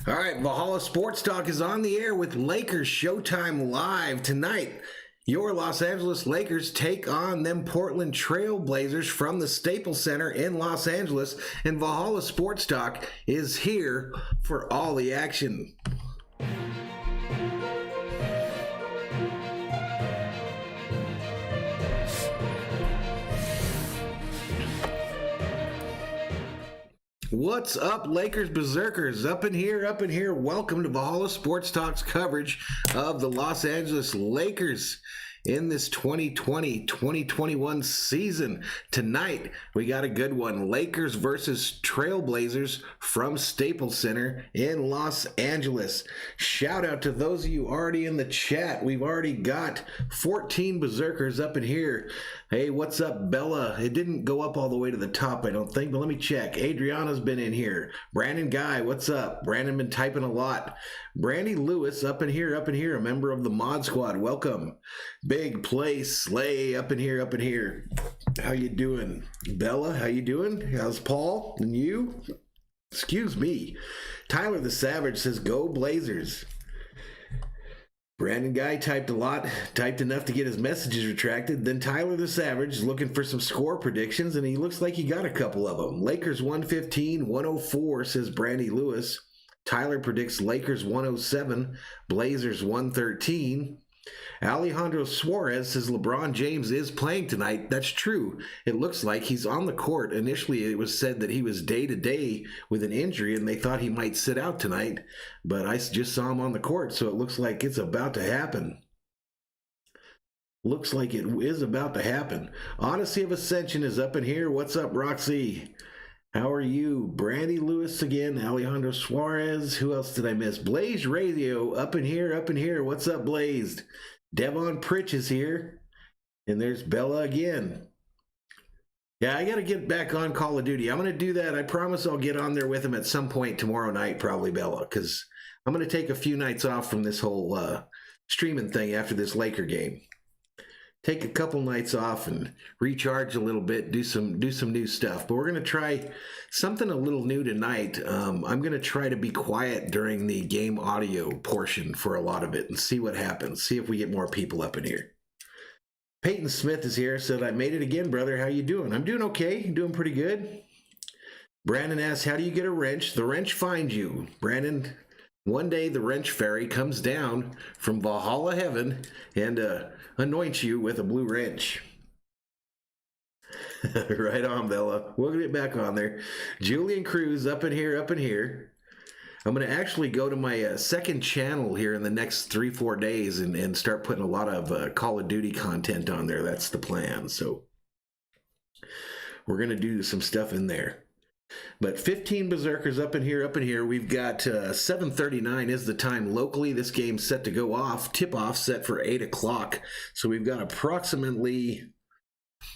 All right, Valhalla Sports Talk is on the air with Lakers Showtime Live tonight. Your Los Angeles Lakers take on them Portland Trail Blazers from the Staples Center in Los Angeles, and Valhalla Sports Talk is here for all the action. What's up, Lakers Berserkers? Up in here. Welcome to Valhalla Sports Talk's coverage of the Los Angeles Lakers in this 2020-2021 season. Tonight, we got a good one. Lakers versus Trailblazers from Staples Center in Los Angeles. Shout out to those of you already in the chat. We've already got 14 Berserkers up in here. Hey, what's up, Bella? It didn't go up all the way to the top, I don't think, but let me check. Adriana's been in here. Brandon Guy, what's up? Brandon been typing a lot. Brandy Lewis up in here, a member of the Mod Squad. Welcome. Big Play Slay up in here. How you doing? Bella, how you doing? How's Paul? And you? Excuse me. Tyler the Savage says, go Blazers. Brandon Guy typed a lot, typed enough to get his messages retracted. Then Tyler the Savage is looking for some score predictions, and he looks like he got a couple of them. Lakers 115-104, says Brandy Lewis. Tyler predicts Lakers 107, Blazers 113. Alejandro Suarez says LeBron James is playing tonight. That's true. It looks like he's on the court. Initially, it was said that he was day-to-day with an injury, and they thought he might sit out tonight. But I just saw him on the court, so it looks like it's about to happen. Looks like it is about to happen. Odyssey of Ascension is up in here. What's up, Roxy? How are you? Brandy Lewis again. Alejandro Suarez. Who else did I miss? Blaze Radio up in here. What's up, Blazed? Devon Pritch is here. And there's Bella again. Yeah, I got to get back on Call of Duty. I'm going to do that. I promise I'll get on there with him at some point tomorrow night, probably, Bella, because I'm going to take a few nights off from this whole streaming thing after this Laker game. Take a couple nights off and recharge a little bit, do some new stuff. But we're going to try something a little new tonight. I'm going to try to be quiet during the game audio portion for a lot of it and see what happens. See if we get more people up in here. Peyton Smith is here, said, I made it again, brother. How you doing? I'm doing okay. Doing pretty good. Brandon asks, how do you get a wrench? The wrench finds you. Brandon, one day the wrench fairy comes down from Valhalla heaven and anoints you with a blue wrench. Right on, Bella. We'll get back on there. Julian Cruz up in here. I'm going to actually go to my second channel here in the next 3-4 days and start putting a lot of Call of Duty content on there. That's the plan. So we're going to do some stuff in there. But 15 Berserkers up in here. We've got 7:39 is the time locally. This game's set to go off. Tip-off set for 8 o'clock. So we've got approximately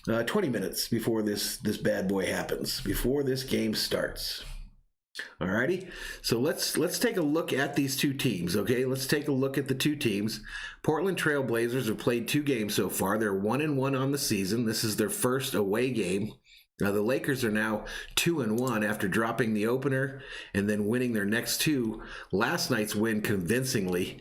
20 minutes before this bad boy happens, before this game starts. Alrighty, so let's take a look at these two teams, okay? Let's take a look at the two teams. Portland Trail Blazers have played 2 games so far. They're 1-1 on the season. This is their first away game. Now, the Lakers are now 2-1 after dropping the opener and then winning their next 2. Last night's win convincingly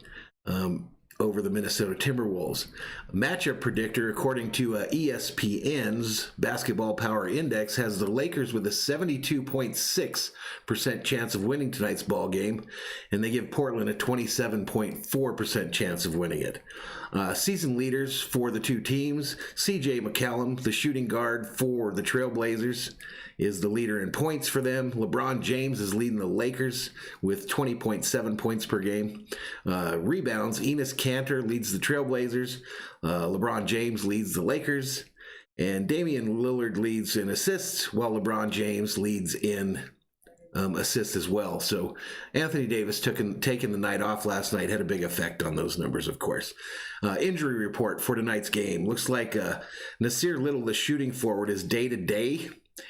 over the Minnesota Timberwolves. Matchup predictor, according to ESPN's Basketball Power Index, has the Lakers with a 72.6% chance of winning tonight's ball game, and they give Portland a 27.4% chance of winning it. Season leaders for the two teams, C.J. McCallum, the shooting guard for the Trailblazers, is the leader in points for them. LeBron James is leading the Lakers with 20.7 points per game. Rebounds, Enes Kanter leads the Trailblazers. LeBron James leads the Lakers. And Damian Lillard leads in assists, while LeBron James leads in assists as well. So Anthony Davis taking the night off last night had a big effect on those numbers, of course. Injury report for tonight's game. Looks like Nasir Little, the shooting forward, is day-to-day.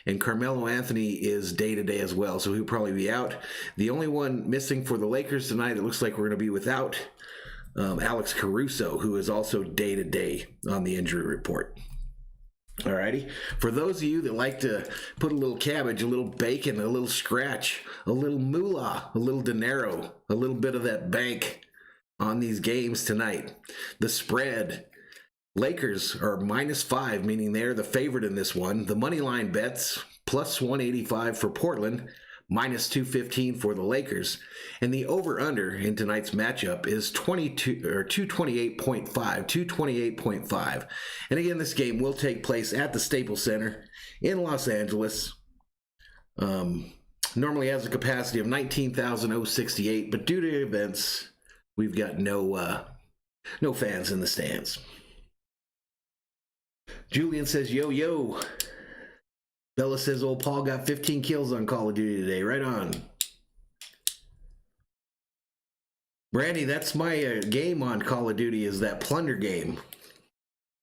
And Carmelo Anthony is day-to-day as well, so he'll probably be out. The only one missing for the Lakers tonight, it looks like we're going to be without Alex Caruso, who is also day-to-day on the injury report. Alrighty. For those of you that like to put a little cabbage, a little bacon, a little scratch, a little moolah, a little dinero, a little bit of that bank on these games tonight, the spread, Lakers are -5, meaning they're the favorite in this one. The money line bets, +185 for Portland, -215 for the Lakers. And the over-under in tonight's matchup is 228.5. And again, this game will take place at the Staples Center in Los Angeles. Normally has a capacity of 19,068, but due to events, we've got no fans in the stands. Julian says, yo, yo. Bella says, old Paul got 15 kills on Call of Duty today. Right on. Brandy, that's my game on Call of Duty, is that plunder game.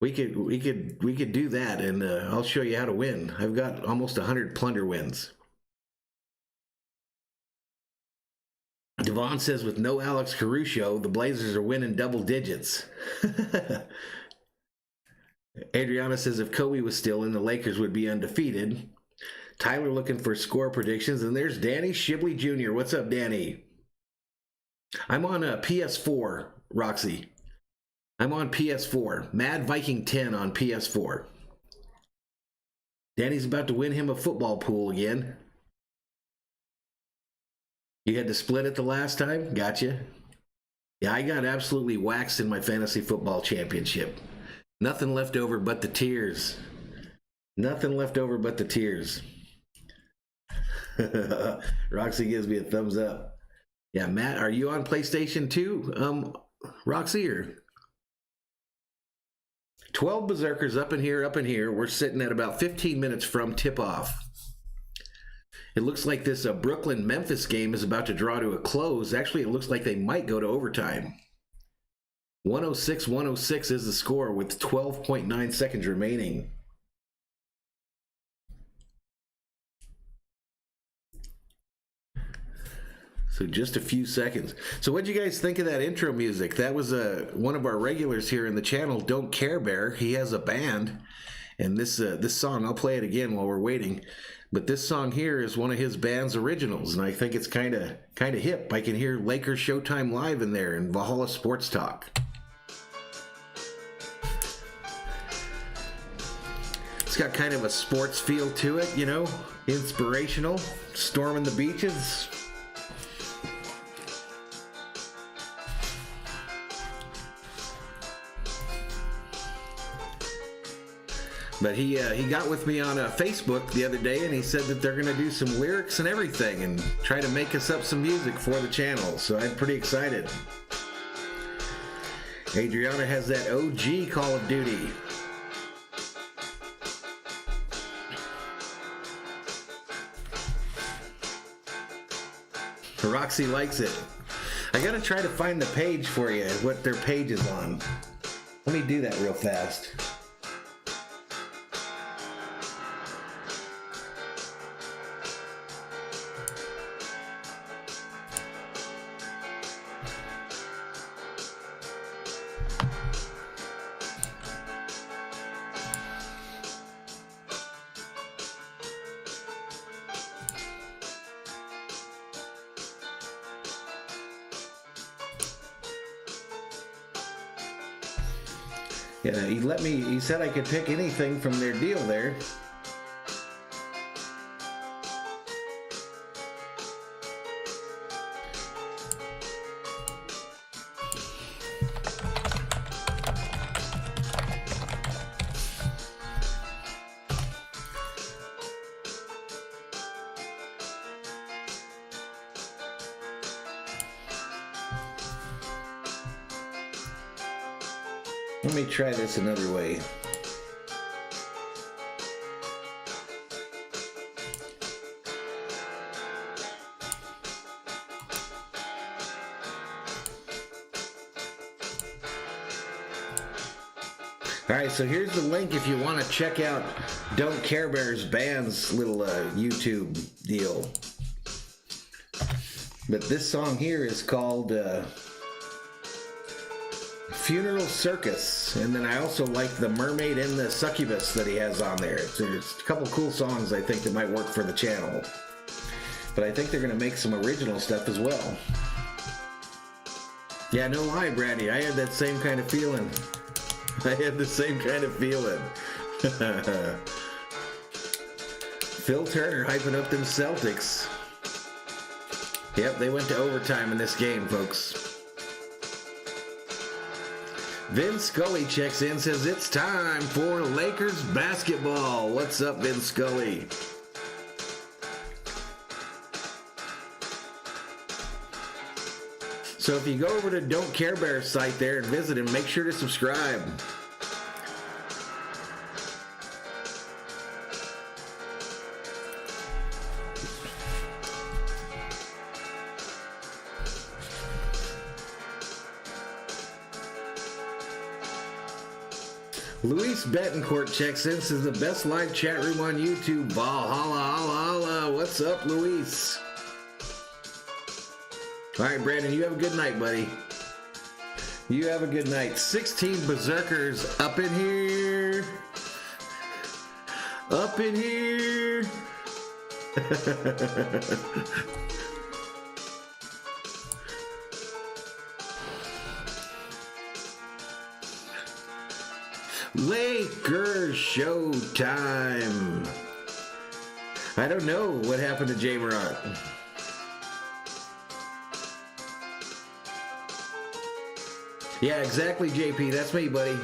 We could do that, and I'll show you how to win. I've got almost 100 plunder wins. Devon says, with no Alex Caruso, the Blazers are winning double digits. Adriana says, if Kobe was still in, the Lakers would be undefeated. Tyler looking for score predictions. And there's Danny Shibley Jr. What's up, Danny? I'm on a PS4, Roxy. I'm on PS4. Mad Viking 10 on PS4. Danny's about to win him a football pool again. You had to split it the last time? Gotcha. Yeah, I got absolutely waxed in my fantasy football championship. Nothing left over but the tears. Nothing left over but the tears. Roxy gives me a thumbs up. Yeah, Matt, are you on PlayStation 2? Roxy, or 12 Berserkers up in here. We're sitting at about 15 minutes from tip-off. It looks like this Brooklyn-Memphis game is about to draw to a close. Actually, it looks like they might go to overtime. 106-106 is the score with 12.9 seconds remaining. So just a few seconds. So what'd you guys think of that intro music? That was one of our regulars here in the channel, Don't Care Bear. He has a band, and this song, I'll play it again while we're waiting. But this song here is one of his band's originals, and I think it's kind of hip. I can hear Lakers Showtime Live in there and Valhalla Sports Talk. It's got kind of a sports feel to it, you know, inspirational, storming the beaches. But he got with me on Facebook the other day, and he said that they're going to do some lyrics and everything and try to make us up some music for the channel. So I'm pretty excited. Adriana has that OG Call of Duty. Roxy likes it. I got to try to find the page for you, what their page is on. Let me do that real fast. Yeah, he said I could pick anything from their deal there. Let me try this another way. All right, so here's the link if you want to check out Don't Care Bear's band's little YouTube deal. But this song here is called Funeral Circus, and then I also like the Mermaid and the Succubus that he has on there. There's a couple cool songs I think that might work for the channel, but I think they're going to make some original stuff as well. Yeah, no lie, Brandy, I had that same kind of feeling. I had the same kind of feeling. Phil Turner hyping up them Celtics. Yep, they went to overtime in this game, folks. Vin Scully checks in, says it's time for Lakers basketball. What's up, Vin Scully? So if you go over to Don't Care Bear's site there and visit him, make sure to subscribe. Luis Betancourt checks in, says the best live chat room on YouTube. Valhalla, holla, holla. What's up, Luis? All right, Brandon, you have a good night, buddy. You have a good night. 16 Berserkers up in here. Up in here. Lakers Showtime. I don't know what happened to Jay Morant. Yeah, exactly, JP. That's me, buddy.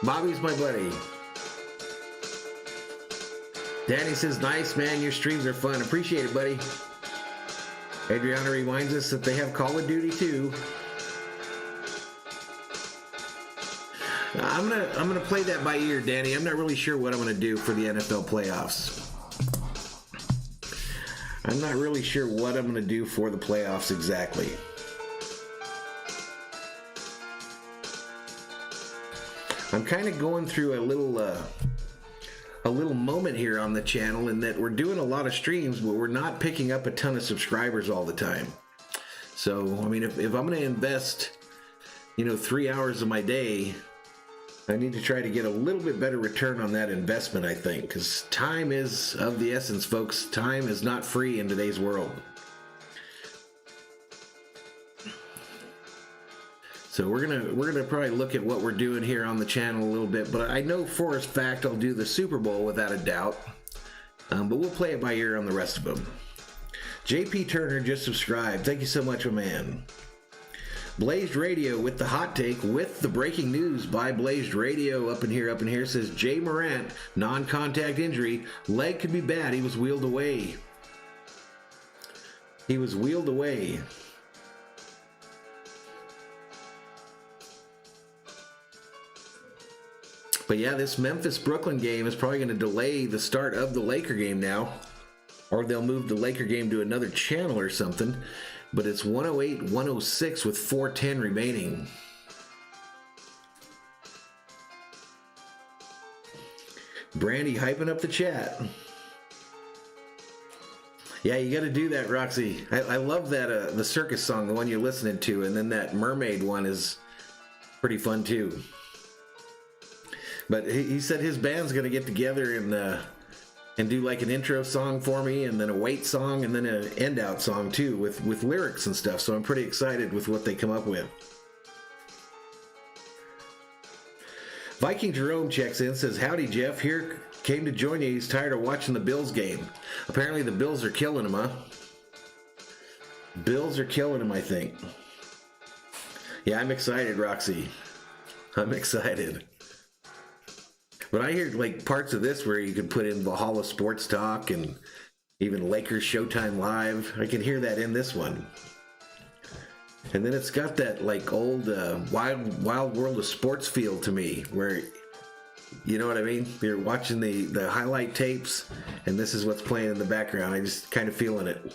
Bobby's my buddy. Danny says, nice, man. Your streams are fun. Appreciate it, buddy. Adriana reminds us that they have Call of Duty too. I'm gonna play that by ear, Danny. I'm not really sure what I'm gonna do for the NFL playoffs. I'm not really sure what I'm gonna do for the playoffs exactly. I'm kind of going through a little moment here on the channel in that we're doing a lot of streams, but we're not picking up a ton of subscribers all the time. So, I mean, if I'm going to invest, 3 hours of my day, I need to try to get a little bit better return on that investment, I think, because time is of the essence, folks. Time is not free in today's world. So we're gonna probably look at what we're doing here on the channel a little bit, but I know for a fact I'll do the Super Bowl without a doubt. But we'll play it by ear on the rest of them. JP Turner just subscribed. Thank you so much, my man. Blazed Radio with the hot take with the breaking news by Blazed Radio up in here says Jay Morant, non-contact injury, leg could be bad. He was wheeled away. He was wheeled away. But yeah, this Memphis-Brooklyn game is probably going to delay the start of the Laker game now. Or they'll move the Laker game to another channel or something. But it's 108-106 with 4:10 remaining. Brandy hyping up the chat. Yeah, you got to do that, Roxy. I love that the circus song, the one you're listening to, and then that mermaid one is pretty fun too. But he said his band's going to get together and do like an intro song for me, and then a wait song, and then an end out song too with lyrics and stuff. So I'm pretty excited with what they come up with. Viking Jerome checks in, says, howdy Jeff, here came to join you. He's tired of watching the Bills game. Apparently the Bills are killing him, huh? Bills are killing him, I think. Yeah, I'm excited, Roxy. I'm excited. But I hear like parts of this where you could put in Valhalla Sports Talk and even Lakers Showtime Live. I can hear that in this one. And then it's got that like old wild world of sports feel to me, where, you know what I mean? You're watching the highlight tapes and this is what's playing in the background. I just kind of feeling it.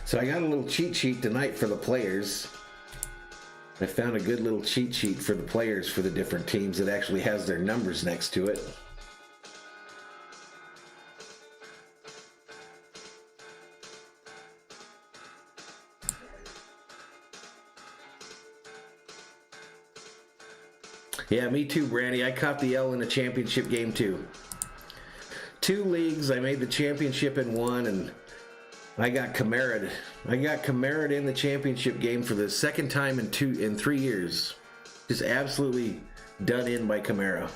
So I got a little cheat sheet tonight for the players. I found a good little cheat sheet for the players for the different teams that actually has their numbers next to it. Yeah, me too, Brandy. I caught the L in a championship game too. 2 leagues. I made the championship in one, and I got Camara'd. I got Camara'd in the championship game for the second time in 3 years. Just absolutely done in by Camara.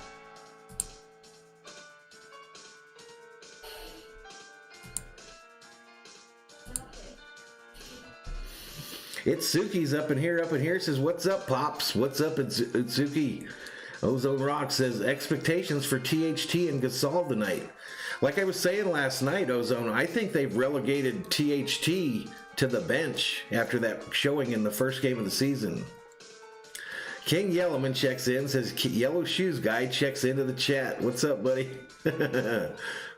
It's Suki's up in here, says, what's up, Pops? What's up, Suki? Ozone Rock says, expectations for THT and Gasol tonight. Like I was saying last night, Ozone, I think they've relegated THT to the bench after that showing in the first game of the season. King Yellowman checks in, says, Yellow Shoes Guy checks into the chat. What's up, buddy?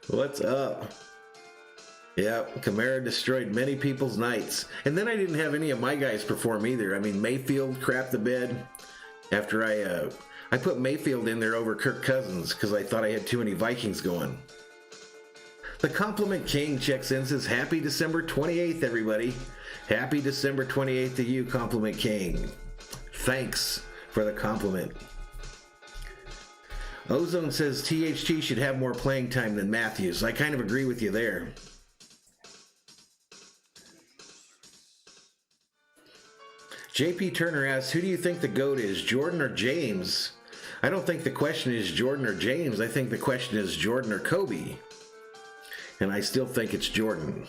What's up? Yeah, Camara destroyed many people's nights. And then I didn't have any of my guys perform either. I mean, Mayfield crapped the bed after I put Mayfield in there over Kirk Cousins because I thought I had too many Vikings going. The Compliment King checks in, says, happy December 28th, everybody. Happy December 28th to you, Compliment King. Thanks for the compliment. Ozone says THT should have more playing time than Matthews. I kind of agree with you there. JP Turner asks, who do you think the GOAT is, Jordan or James? I don't think the question is Jordan or James. I think the question is Jordan or Kobe. And I still think it's Jordan.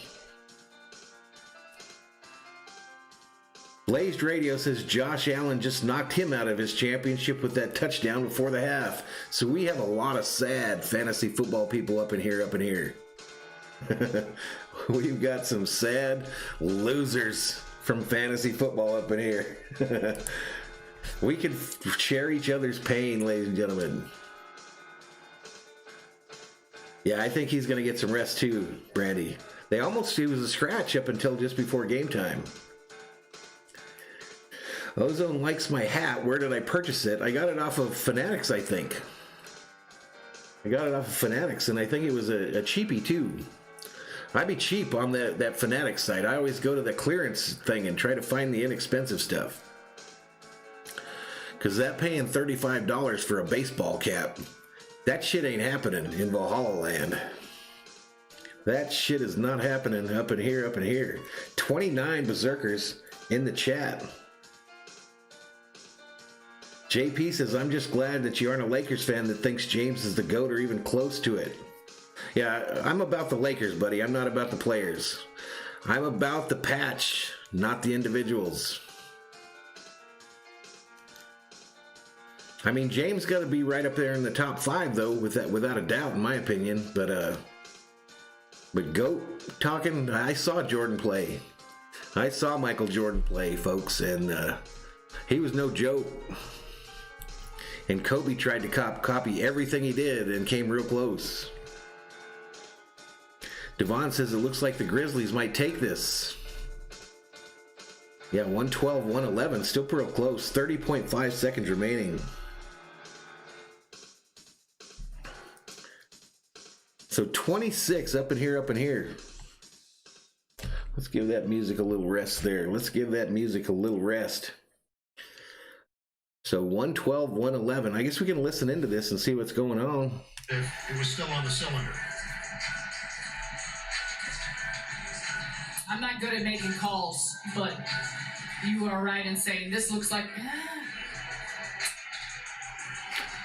Blazed Radio says Josh Allen just knocked him out of his championship with that touchdown before the half. So we have a lot of sad fantasy football people up in here. We've got some sad losers from fantasy football up in here. We can share each other's pain, ladies and gentlemen. Yeah, I think he's going to get some rest too, Brandy. He was a scratch up until just before game time. Ozone likes my hat. Where did I purchase it? I got it off of Fanatics, I think. I got it off of Fanatics, and I think it was a cheapie too. I'd be cheap on that Fanatics site. I always go to the clearance thing and try to find the inexpensive stuff. Because that paying $35 for a baseball cap, that shit ain't happening in Valhalla land. That shit is not happening up in here. 29 berserkers in the chat. JP says, I'm just glad that you aren't a Lakers fan that thinks James is the GOAT or even close to it. Yeah, I'm about the Lakers, buddy. I'm not about the players. I'm about the patch, not the individuals. I mean, James got to be right up there in the top 5, though, without a doubt, in my opinion. But GOAT talking, I saw Jordan play. I saw Michael Jordan play, folks, and he was no joke. And Kobe tried to copy everything he did and came real close. Devon says it looks like the Grizzlies might take this. Yeah, 112-111, still real close. 30.5 seconds remaining. So 26 up in here. Let's give that music a little rest there. So 112-111. I guess we can listen into this and see what's going on. It was still on the cylinder. I'm not good at making calls, but you are right in saying this looks like...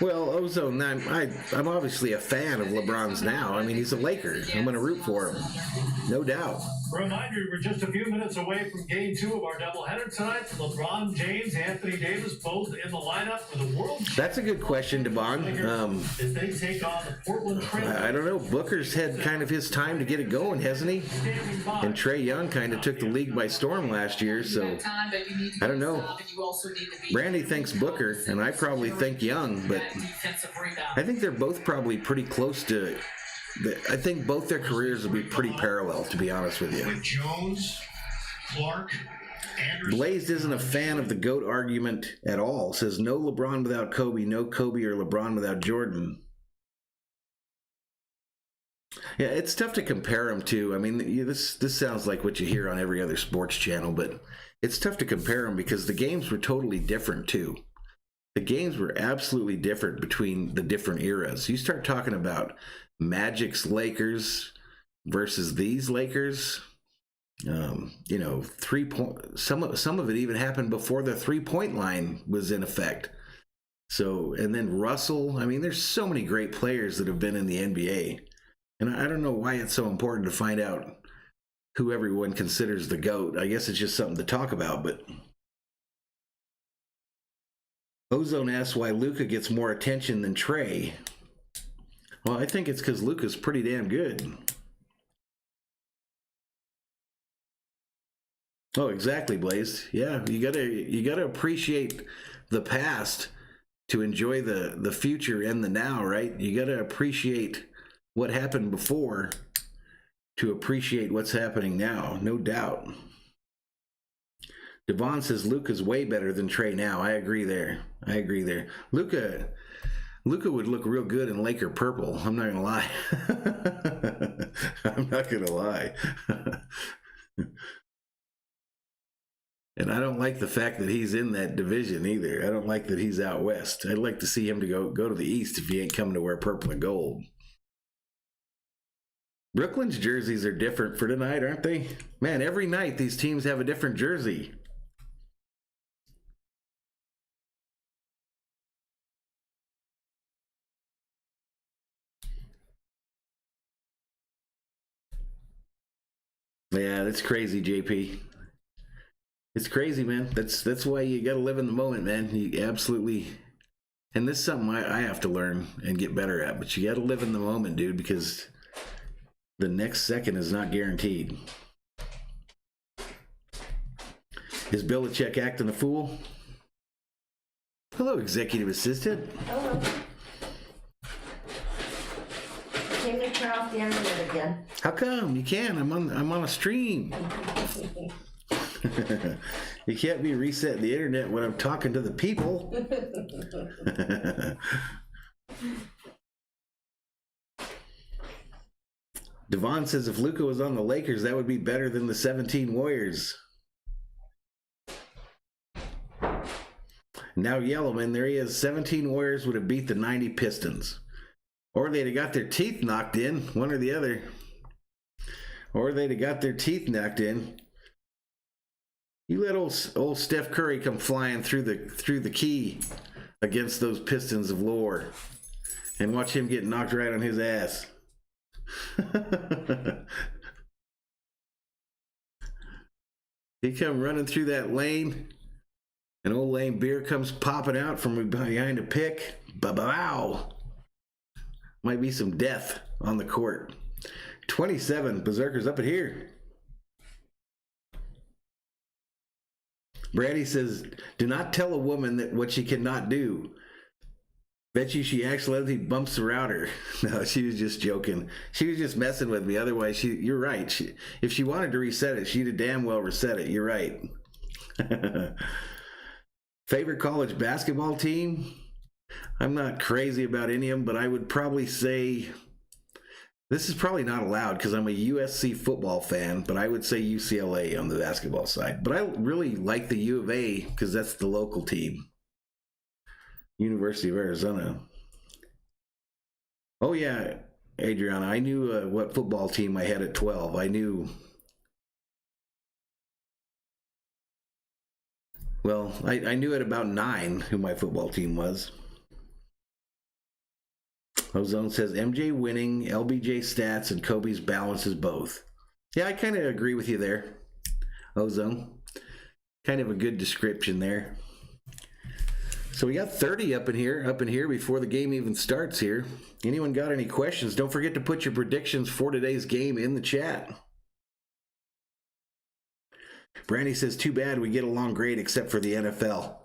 Well, Ozone, I'm obviously a fan of LeBron's now. I mean, he's a Laker. I'm going to root for him. No doubt. Reminder, we're just a few minutes away from game 2 of our doubleheader tonight. LeBron James, Anthony Davis, both in the lineup for the World. That's a good question, Devon. As they take on the Portland Trail. I don't know. Booker's had kind of his time to get it going, hasn't he? And Trae Young kind of took the league by storm last year, so I don't know. Brandy thinks Booker, and I probably think Young, but I think they're both probably pretty close to... I think both their careers will be pretty parallel, to be honest with you. With Jones, Clark, Anderson. Blazed isn't a fan of the GOAT argument at all. Says no LeBron without Kobe, no Kobe or LeBron without Jordan. Yeah, it's tough to compare them to. I mean, this sounds like what you hear on every other sports channel, but it's tough to compare them because the games were totally different too. the games were absolutely different between the different eras. You start talking about Magic's Lakers versus these Lakers. 3-point. Some of it even happened before the 3-point line was in effect. So, and then Russell. I mean, there's so many great players that have been in the NBA, and I don't know why it's so important to find out who everyone considers the GOAT. I guess it's just something to talk about, but. Ozone asks why Luka gets more attention than Trey. Well, I think it's because Luka's pretty damn good. Oh, exactly, Blaze. Yeah, you gotta appreciate the past to enjoy the future and the now, right? You gotta appreciate what happened before to appreciate what's happening now, no doubt. Devon says Luka's way better than Trey now. I agree there. Luka would look real good in Laker purple. I'm not gonna lie. I'm not gonna lie. And I don't like the fact that he's in that division either. I don't like that he's out west. I'd like to see him to go to the east if he ain't coming to wear purple and gold. Brooklyn's jerseys are different for tonight, aren't they? Man, every night these teams have a different jersey. Yeah, that's crazy, JP. It's crazy, man. That's why you got to live in the moment, man. You absolutely. And this is something I have to learn and get better at. But you got to live in the moment, dude, because the next second is not guaranteed. Is Belichick acting a fool? Hello, executive assistant. Hello. Can you turn off the internet again? How come? You can. I'm on a stream. You can't be resetting the internet when I'm talking to the people. Devon says if Luka was on the Lakers, that would be better than the 17 Warriors. Now Yellowman, there he is. 17 Warriors would have beat the 90 Pistons. Or they'd have got their teeth knocked in, one or the other. Or they'd have got their teeth knocked in. You let old Steph Curry come flying through the key against those Pistons of lore, and watch him get knocked right on his ass. He come running through that lane, and old lame beer comes popping out from behind a pick. Ba-bow. Might be some death on the court. 27 Berserkers up at here. Brady says, do not tell a woman that what she cannot do. Bet you she accidentally bumps the router. No, she was just joking. She was just messing with me. Otherwise, you're right. If she wanted to reset it, she'd have damn well reset it. You're right. Favorite college basketball team? I'm not crazy about any of them, but I would probably say, this is probably not allowed because I'm a USC football fan, but I would say UCLA on the basketball side. But I really like the U of A because that's the local team. University of Arizona. Oh yeah, Adriana, I knew what football team I had at 12. I knew. Well, I knew at about 9 who my football team was. Ozone says MJ winning, LBJ stats, and Kobe's balances both. Yeah, I kind of agree with you there, Ozone. Kind of a good description there. So we got 30 up in here before the game even starts here. Anyone got any questions? Don't forget to put your predictions for today's game in the chat. Brandy says, too bad we get along great except for the NFL.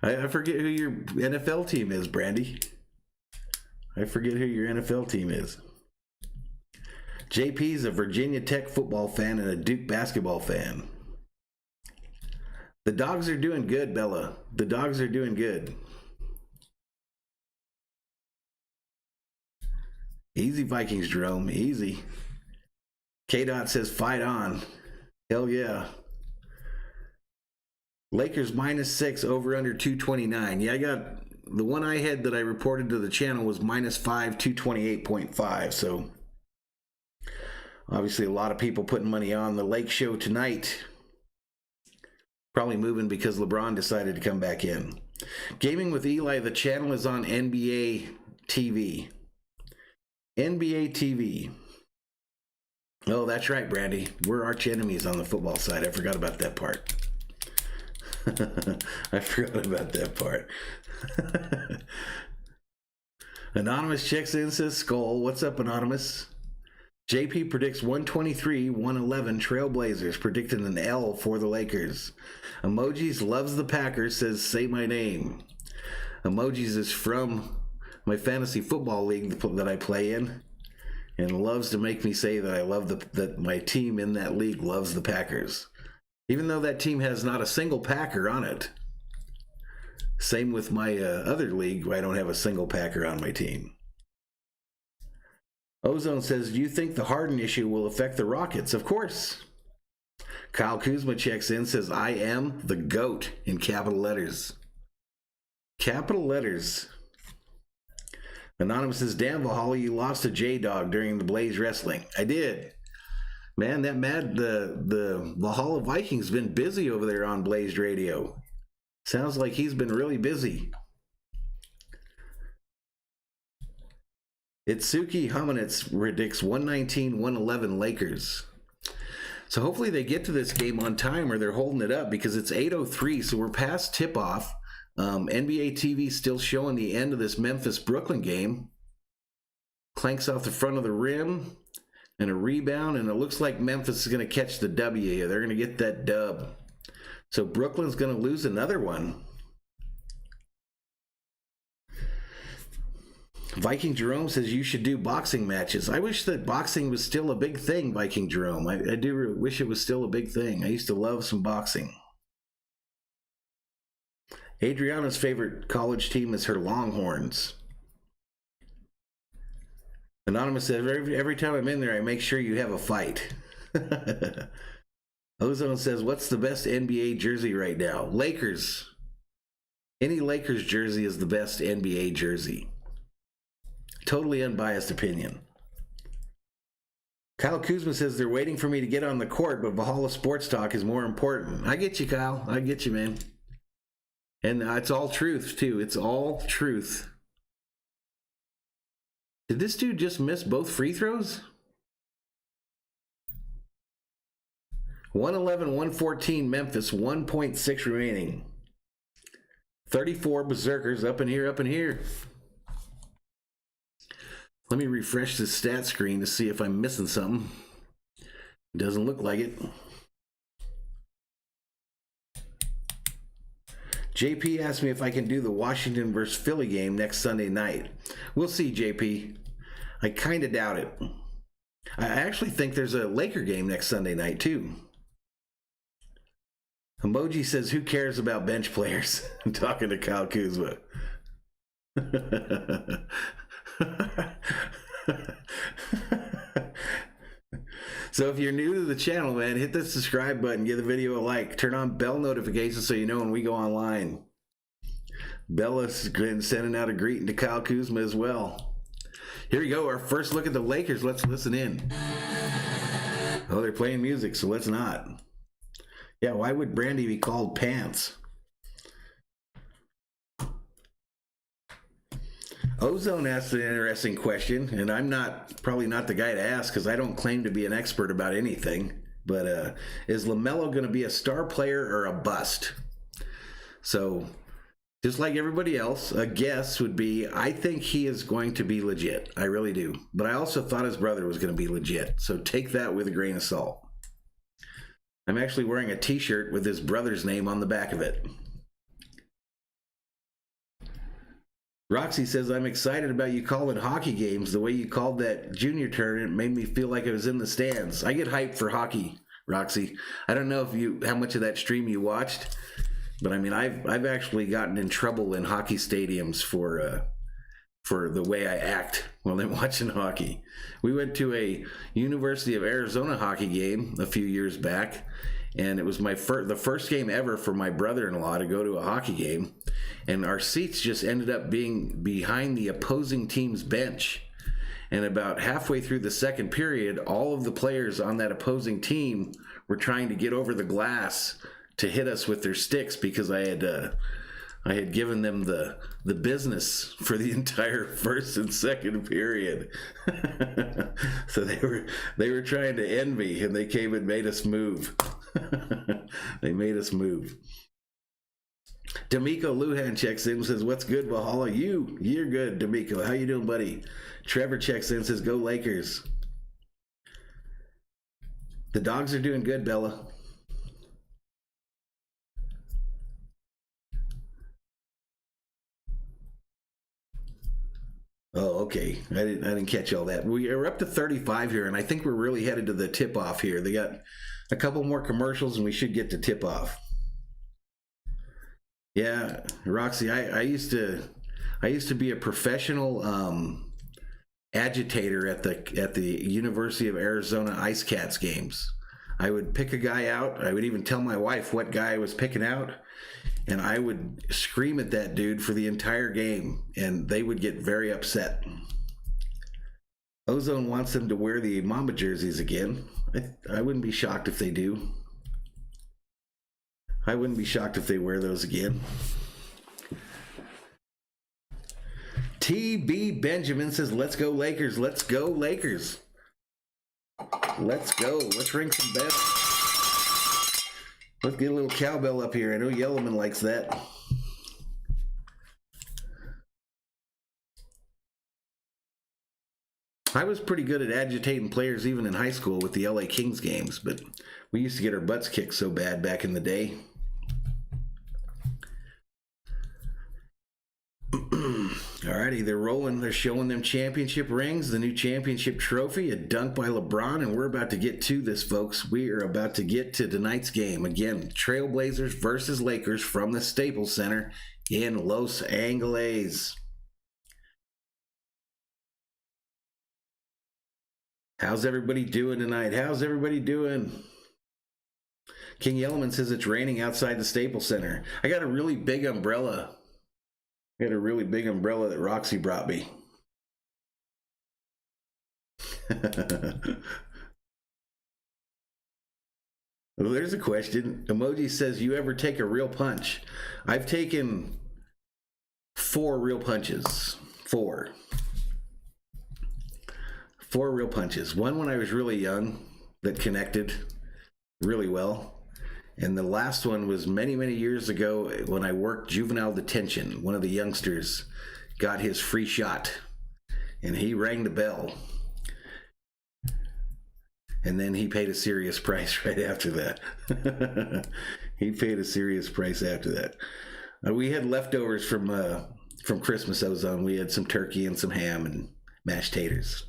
I forget who your NFL team is, Brandy. I forget who your NFL team is. JP's a Virginia Tech football fan and a Duke basketball fan. The dogs are doing good, Bella. The dogs are doing good. Easy Vikings, Jerome. Easy. K-Dot says, fight on. Hell yeah. Lakers -6, over under 229. Yeah, I got the one I had that I reported to the channel was -5, 228.5. So obviously a lot of people putting money on the Lake Show tonight. Probably moving because LeBron decided to come back in. Gaming with Eli, the channel is on NBA TV. NBA TV. Oh, that's right, Brandy. We're arch enemies on the football side. I forgot about that part. I forgot about that part. Anonymous checks in, says SKOL. What's up, Anonymous? JP predicts 123, 111 Trailblazers, predicting an L for the Lakers. Emojis loves the Packers, says say my name. Emojis is from my fantasy football league that I play in, and loves to make me say that I love that my team in that league loves the Packers, even though that team has not a single Packer on it. Same with my other league where I don't have a single Packer on my team. Ozone says, do you think the Harden issue will affect the Rockets? Of course. Kyle Kuzma checks in, says, I am the GOAT in capital letters. Capital letters. Anonymous says, damn, Valhalla, you lost to J-Dog during the Blaze Wrestling. I did. Man, the Valhalla Vikings been busy over there on Blazed Radio. Sounds like he's been really busy. Itsuki Hominitz predicts 119-111 Lakers. So hopefully they get to this game on time, or they're holding it up, because it's 8:03, so we're past tip-off. NBA TV still showing the end of this Memphis-Brooklyn game. Clanks off the front of the rim, and a rebound, and it looks like Memphis is going to catch the W. They're going to get that dub. So Brooklyn's going to lose another one. Viking Jerome says you should do boxing matches. I wish that boxing was still a big thing, Viking Jerome. I do wish it was still a big thing. I used to love some boxing. Adriana's favorite college team is her Longhorns. Anonymous says, every time I'm in there, I make sure you have a fight. Ozone says, what's the best NBA jersey right now? Lakers. Any Lakers jersey is the best NBA jersey. Totally unbiased opinion. Kyle Kuzma says they're waiting for me to get on the court, but Valhalla Sports Talk is more important. I get you, Kyle. I get you, man. And it's all truth, too. It's all truth. Did this dude just miss both free throws? 111-114 Memphis, 1.6 remaining. 34 Berserkers up in here, up in here. Let me refresh the stat screen to see if I'm missing something. Doesn't look like it. JP asked me if I can do the Washington versus Philly game next Sunday night. We'll see, JP. I kind of doubt it. I actually think there's a Laker game next Sunday night, too. Emoji says, who cares about bench players? I'm talking to Kyle Kuzma. So if you're new to the channel, man, hit the subscribe button, give the video a like, turn on bell notifications so you know when we go online. Bella's been sending out a greeting to Kyle Kuzma as well. Here we go, our first look at the Lakers. Let's listen in. Oh, they're playing music, so let's not. Yeah, why would Brandy be called Pants? Ozone asked an interesting question, and I'm probably not the guy to ask because I don't claim to be an expert about anything. But is LaMelo going to be a star player or a bust? So, just like everybody else, a guess would be, I think he is going to be legit. I really do. But I also thought his brother was going to be legit. So take that with a grain of salt. I'm actually wearing a t-shirt with his brother's name on the back of it. Roxy says, I'm excited about you calling hockey games. The way you called that junior tournament made me feel like I was in the stands. I get hyped for hockey, Roxy. I don't know how much of that stream you watched, but I mean, I've actually gotten in trouble in hockey stadiums for the way I act while I'm watching hockey. We went to a University of Arizona hockey game a few years back, and it was the first game ever for my brother-in-law to go to a hockey game, and our seats just ended up being behind the opposing team's bench. And about halfway through the second period, all of the players on that opposing team were trying to get over the glass to hit us with their sticks because I had given them the business for the entire first and second period. So they were trying to end me, and they came and made us move. They made us move. D'Amico Lujan checks in and says, "What's good, Valhalla?" You're good, D'Amico. How you doing, buddy? Trevor checks in and says, "Go Lakers." The dogs are doing good, Bella. Oh, okay. I didn't catch all that. We are up to 35 here, and I think we're really headed to the tip-off here. They got a couple more commercials, and we should get to tip-off. Yeah, Roxy, I used to be a professional agitator at the University of Arizona Ice Cats games. I would pick a guy out. I would even tell my wife what guy I was picking out, and I would scream at that dude for the entire game, and they would get very upset. Ozone wants them to wear the Mamba jerseys again. I wouldn't be shocked if they do. I wouldn't be shocked if they wear those again. TB Benjamin says, "Let's go Lakers. Let's go Lakers. Let's go. Let's ring some bells. Let's get a little cowbell up here. I know Yellowman likes that." I was pretty good at agitating players even in high school with the LA Kings games, but we used to get our butts kicked so bad back in the day. Alrighty, they're rolling. They're showing them championship rings, the new championship trophy, a dunk by LeBron, and we're about to get to this, folks. We are about to get to tonight's game. Again, Trailblazers versus Lakers from the Staples Center in Los Angeles. How's everybody doing tonight? How's everybody doing? King Yellowman says it's raining outside the Staples Center. I got a really big umbrella. That Roxy brought me. Well, there's a question. Emoji says, "You ever take a real punch?" I've taken 4 real punches. 4 real punches. One when I was really young that connected really well. And the last one was many, many years ago when I worked juvenile detention. One of the youngsters got his free shot, and he rang the bell. And then he paid a serious price right after that. He paid a serious price after that. We had leftovers from Christmas, Ozone. We had some turkey and some ham and mashed taters.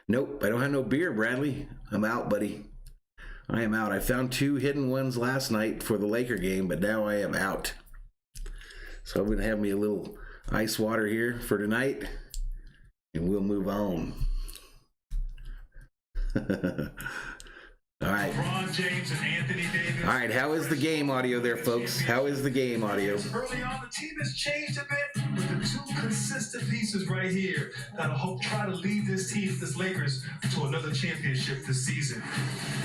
Nope, I don't have no beer, Bradley. I'm out, buddy. I am out. I found 2 hidden ones last night for the Laker game, but now I am out. So I'm going to have me a little ice water here for tonight, and we'll move on. All right. LeBron James and Anthony Davis. All right, how is the game audio there, folks? How is the game audio? Early on, the team has changed a bit with the 2 consistent pieces right here that'll help try to lead this team, this Lakers, to another championship this season.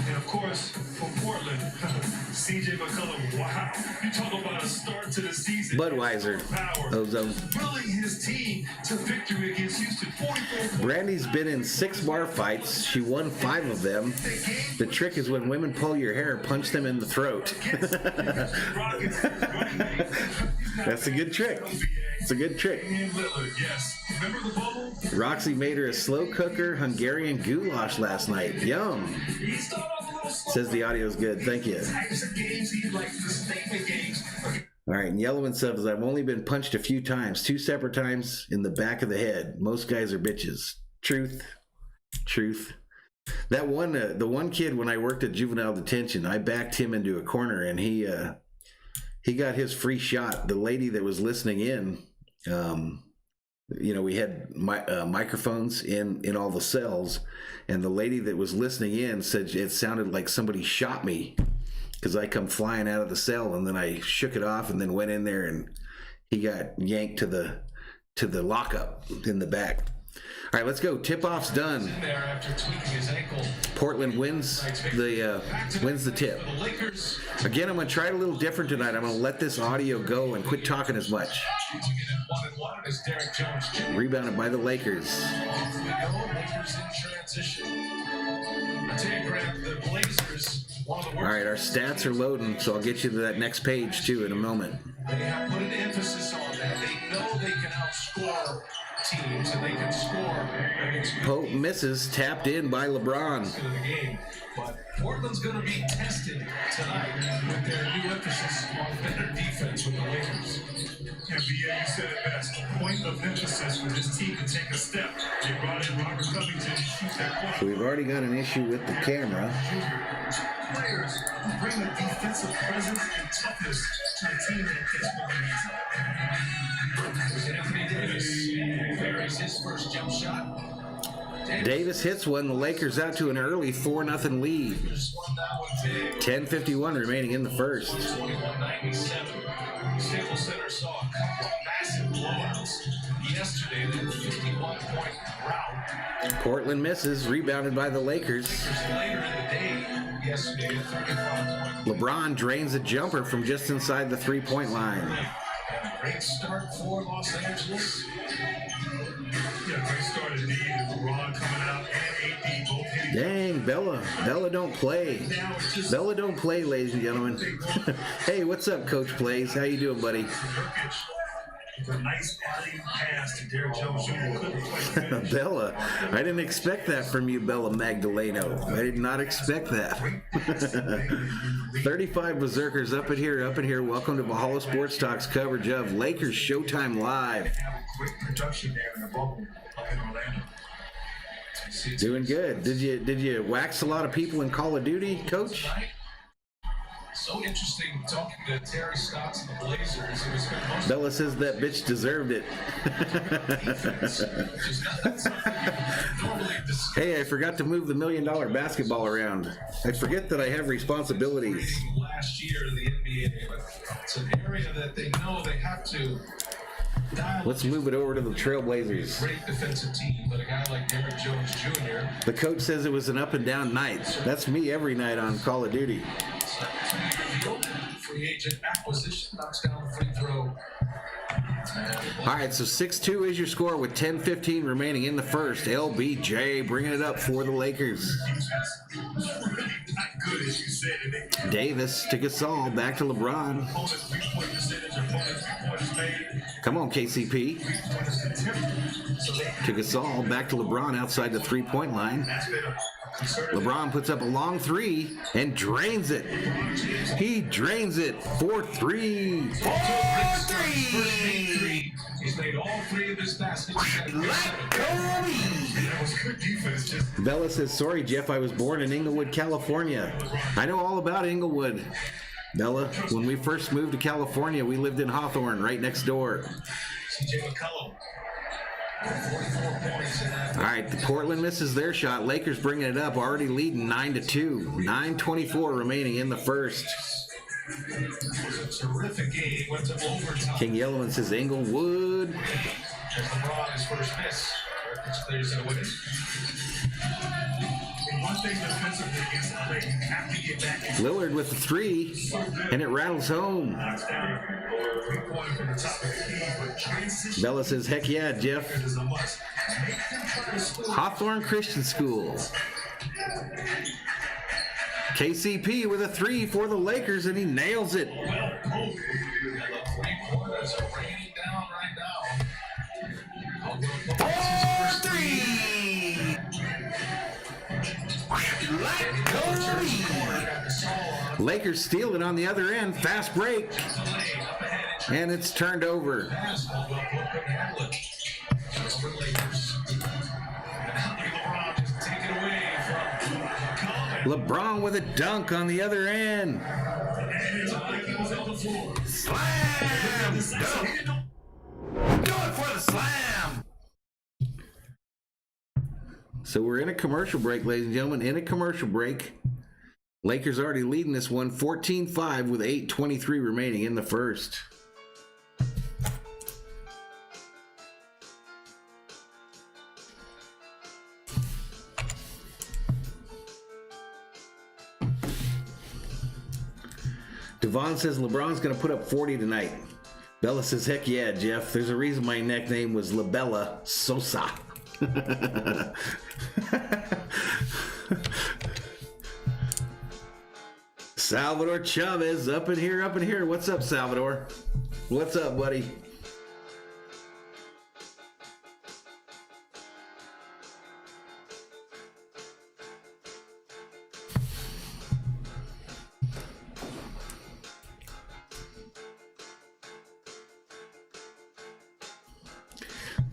And of course, for Portland, CJ McCollum, wow. You talk about a start to the season. Budweiser. Ozone. Willing his team to victory against Houston. 44. Brandy's been in 6 bar fights. She won 5 of them. The trick is when women pull your hair, punch them in the throat. That's a good trick. It's a good trick. Roxy made her a slow cooker Hungarian goulash last night. Yum. Says the audio is good. Thank you. All right, and Yellowman says, "I've only been punched a few times, 2 separate times in the back of the head. Most guys are bitches." Truth. That one, the one kid when I worked at juvenile detention, I backed him into a corner, and he got his free shot. The lady that was listening in, we had microphones in all the cells, and the lady that was listening in said it sounded like somebody shot me because I come flying out of the cell, and then I shook it off and then went in there, and he got yanked to the lockup in the back. All right, let's go. Tip-off's done. Portland wins the tip. Again, I'm going to try it a little different tonight. I'm going to let this audio go and quit talking as much. Rebounded by the Lakers. All right, our stats are loading, so I'll get you to that next page, too, in a moment. They have put an emphasis on that. They know they can outscore teams and they can score against Pope misses, tapped in by LeBron. the game. But Portland's going to be tested tonight with their new emphasis on better defense with the Lakers. Yeah, BA, you said it best. Point of emphasis for this team to take a step. They brought in Robert Covington to shoot that point. So we've already got an issue with the camera. Players who bring a defensive presence and toughness to the team that desperately needs it. There's Anthony Davis. Buries his first jump shot. Davis hits one. The Lakers out to an early 4-0 lead. 10:51 remaining in the first. 21-97. Staples Center saw a couple of massive blowouts yesterday. That 51-point rout. Portland misses, rebounded by the Lakers. Later in the day yesterday, a 35-point. LeBron drains a jumper from just inside the three-point line. And a great start for Los Angeles. Yeah, great start indeed. LeBron coming out and AD both hitting. Dang, Bella don't play. Bella don't play, ladies and gentlemen. Hey, what's up, Coach Plays? How you doing, buddy? A nice alley pass to Derrick Jones Jr. Couldn't quite finish. Bella, I didn't expect that from you, Bella Magdaleno. I did not expect that. 35 Berserkers up in here. Welcome to Valhalla Sports Talk's coverage of Lakers Showtime Live. Great production there in the bubble up in Orlando. Doing good. Did you wax a lot of people in Call of Duty, Coach? So interesting talking to Terry Stotts and the Blazers. It was most Bella says that bitch deserved it. Hey, I forgot to move the $1 million basketball around. I forget that I have responsibilities. last year in the NBA, but it's an area that they know they have to dial. Let's move it over to the Trailblazers. Great defensive team, but a guy like Derrick Jones Jr. The coach says it was an up and down night. That's me every night on Call of Duty. Free agent acquisition knocks down the free throw. All right, so 6-2 is your score with 10:15 remaining in the first. LBJ bringing it up for the Lakers. Davis to Gasol, back to LeBron. Come on, KCP. To Gasol, back to LeBron outside the three-point line. LeBron puts up a long three and drains it. He drains it. 4-3. 4-3. He's made all three of his baskets. Bella says, sorry, Jeff, I was born in Inglewood, California. I know all about Inglewood. Bella, when we first moved to California, we lived in Hawthorne, right next door. CJ McCollum. All right, the Portland misses their shot. Lakers bringing it up, already leading 9-2. 9:24 remaining in the first. Terrific game. Went to overtime. King Yellowman says Inglewood. As LeBron his first miss. Clears it away. One thing defensively against LA, you have to get back. Lillard with the three, and it rattles home. Bella says, heck yeah, Jeff. Hawthorne Christian School. KCP with a three for the Lakers, and he nails it. Lakers steal it on the other end. Fast break. And it's turned over. LeBron with a dunk on the other end. Slam! Do it for the slam! So we're in a commercial break, ladies and gentlemen, in a commercial break. Lakers already leading this one 14-5 with 8:23 remaining in the first. Devon says LeBron's going to put up 40 tonight. Bella says, heck yeah, Jeff. There's a reason my nickname was LaBella Sosa. Salvador Chavez up in here, up in here. What's up, Salvador? What's up, buddy?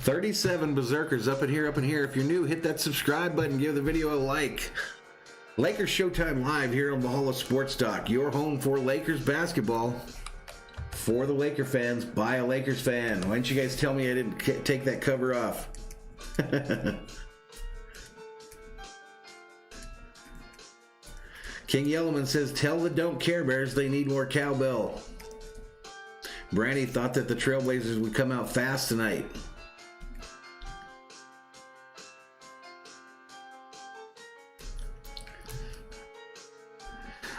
$37 Berserkers up in here, up in here. If you're new, hit that subscribe button, give the video a like. Lakers Showtime live here on Valhalla Sports Talk, your home for Lakers basketball. For the Laker fans, by a Lakers fan. Why didn't you guys tell me I didn't take that cover off? King Yellowman says, tell the Don't Care Bears they need more cowbell. Brandy thought that the Trailblazers would come out fast tonight.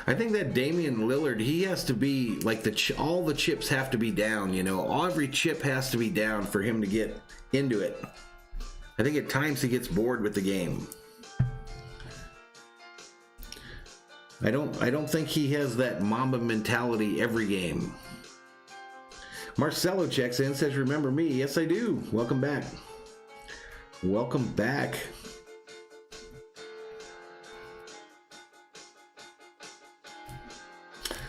I think that Damian Lillard, he has to be like all the chips have to be down, you know. Every chip has to be down for him to get into it. I think at times he gets bored with the game. I don't think he has that Mamba mentality every game. Marcelo checks in, says, remember me? Yes, I do. Welcome back. Welcome back.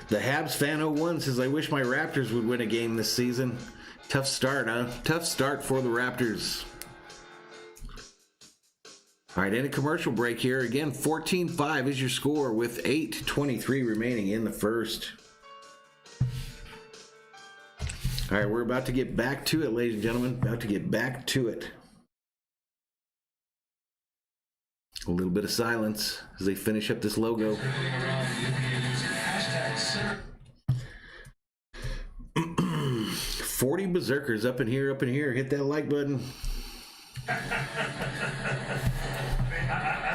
The Habs fan 01 says, I wish my Raptors would win a game this season. Tough start, huh? Tough start for the Raptors. All right, in a commercial break here. Again, 14-5 is your score with 8:23 remaining in the first. All right, we're about to get back to it, ladies and gentlemen. About to get back to it. A little bit of silence as they finish up this logo. 40 Berserkers up in here, up in here. Hit that like button. I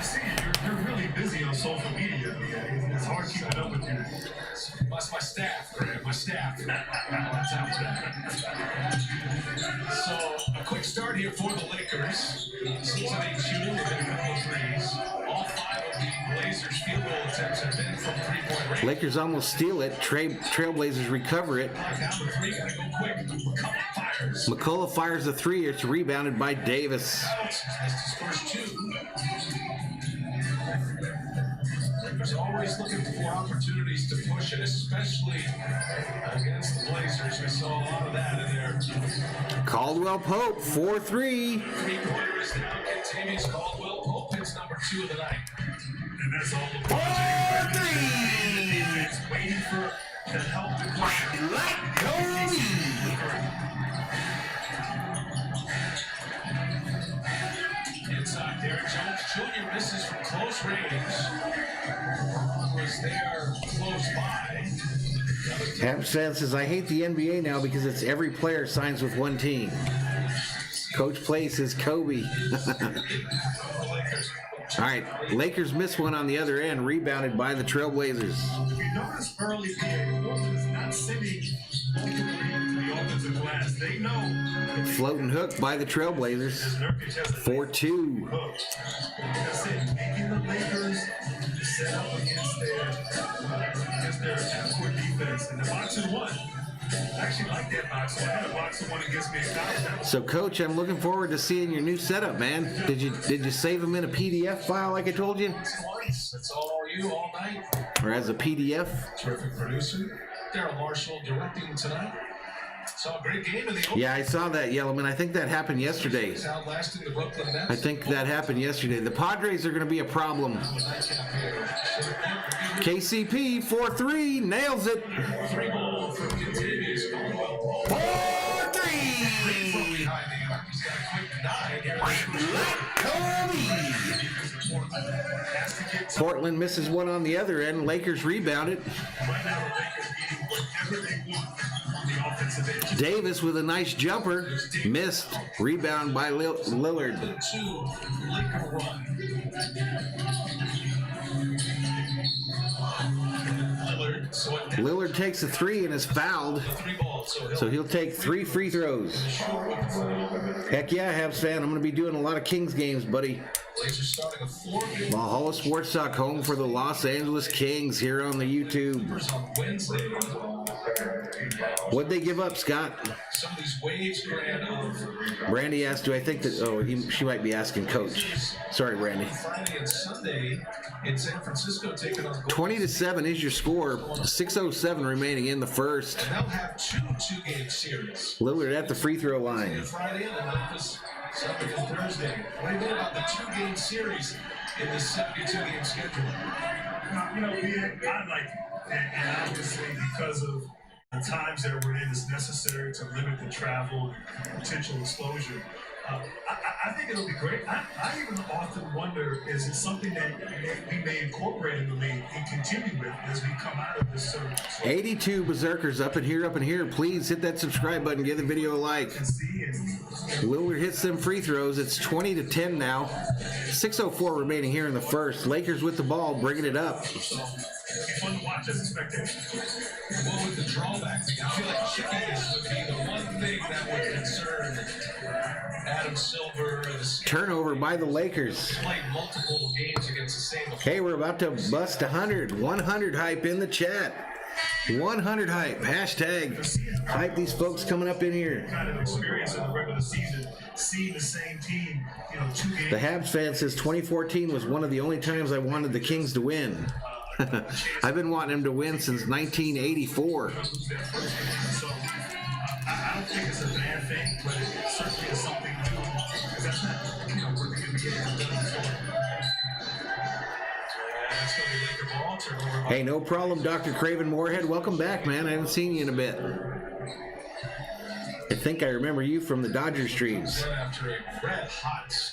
see you're really busy on social media. It's hard keeping up with you. That's my staff, Greg. My staff. That's how it's done. So, a quick start here for the Lakers. Cincinnati shooting with a couple of threes. All 5 of the Blazers field goal attempts have been from three-point range. Lakers almost steal it. Trailblazers recover it. Down to 3, gotta go quick. McCullough fires. McCullough fires a 3. It's rebounded by Davis. Missed his first 2. Lakers always looking for opportunities to push it, especially against the Blazers. We saw a lot of that in there. Caldwell Pope, 4-3. Three-pointers now. Contavious Caldwell Pope hits number 2 of the night. And that's all the 4-3. Waiting for the help to push. Like Kobe. Inside, Derek Jones Jr. misses from close range. Was there close by. Habs fan says, I hate the NBA now because it's every player signs with one team. Coach Play says Kobe. All right, Lakers miss one on the other end, rebounded by the Trailblazers. You notice early Portland is not sending the offensive glass. They know. Floating hook by the Trailblazers. 4-2. That's it. Making the Lakers set up against their half-court defense. And the box and one. I actually like that box. I had a box and one against me in college. So, Coach, I'm looking forward to seeing your new setup, man. Did you save them in a PDF file like I told you? That's all you all night. Or as a PDF? Terrific producer. Daryl Marshall directing tonight. Saw a great game in the open. Yeah, I saw that, Yellowman. I think that happened yesterday. Outlasting the Brooklyn Nets. I think that happened yesterday. The Padres are going to be a problem. KCP, 4-3, nails it. 3-ball from Contavious Caldwell. 4-3. Behind the arc. He's got a quick 9 here. Like Kobe. Portland misses one on the other end. Lakers rebound it. Right now, the Lakers getting whatever they want on the offensive end. Davis with a nice jumper. Missed. Rebound by Lillard. Lillard takes a three and is fouled. So he'll take 3 free throws. Heck yeah, Habs fan. I'm going to be doing a lot of Kings games, buddy. Valhalla Sports Talk, home for the Los Angeles Kings here on the YouTube. What'd they give up, Scott? Some of these waves, Brandy asked, do I think that... Oh, she might be asking Coach. Sorry, Brandy. Friday and Sunday in San Francisco taking on 20-7 is your score. 6:07 remaining in the first. And they'll have two-game series. Lillard at the free throw line. Friday and Memphis Sunday and Thursday. What do you think about the two-game series in this 72-game schedule? You know, I like it. And obviously because of the times that we're in, it's necessary to limit the travel and potential exposure. I think it'll be great. I even often wonder, is it something that we may incorporate in the league and continue with as we come out of this surge? 82 Berserkers up in here. Please hit that subscribe button. Give the video a like. Lillard hits them free throws. It's 20-10 now. 6:04 remaining here in the first. Lakers with the ball, bringing it up. It's fun to watch as a spectator. What would the drawbacks be? I feel like chickiness would be the one thing that would concern Adam Silver. Turnover by the Lakers. Played multiple games against the same. Okay, we're about to bust 100. 100 hype in the chat. 100 hype. Hashtag hype these folks coming up in here. Kind of experience in the regular season, seeing the same team, 2 games. The Habs fan says 2014 was one of the only times I wanted the Kings to win. I've been wanting them to win since 1984. So I don't think it's a bad thing, but it certainly is something new. Because that's not, we're going to get it done before. That's going to be Laker ball turnover. Hey, no problem, Dr. Craven Moorhead. Welcome back, man. I haven't seen you in a bit. I think I remember you from the Dodger streams.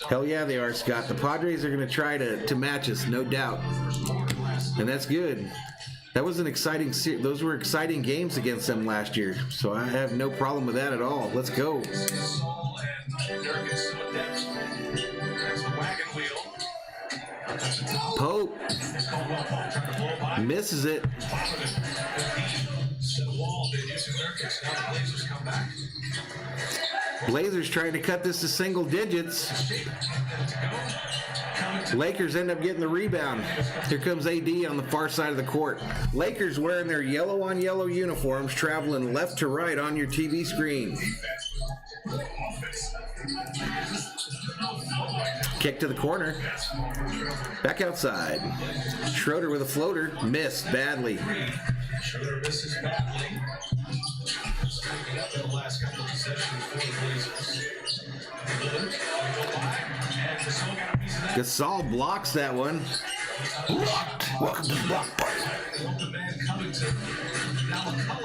Hell yeah, they are, Scott. The Padres are going to try to match us, no doubt. And that's good. That was an exciting those were exciting games against them last year. So I have no problem with that at all. Let's go. Pope misses it. Blazers trying to cut this to single digits. Lakers end up getting the rebound. Here comes AD on the far side of the court. Lakers wearing their yellow on yellow uniforms, traveling left to right on your TV screen. Kick to the corner. Back outside. Schroeder with a floater. Missed badly. Schroeder misses badly. Stepping up in the last couple of possessions for the Blazers. Gasol blocks that one. Welcome to the block party.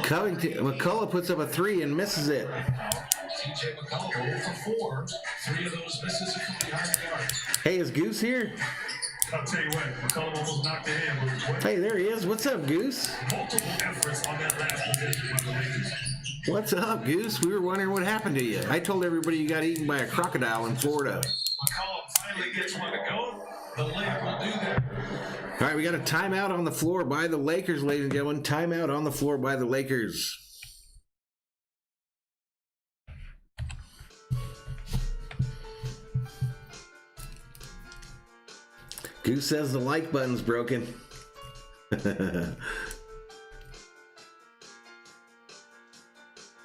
Covington, McCullough puts up a 3 and misses it. TJ McCullough 0 for 4. 3 of those misses are from behind the arc. Hey, is Goose here? I'll tell you what, McCullough almost knocked it in. Hey, there he is. What's up, Goose? Multiple efforts on that last possession by the Lakers. What's up, Goose? We were wondering what happened to you. I told everybody you got eaten by a crocodile in Florida. McCullough finally gets one to go. The Lakers will do that. All right, we got a timeout on the floor by the Lakers, ladies and gentlemen. Timeout on the floor by the Lakers. Goose says the like button's broken.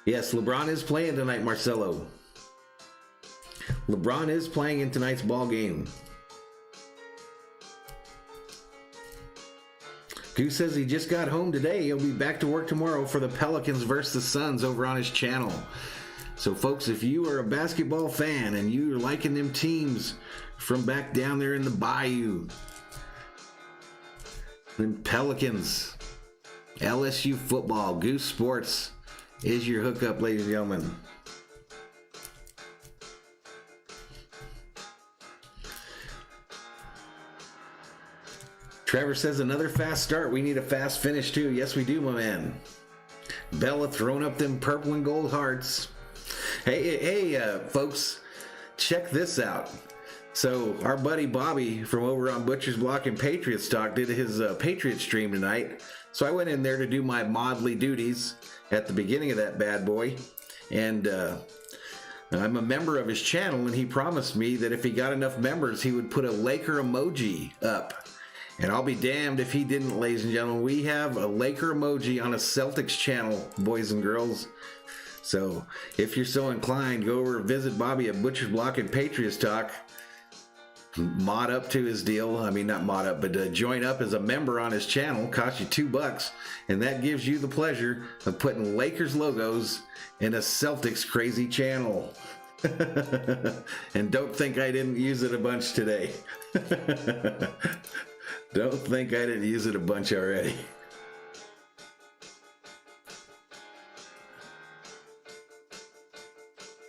Yes, LeBron is playing tonight, Marcelo. LeBron is playing in tonight's ball game. Goose says he just got home today. He'll be back to work tomorrow for the Pelicans versus the Suns over on his channel. So, folks, if you are a basketball fan and you're liking them teams from back down there in the bayou, them Pelicans, LSU football, Goose Sports is your hookup, ladies and gentlemen. Trevor says another fast start. We need a fast finish too. Yes, we do, my man. Bella throwing up them purple and gold hearts. Hey, folks, check this out. So our buddy Bobby from over on Butcher's Block and Patriots Talk did his Patriot stream tonight. So I went in there to do my modly duties at the beginning of that bad boy. And I'm a member of his channel, and he promised me that if he got enough members, he would put a Laker emoji up. And I'll be damned if he didn't, ladies and gentlemen. We have a Laker emoji on a Celtics channel, boys and girls. So if you're so inclined, go over and visit Bobby at Butcher's Block and Patriots Talk. Mod up to his deal. I mean, not mod up, but join up as a member on his channel. Costs you $2, and that gives you the pleasure of putting Lakers logos in a Celtics crazy channel. And don't think I didn't use it a bunch today. Don't think I didn't use it a bunch already.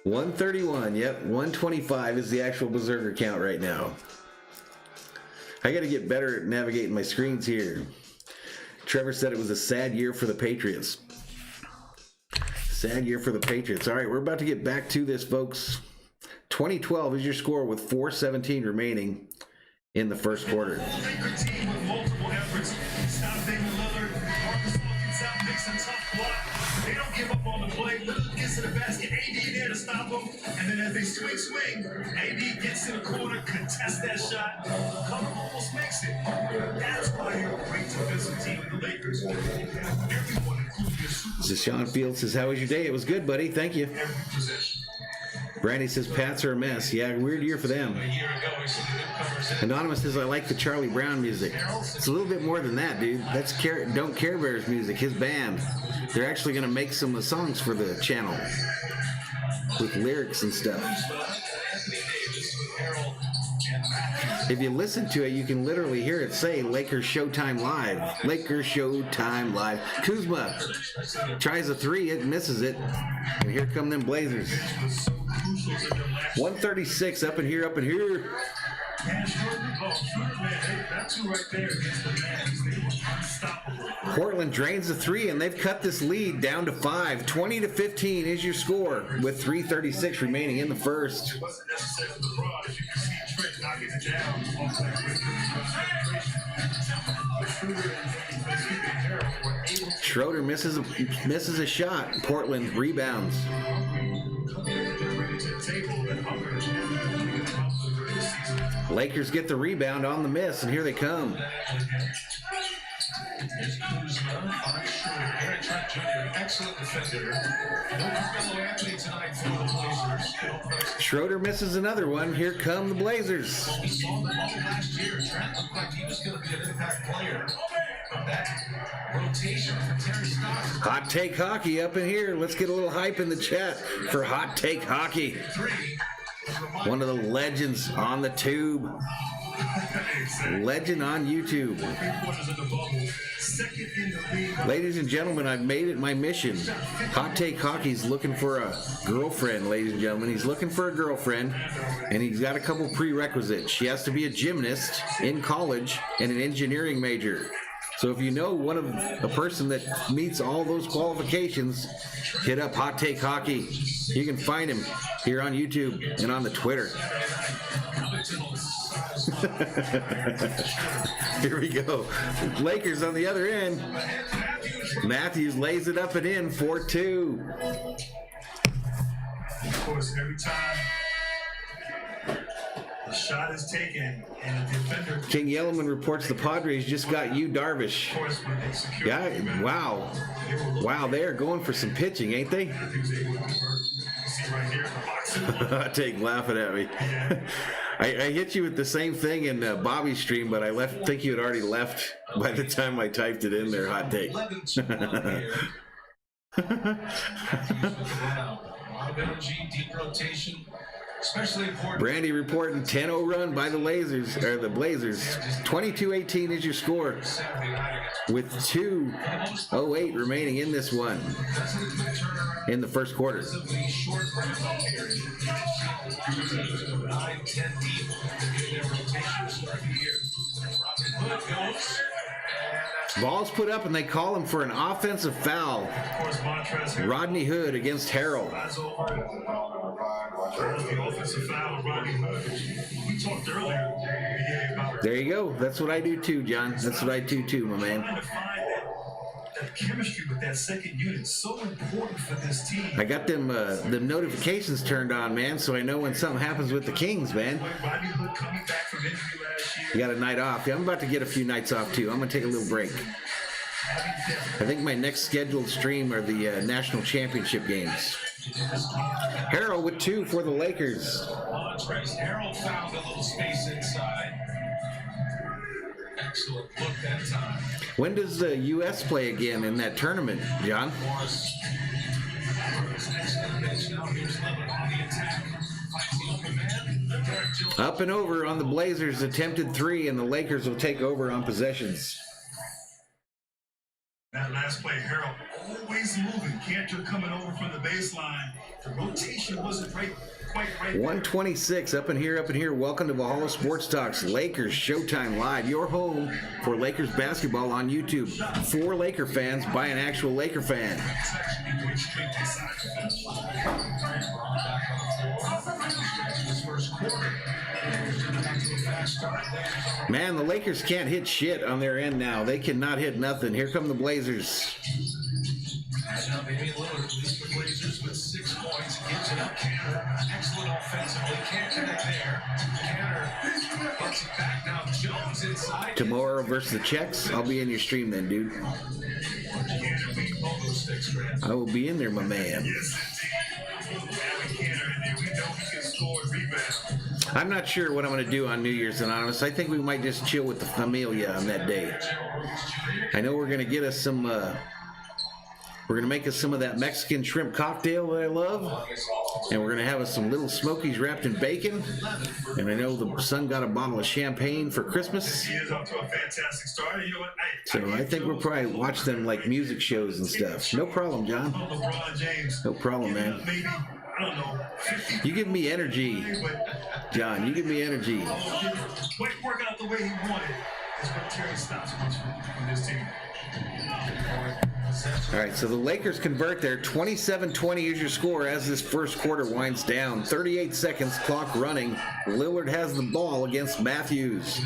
$131, yep, 125 is the actual Berserker count right now. I got to get better at navigating my screens here. Trevor said it was a sad year for the Patriots. Sad year for the Patriots. All right, we're about to get back to this, folks. 2012 is your score with 4:17 remaining in the first quarter. They don't give up on the play. Lillard gets to the basket. AD there to stop him. And then as they swing, AD gets to the corner, contests that shot. Cover almost makes it. That's why you're a great defensive team in the Lakers. Everyone, including your super. This is Sean Fields says, how was your day? It was good, buddy. Thank you. Every possession. Brandy says, Pats are a mess. Yeah, weird year for them. A year ago, we saw the newcomers. Anonymous says, I like the Charlie Brown music. It's a little bit more than that, dude. That's Don't Care Bears music, his band. They're actually going to make some songs for the channel with lyrics and stuff. If you listen to it, you can literally hear it say Lakers Showtime Live. Lakers Showtime Live. Kuzma tries a three, it misses it. And here come them Blazers. 136 up in here, up in here. Portland drains the three, and they've cut this lead down to 5. 20-15 is your score with 3:36 remaining in the first. Schroeder misses a shot. Portland rebounds. Lakers get the rebound on the miss, and here they come. Schroeder misses another one. Here come the Blazers. We saw them all last year. Trent looked like he was going to be an impact player. But that rotation from Terry Stotts. Hot Take Hockey up in here. Let's get a little hype in the chat for Hot Take Hockey. One of the legends on the tube. Legend on YouTube. Ladies and gentlemen, I've made it my mission. Hot Take Hockey's looking for a girlfriend, ladies and gentlemen. He's looking for a girlfriend, and he's got a couple prerequisites. She has to be a gymnast in college and an engineering major. So if you know a person that meets all those qualifications, hit up Hot Take Hockey. You can find him here on YouTube and on the Twitter. Here we go. Lakers on the other end. Matthews lays it up and in, 4-2. Of course, every time the shot is taken and a defender. King Yellowman reports the Padres just got Yu Darvish. Of course, when they secure Yeah, wow. Wow, they're going for some pitching, ain't they? Take laughing at me. I hit you with the same thing in Bobby's stream, but I think you had already left by the time I typed it in there. Hot take. Deep rotation, especially important. Brandy reporting 10-0 run by the Blazers. 22-18 is your score with 2:08 remaining in this one in the first quarter. Ball's put up, and they call him for an offensive foul. Of course, Montrez Rodney Hood against Harrell. The offensive foul, Rodney Hood. We talked earlier about There you go. That's what I do too, John. That's what I do too, my man. trying to find that chemistry with that second unit. So important for this team. I got them notifications turned on, man, so I know when something happens with the Kings, man. Rodney Hood coming back from injury last year. You got a night off. Yeah, I'm about to get a few nights off too. I'm gonna take a little break. I think my next scheduled stream are the national championship games. Harrell with 2 for the Lakers. Harold found a little space inside. Excellent look that time. When does the U.S. play again in that tournament, John? Up and over on the Blazers, attempted 3, and the Lakers will take over on possessions. That last play, Harold always moving. Cantor coming over from the baseline. The rotation wasn't quite right. 126 up in here. Welcome to Valhalla Sports Talk's Lakers Showtime Live, your home for Lakers basketball on YouTube. For Laker fans by an actual Laker fan. Man, the Lakers can't hit shit on their end now. They cannot hit nothing. Here come the Blazers. Maybe Lillard leads the Blazers with 6 points. Gives it up. Cantor, excellent offensively. Can't connect there. Cantor gets it back now. Jones inside. Tomorrow versus the Czechs. I'll be in your stream then, dude. I will be in there, my man. I'm not sure what I'm going to do on New Year's Anonymous. I think we might just chill with the familia on that day. I know we're going to get us some... We're going to make us some of that Mexican shrimp cocktail that I love. And we're going to have us some little smokies wrapped in bacon. And I know the son got a bottle of champagne for Christmas. He is off to a fantastic start. You know what? So I think we'll probably watch them like music shows and stuff. No problem, John. LeBron James. No problem, man. Maybe, I don't know, 50. You give me energy, John. You give me energy. Work out the way he wanted is what Terry Stotts wants from this team. All right, so the Lakers convert there. 27-20 is your score as this first quarter winds down. 38 seconds, clock running. Lillard has the ball against Matthews.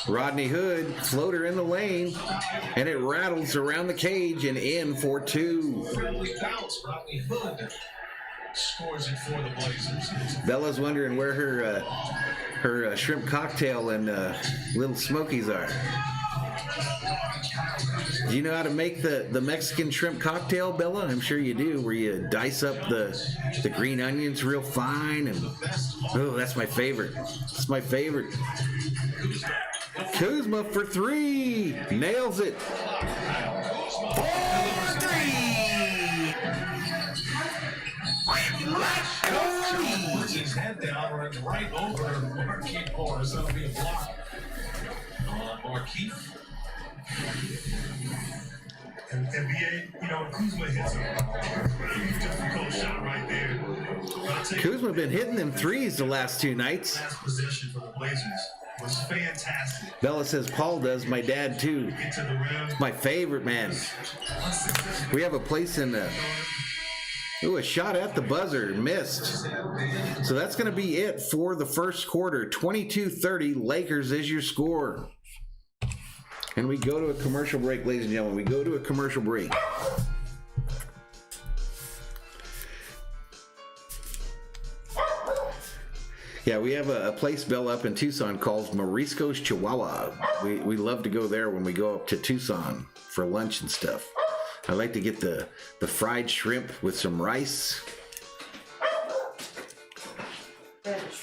Rodney Hood, floater in the lane, and it rattles around the cage and in for 2. Friendly bounce, Rodney Hood scores it for the Blazers. Bella's wondering where her shrimp cocktail and little smokies are. Do you know how to make the Mexican shrimp cocktail, Bella? I'm sure you do, where you dice up the green onions real fine. And oh, that's my favorite. That's my favorite. Kuzma for 3. Nails it. 4-3. Let's go. Puts his head down, runs right over Markieff Morris. That'll be a block on Markieff. And NBA, you know, Kuzma hits a difficult shot right there. Kuzma been hitting them threes the last 2 nights. Last possession for the Blazers was fantastic. Bella says Paul does. My dad too. Get to the rim. My favorite, man. We have a place in the... Ooh, a shot at the buzzer. Missed. So that's going to be it for the first quarter. 22-30. Lakers is your score. And we go to a commercial break, ladies and gentlemen. We go to a commercial break. Yeah, we have a place, Bell, up in Tucson called Morisco's Chihuahua. We love to go there when we go up to Tucson for lunch and stuff. I like to get the fried shrimp with some rice.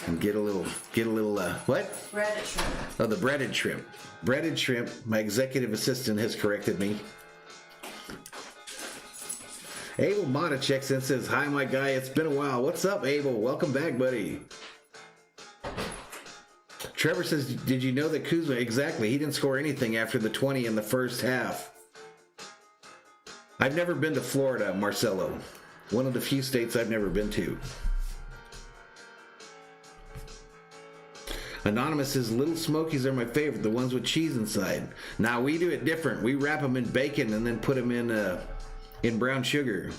And get a little what? Breaded shrimp. Oh, the breaded shrimp. Breaded shrimp. My executive assistant has corrected me. Abel Mata checks in and says, "Hi, my guy. It's been a while. What's up, Abel? Welcome back, buddy." Trevor says, "Did you know that Kuzma?" Exactly. He didn't score anything after the 20 in the first half. I've never been to Florida, Marcelo. One of the few states I've never been to. Anonymous says, Little Smokies are my favorite, the ones with cheese inside. Now, we do it different. We wrap them in bacon and then put them in brown sugar.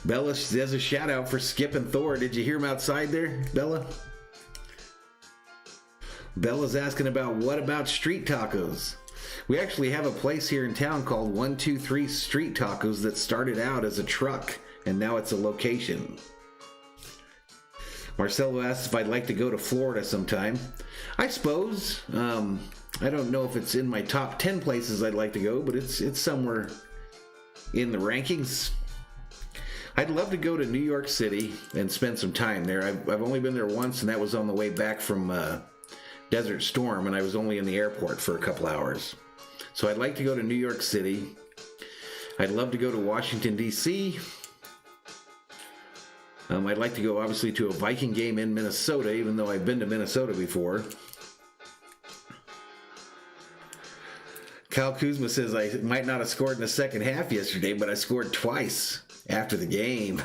Bella says a shout out for Skip and Thor. Did you hear him outside there, Bella? Bella's asking about what about street tacos? We actually have a place here in town called 123 Street Tacos that started out as a truck and now it's a location. Marcelo asks if I'd like to go to Florida sometime. I suppose. I don't know if it's in my top 10 places I'd like to go, but it's somewhere in the rankings. I'd love to go to New York City and spend some time there. I've only been there once, and that was on the way back from Desert Storm, and I was only in the airport for a couple hours. So I'd like to go to New York City. I'd love to go to Washington, D.C. I'd like to go, obviously, to a Viking game in Minnesota, even though I've been to Minnesota before. Kyle Kuzma says, I might not have scored in the second half yesterday, but I scored twice after the game.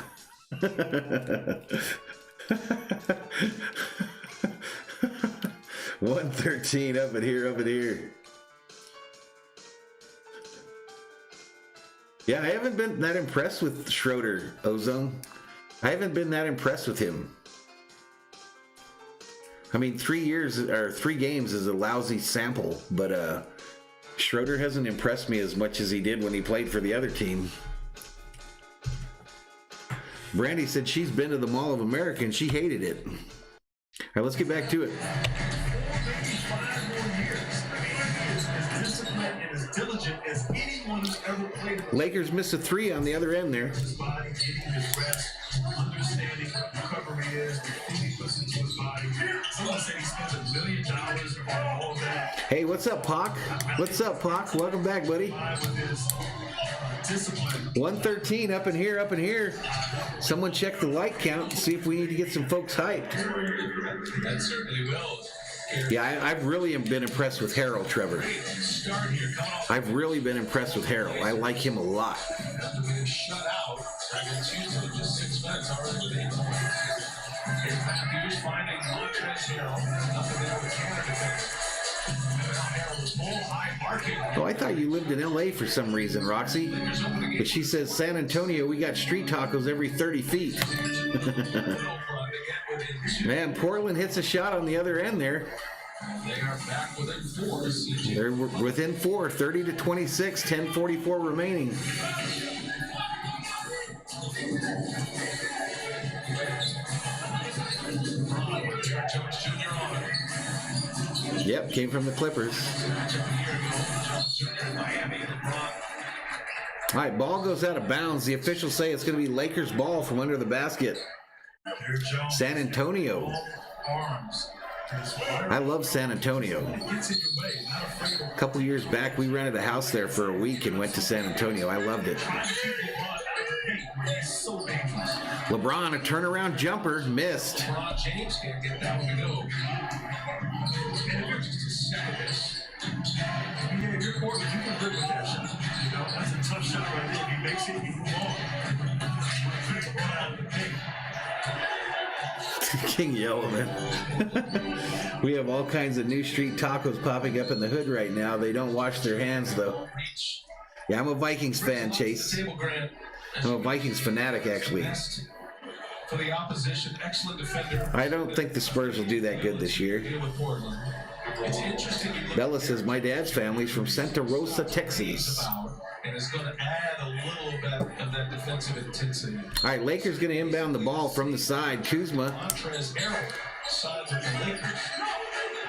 113 up in here. Yeah, I haven't been that impressed with Schroeder, Ozone. I haven't been that impressed with him. I mean, 3 games is a lousy sample, but Schroeder hasn't impressed me as much as he did when he played for the other team. Brandy said she's been to the Mall of America and she hated it. All right, let's get back to it. 5 more years. As disciplined and as diligent as anyone who's ever played. Lakers missed a 3 on the other end there. His body, getting his rest, understanding what recovery is, the food he puts into his body. Someone said he spends $1 million on all of that. Hey, what's up, Pac? What's up, Pac? Welcome back, buddy. With his discipline. 113 up in here. Someone check the like count and see if we need to get some folks hyped. That certainly will. Yeah, I've really been impressed with Harold, Trevor. I've really been impressed with Harold. I like him a lot. After being shut out, against Houston in just 6 minutes already with 8 points. Matthews finding Montrezl Harrell. Nothing there with Canada. Oh, I thought you lived in L.A. for some reason, Roxy. But she says, San Antonio, we got street tacos every 30 feet. Man, Portland hits a shot on the other end there. They are back within 4. They're within 4, 30-26, 10:44 remaining. Yep, came from the Clippers. All right, ball goes out of bounds. The officials say it's going to be Lakers ball from under the basket. San Antonio. I love San Antonio. A couple years back, we rented a house there for a week and went to San Antonio. I loved it. LeBron, a turnaround jumper, missed. James can't get that one to go. Just a second. Yeah, if you're Portland, you can grip with that shot. You know, that's a tough shot right there. If he makes it, you move on. King Yellow, man. We have all kinds of new street tacos popping up in the hood right now. They don't wash their hands, though. Yeah, I'm a Vikings fan, Chase. I'm a Vikings fanatic, actually. For the opposition, excellent defender. I don't think the Spurs will do that good this year. It's interesting. Bella says, my dad's family's from Santa Rosa, Texas. And it's going to add a little bit of that defensive intensity. All right, Lakers going to inbound the ball from the side. Kuzma. Montrezl Harrell sides with the Lakers.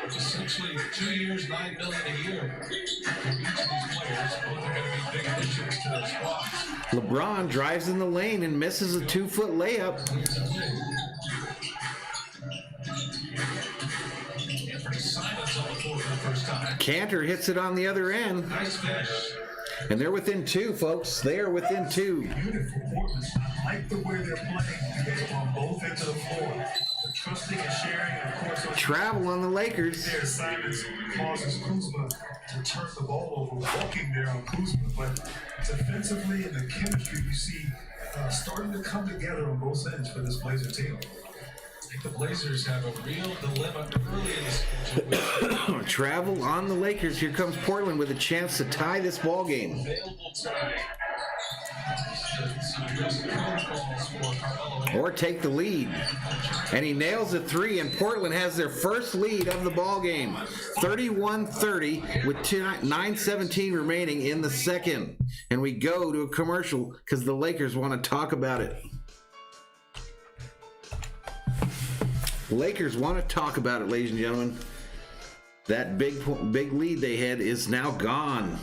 It's essentially 2 years, $9 million a year for each of these players. Both are going to be big additions to their squads. LeBron drives in the lane and misses a 2-foot layup. Cantor hits it on the other end. Nice finish. And they're within 2, folks. They are within 2. Beautiful Portland. I like the way they're playing on both ends of the floor. The trusting and sharing, and of course, Travel on the Lakers. their assignments causes Kuzma to turn the ball over, walking there on Kuzma. But defensively and the chemistry you see starting to come together on both ends for this Blazer team. I think the Blazers have a real dilemma early in the schedule. Travel on the Lakers. Here comes Portland with a chance to tie this ball game. Available tonight. Or take the lead. And he nails a three, and Portland has their first lead of the ball game. 31-30 with 9:17 remaining in the second. And we go to a commercial because the Lakers want to talk about it. Lakers want to talk about it, ladies and gentlemen. That big lead they had is now gone.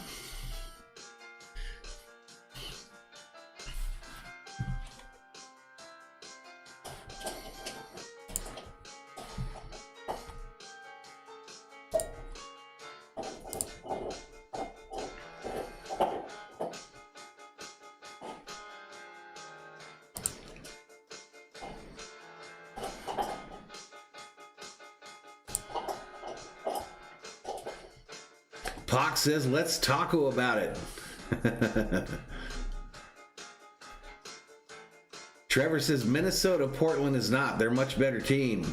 Pox says, let's taco about it. Trevor says, Minnesota, Portland is not. They're a much better team.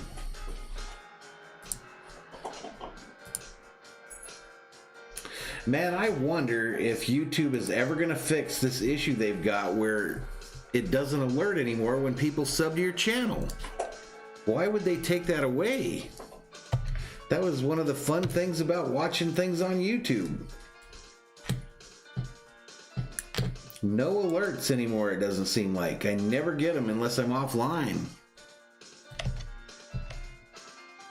Man, I wonder if YouTube is ever going to fix this issue they've got where it doesn't alert anymore when people sub to your channel. Why would they take that away? That was one of the fun things about watching things on YouTube. No alerts anymore, it doesn't seem like. I never get them unless I'm offline.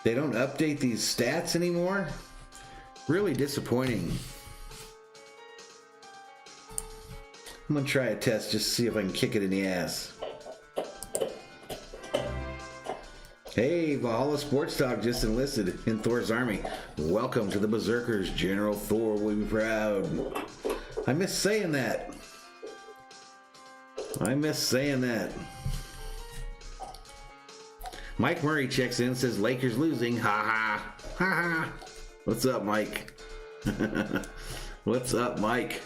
They don't update these stats anymore. Really disappointing. I'm gonna try a test just to see if I can kick it in the ass. Hey, Valhalla Sports Talk just enlisted in Thor's army. Welcome to the Berserkers. General Thor will be proud. I miss saying that. Mike Murray checks in, says Lakers losing. Ha ha. Ha ha. What's up, Mike? What's up, Mike?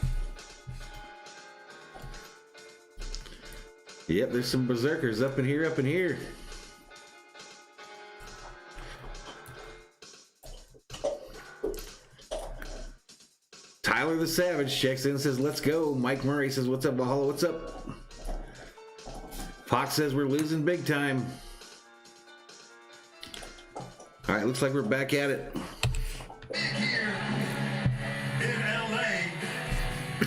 Yep, there's some Berserkers up in here. Tyler the Savage checks in and says, let's go. Mike Murray says, what's up, Valhalla? What's up? Fox says, we're losing big time. All right, looks like we're back at it. Here in LA,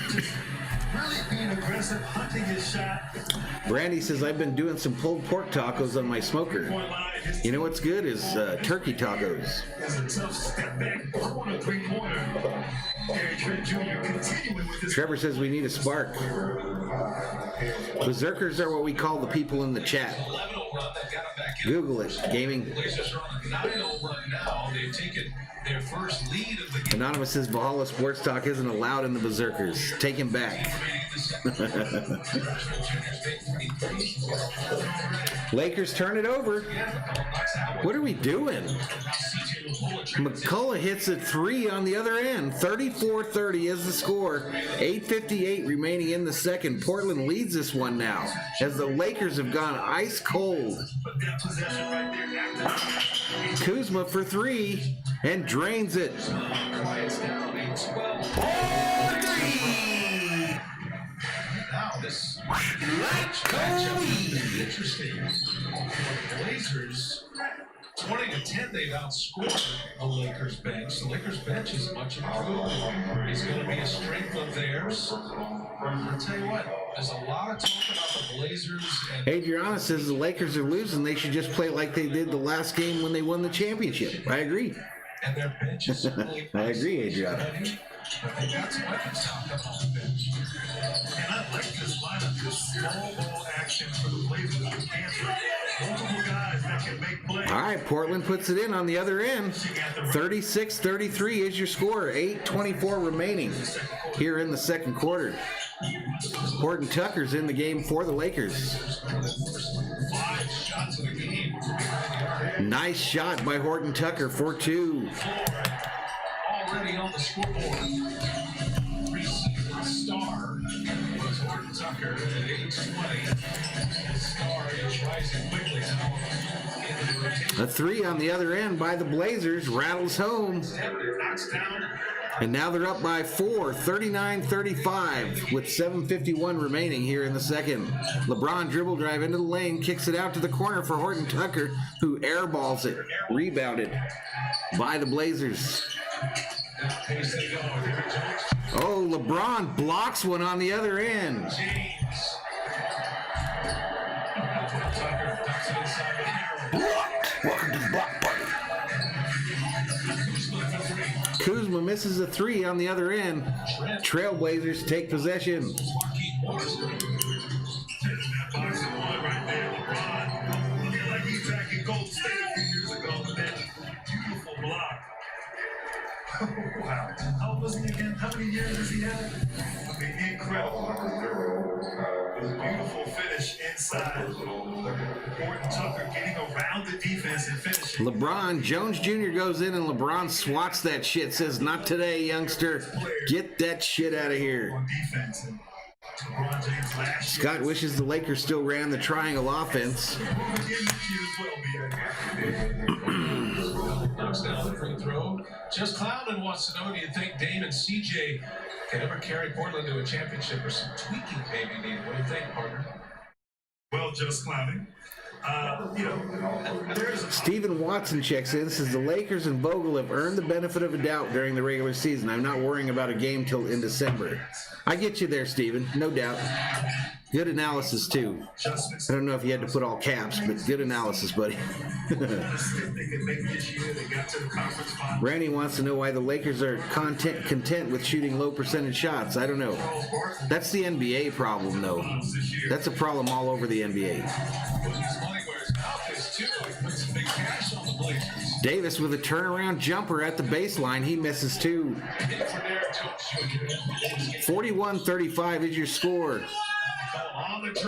just really being aggressive, hunting his shot. Brandy says, I've been doing some pulled pork tacos on my smoker. You know what's good is turkey tacos. It's a tough step back, corner, three-pointer. Trevor says we need a spark. Berserkers are what we call the people in the chat. Google it, gaming. Anonymous says Valhalla Sports Talk isn't allowed in the Berserkers. Take him back. Lakers turn it over. What are we doing? McCullough hits a three on the other end. 34-30 is the score. 8:58 remaining in the second. Portland leads this one now as the Lakers have gone ice cold. Kuzma for three and drains it. Now this matchup is interesting. The Blazers 20-10, they've outscored the Lakers bench. The Lakers bench is much improved. It's going to be a strength of theirs. I'll tell you what, there's a lot of talk about the Blazers. And Adriana says the Lakers are losing. They should just play like they did the last game when they won the championship. I agree. And their bench is certainly I agree, Adriana. But they got some weapons out there on the bench. And I like this lineup, this small ball action for the Blazers with cancer. Multiple guys that can make plays. All right, Portland puts it in on the other end. 36-33 is your score. 8:24 remaining here in the second quarter. Horton Tucker's in the game for the Lakers. 5 shots of the game. Nice shot by Horton Tucker for 2. Already on the scoreboard. Receiver star was Horton Tucker. Tucker at age 20. The star is rising quickly now. A three on the other end by the Blazers rattles home. And now they're up by 4, 39-35, with 7:51 remaining here in the second. LeBron dribble drive into the lane, kicks it out to the corner for Horton Tucker, who airballs it. Rebounded by the Blazers. Oh, LeBron blocks one on the other end. Welcome to the block party. Kuzma misses a three on the other end. Trailblazers take possession. Wow. How was he again? How many years does he have? I mean, incredible. Beautiful finish inside. Horton Tucker getting around the defense and finishing. LeBron Jones Jr. goes in and LeBron swats that shit. Says, "Not today, youngster. Get that shit out of here." On defense. And Scott wishes the Lakers still ran the triangle offense. Knocks down the free throw. Just Cloudman wants to know, do you think Dame and CJ can ever carry Portland to a championship, or some tweaking maybe needed? What do you think, partner? Well, just Cloudman. Stephen Watson checks in. Says the Lakers and Vogel have earned the benefit of a doubt during the regular season. I'm not worrying about a game till in December. I get you there, Stephen. No doubt. Good analysis, too. I don't know if you had to put all caps, but good analysis, buddy. Randy wants to know why the Lakers are content with shooting low percentage shots. I don't know. That's the NBA problem, though. That's a problem all over the NBA. Davis with a turnaround jumper at the baseline. He misses two. 41-35 is your score.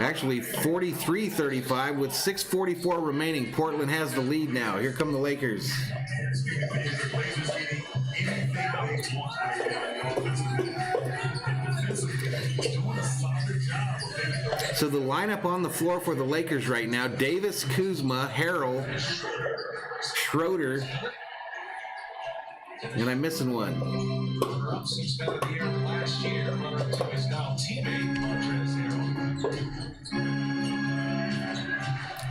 Actually, 43-35 with 6:44 remaining. Portland has the lead now. Here come the Lakers. So the lineup on the floor for the Lakers right now: Davis, Kuzma, Harrell, Schroeder, and I'm missing one.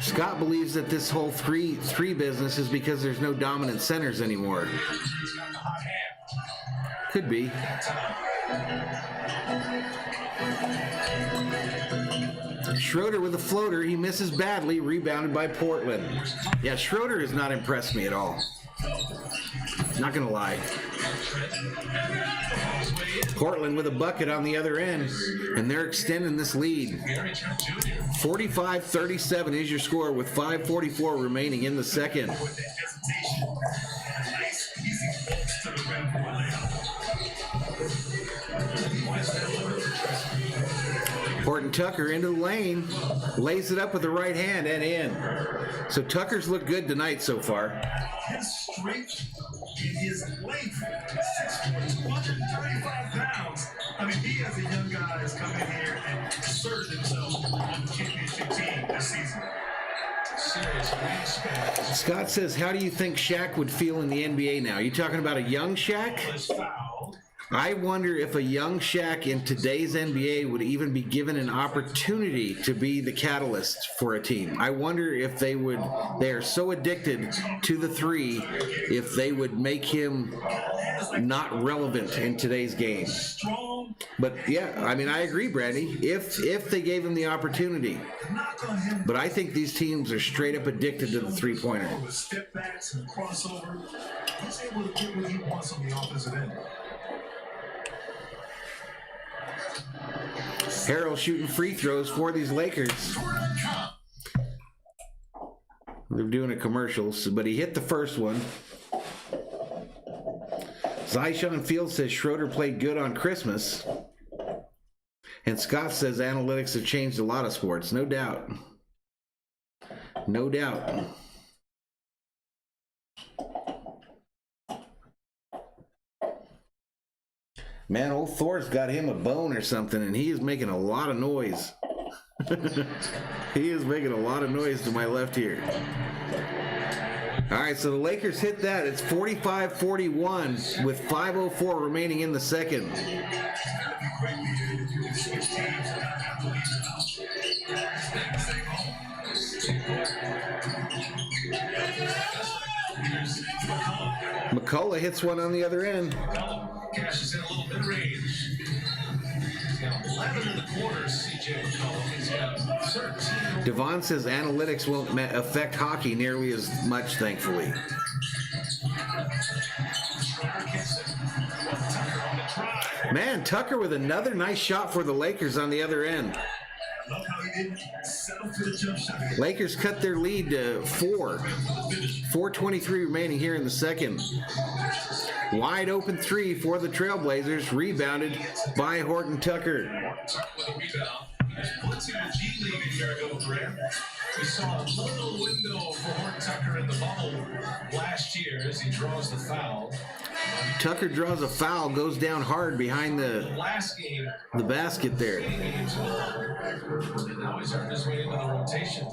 Scott believes that this whole three business is because there's no dominant centers anymore. Could be. Schroeder with a floater. He misses badly. Rebounded by Portland. Yeah, Schroeder has not impressed me at all. Not gonna lie. Portland with a bucket on the other end, and they're extending this lead. 45-37 is your score with 5:44 remaining in the second. Horton Tucker into the lane, lays it up with the right hand and in. So Tucker's looked good tonight so far. His strength and his length, 6'4", 235 pounds. I mean, he as a young guy has come in here and asserted himself on the championship team this season. Scott says, how do you think Shaq would feel in the NBA now? You talking about a young Shaq? I wonder if a young Shaq in today's NBA would even be given an opportunity to be the catalyst for a team. I wonder if they are so addicted to the three, if they would make him not relevant in today's game. But yeah, I mean, I agree, Brandy, if they gave him the opportunity. But I think these teams are straight up addicted to the three-pointer. Step backs and crossover. He's able to get what he wants on the offensive end. Harrell shooting free throws for these Lakers. They're doing a commercial, but he hit the first one. Zyshawn Fields says Schroeder played good on Christmas. And Scott says analytics have changed a lot of sports. No doubt. No doubt. Man, old Thor's got him a bone or something, and he is making a lot of noise. He is making a lot of noise to my left here. All right, so the Lakers hit that. It's 45-41 with 5:04 remaining in the second. McCullough hits one on the other end. Cashes in a little mid-range. He's got 11 in the quarters, CJ McCollum. He's got 13. Devon says analytics won't affect hockey nearly as much, thankfully. Man, Tucker with another nice shot for the Lakers on the other end. Love how he didn't settle for the jump shot. Lakers cut their lead to 4. 4:23 remaining here in the second. Wide open three for the Trailblazers, rebounded by Horton Tucker. Tucker with a rebound. He was blitzing the G League a year ago, Grant. We saw a little window for Horton Tucker in the bubble last year as he draws the foul. Tucker draws a foul, goes down hard behind the basket there. And now he's earned his way into the rotation.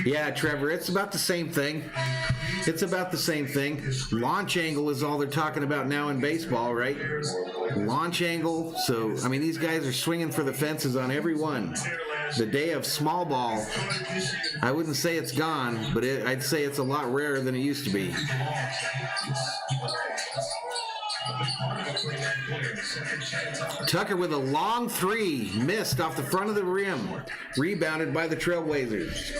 Yeah, Trevor, it's about the same thing. It's about the same thing. Launch angle is all they're talking about now in baseball, right? Launch angle. So, I mean, these guys are swinging for the fences on every one. The day of small ball, I wouldn't say it's gone, but I'd say it's a lot rarer than it used to be. Tucker with a long three, missed off the front of the rim, rebounded by the Trailblazers.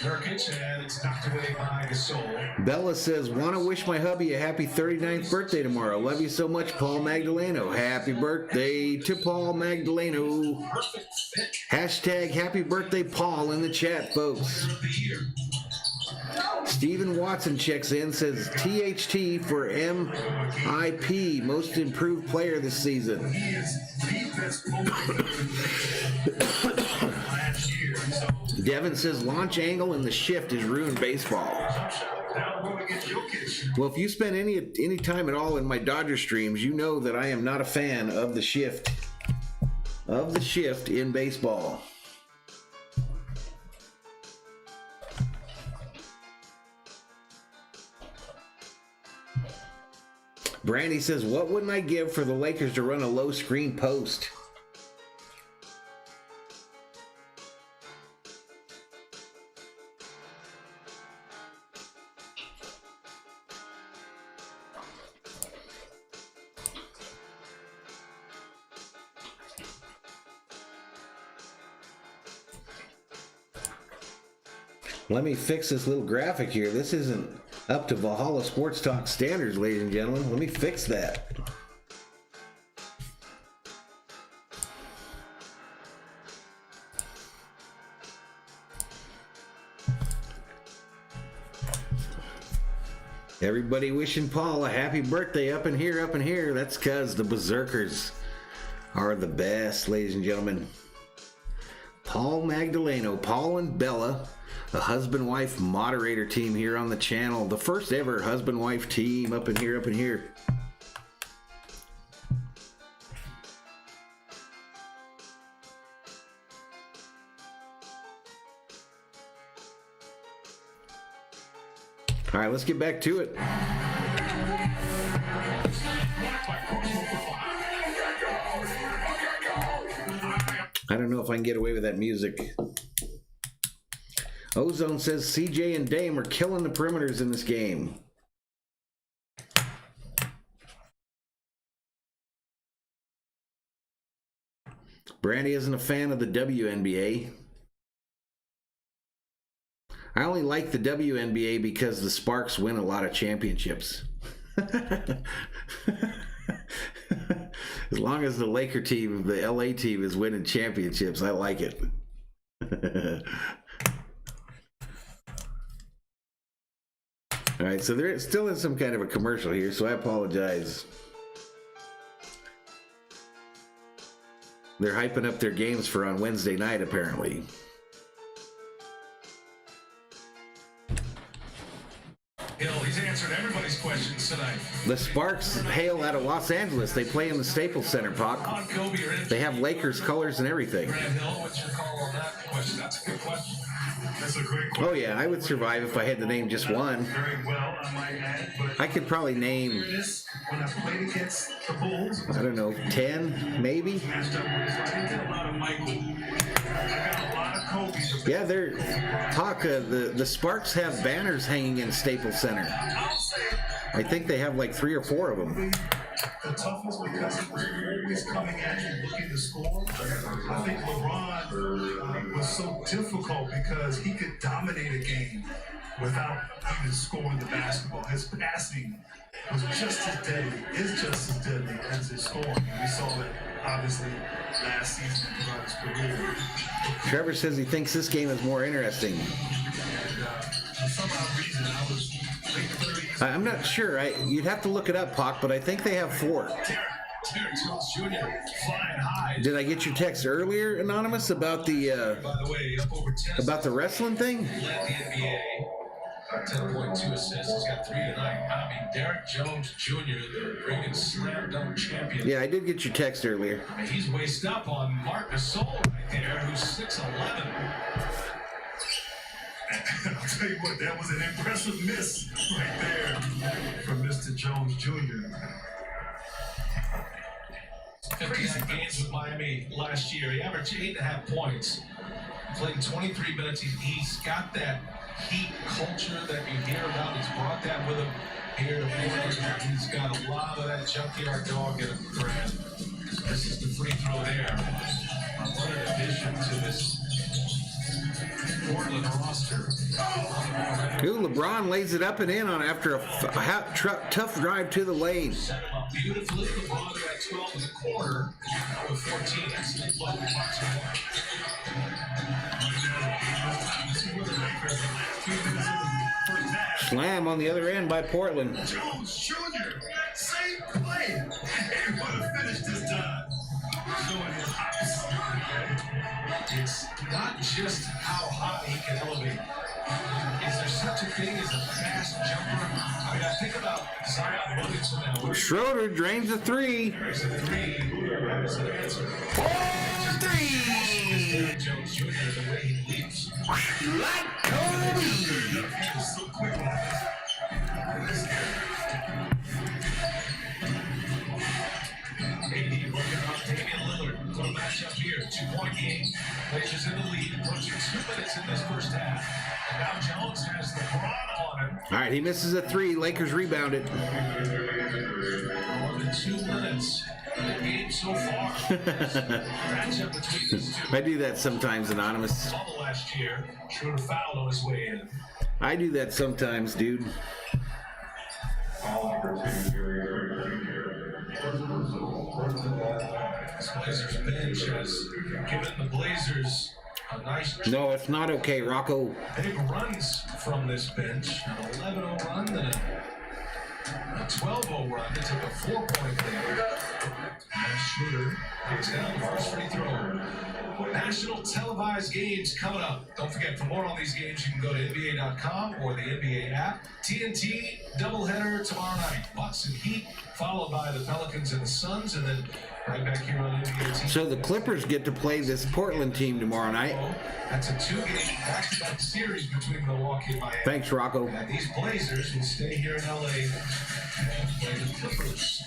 And it's knocked away by SKOL. Bella says, want to wish my hubby a happy 39th birthday tomorrow. Love you so much, Paul Magdaleno. Happy birthday to Paul Magdaleno. Hashtag happy birthday, Paul, in the chat, folks. Stephen Watson checks in, says THT for MIP, most improved player this season. He is the best last year. So Devin says launch angle and the shift has ruined baseball. Well, if you spend any time at all in my Dodger streams, you know that I am not a fan of the shift in baseball. Brandy says, what wouldn't I give for the Lakers to run a low screen post? Let me fix this little graphic here. This isn't up to Valhalla Sports Talk standards, ladies and gentlemen. Let me fix that. Everybody wishing Paul a happy birthday up in here, up in here. That's because the Berserkers are the best, ladies and gentlemen. Paul Magdaleno, Paul and Bella, a husband-wife moderator team here on the channel. The first ever husband-wife team up in here, up in here. All right, let's get back to it. I don't know if I can get away with that music. Ozone says CJ and Dame are killing the perimeters in this game. Brandy isn't a fan of the WNBA. I only like the WNBA because the Sparks win a lot of championships. As long as the Laker team, the LA team is winning championships, I like it. All right, so there still is some kind of a commercial here, so I apologize. They're hyping up their games for on Wednesday night, apparently. The Sparks hail out of Los Angeles. They play in the Staples Center, Puck. On Kobe or They have Lakers colors and everything. Grant Hill, what's your call on that question? That's a good question. That's a great question. Oh yeah, I would survive if I had to name just one. Very well, I might add, but I could probably name, when I played against the Bulls, I don't know, 10 maybe. matched up with, so I didn't get a lot of Michael. I got a lot of Kobe. Yeah, they're Puck. The Sparks have banners hanging in Staples Center. I'll say I think they have like 3 or 4 of them. the toughest because he was always coming at you looking to score. I think LeBron was so difficult because he could dominate a game without even scoring the basketball. His passing was just as deadly, is just as deadly as his scoring. We saw that obviously last season throughout his career. Trevor says he thinks this game is more interesting. For some odd reason, I was late 30s. I'm not sure. You'd have to look it up, Puck, but I think they have 4. Terrence Jones Jr. flying high. Did I get your text earlier, Anonymous, about the By the way, up over 10 about the wrestling thing? led the NBA. 10.2 assists. He's got 3 tonight. I mean, Derek Jones Jr., the ringing slam dunk champion. Yeah, I did get your text earlier. And he's waist up on Marc Gasol right there, who's 6'11". I'll tell you what, that was an impressive miss right there from Mr. Jones Jr. 59 games with Miami last year. He averaged 8.5 points. Played 23 minutes. He's got that heat culture that you hear about. He's brought that with him here to Portland. He's got a lot of that junkyard dog in him, Grant. So this is the free throw there. What an addition to this Portland roster. Ooh, LeBron lays it up and in on after a tough drive to the lane. Set him up beautifully. LeBron got 12 in the quarter with 14. That's the low box Slam on the other end by Portland. Jones Jr. Same play. He would have finished this time. Showing his hops. It's not just how hot he can elevate. Is there such a thing as a fast jumper? I mean, I think about Zion Williamson now. Schroeder drains a 3. There's a 3. There's an answer. Three! Jones Jr. the way he leaps. Like Kobe! He was so quick on this. AD working on Damian Lillard. Little matchup here. 2-point game. Blazers in the lead. Approaching 2 minutes in this first half. And now Jones has LeBron on him. All right, he misses a 3. Lakers rebound it. More than 2 minutes in the game so far. Matchup between these two. I do that sometimes, Anonymous. Bubble last year. Schroeder fouled on his way in. I do that sometimes, dude. This Blazers bench has given the Blazers a nice No, it's not okay, Rocco. big runs from this bench. An 11-0 run, then a 12-0 run. They took a 4-point lead. And Schroeder takes down the first free throw. National televised games coming up. Don't forget, for more on these games, you can go to NBA.com or the NBA app. TNT doubleheader tomorrow night. Bucks and Heat, followed by the Pelicans and the Suns, and then right back here on NBA TV. So the Clippers get to play this Portland team tomorrow night. That's a 2-game back-to-back series between Milwaukee and Miami. Thanks, Rocco. And these Blazers will stay here in LA and play the Clippers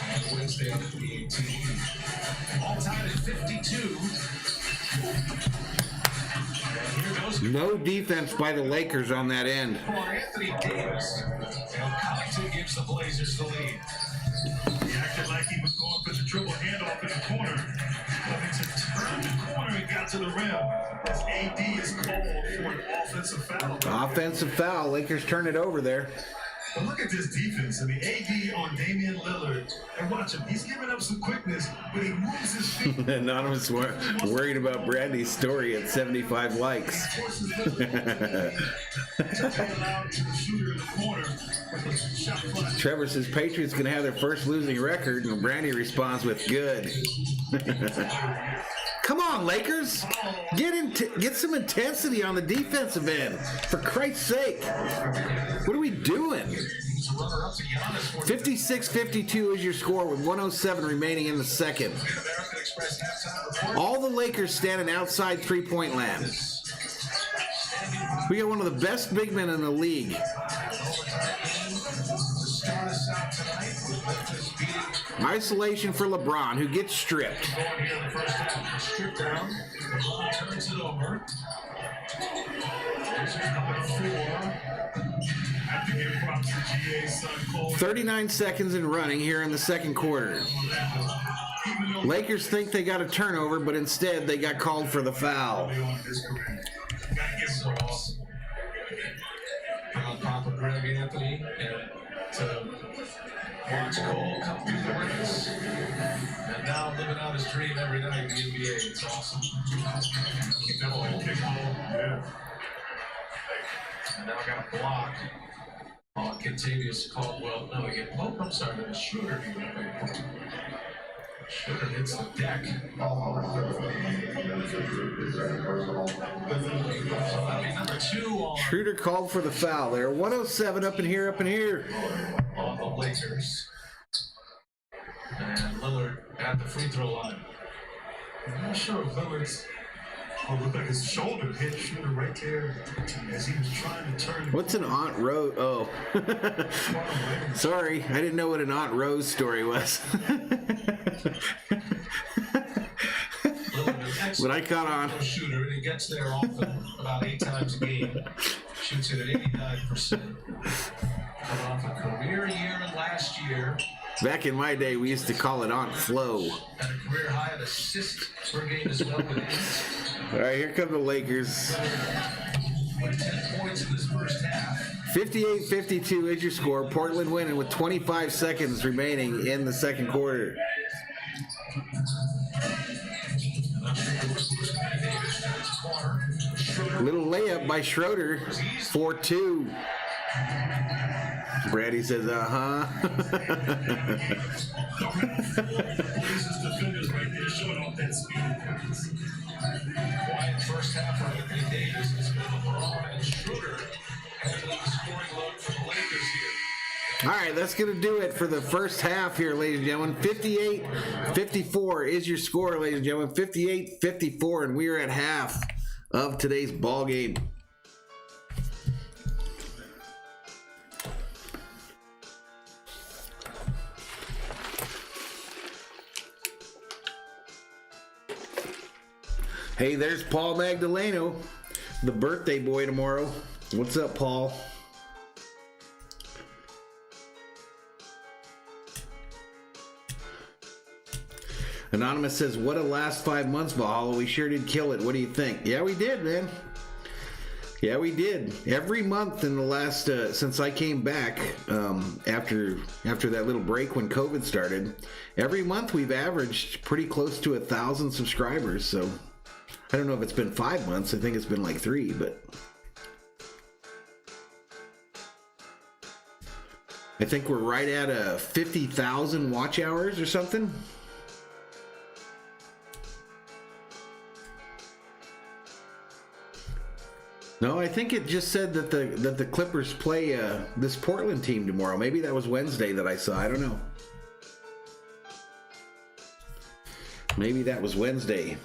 on Wednesday on NBA TV. All tied at 52. And here goes No defense by the Lakers on that end. for Anthony Davis. And Covington gives the Blazers the lead. He acted like he was going for the dribble handoff in the corner. Covington turned the corner and got to the rim. As AD is called for an offensive foul. Offensive foul. Lakers turn it over there. But look at this defense. I mean, AD on Damian Lillard. And watch him. He's giving up some quickness, but he moves his feet. Anonymous worried about Brandy's story at 75 likes. Forces Lillard to take it out to the shooter in the corner with a shot clock. Trevor says Patriots going to have their first losing record, and Brandy responds with good. Come on, Lakers. Get some intensity on the defensive end. For Christ's sake. What are we doing? 56-52 is your score with 107 remaining in the second. All the Lakers standing outside three-point land. We got one of the best big men in the league. Isolation for LeBron, who gets stripped. Stripped down. LeBron turns it over. This is number 4. I have to give props to GA's son, Cole. 39 seconds and running here in the second quarter. Lakers think they got a turnover, but instead they got called for the foul. Papa Greg Anthony and to watch Cole come through the ranks. And now living out his dream every night in the NBA. It's awesome. Keep that ball. Yeah. And now got a block on Contavious Caldwell. No, again. Oh, I'm sorry. That was Schroeder. Schroeder hits the deck. Number 2 on. Schroeder called for the foul there. 107 up in here, up in here. On the Lakers. And Lillard at the free throw line. I'm not sure if Lillard's looked like his shoulder hit Schroeder right there as he was trying to turn. What's an Aunt Rose? Oh. Sorry, I didn't know what an Aunt Rose story was. But I caught on. Shooter, and he gets there often, about 8 times a game. Shoots it at 89%. Coming off a career year last year. Back in my day, we used to call it Aunt Flo. Had a career high of assists per game as well with 8. All right, here come the Lakers. 10 points in this first half. 58-52 is your score. Portland winning with 25 seconds remaining in the second quarter. Little layup by Schroeder. 4-2. Brady says, uh-huh. Quiet first half for Anthony Davis. It's been LeBron and Schroeder handling the scoring load for the Lakers here. All right, that's going to do it for the first half here, ladies and gentlemen. 58-54 is your score, ladies and gentlemen. 58-54, and we are at half of today's ball game. Hey, there's Paul Magdaleno, the birthday boy tomorrow. What's up, Paul? Anonymous says, what a last 5 months, Valhalla. We sure did kill it. What do you think? Yeah, we did, man. Yeah, we did. Every month in the last, since I came back after that little break when COVID started, every month we've averaged pretty close to 1,000 subscribers. So I don't know if it's been 5 months. I think it's been like 3, but I think we're right at 50,000 watch hours or something. No, I think it just said that the Clippers play this Portland team tomorrow. Maybe that was Wednesday that I saw. I don't know. Maybe that was Wednesday.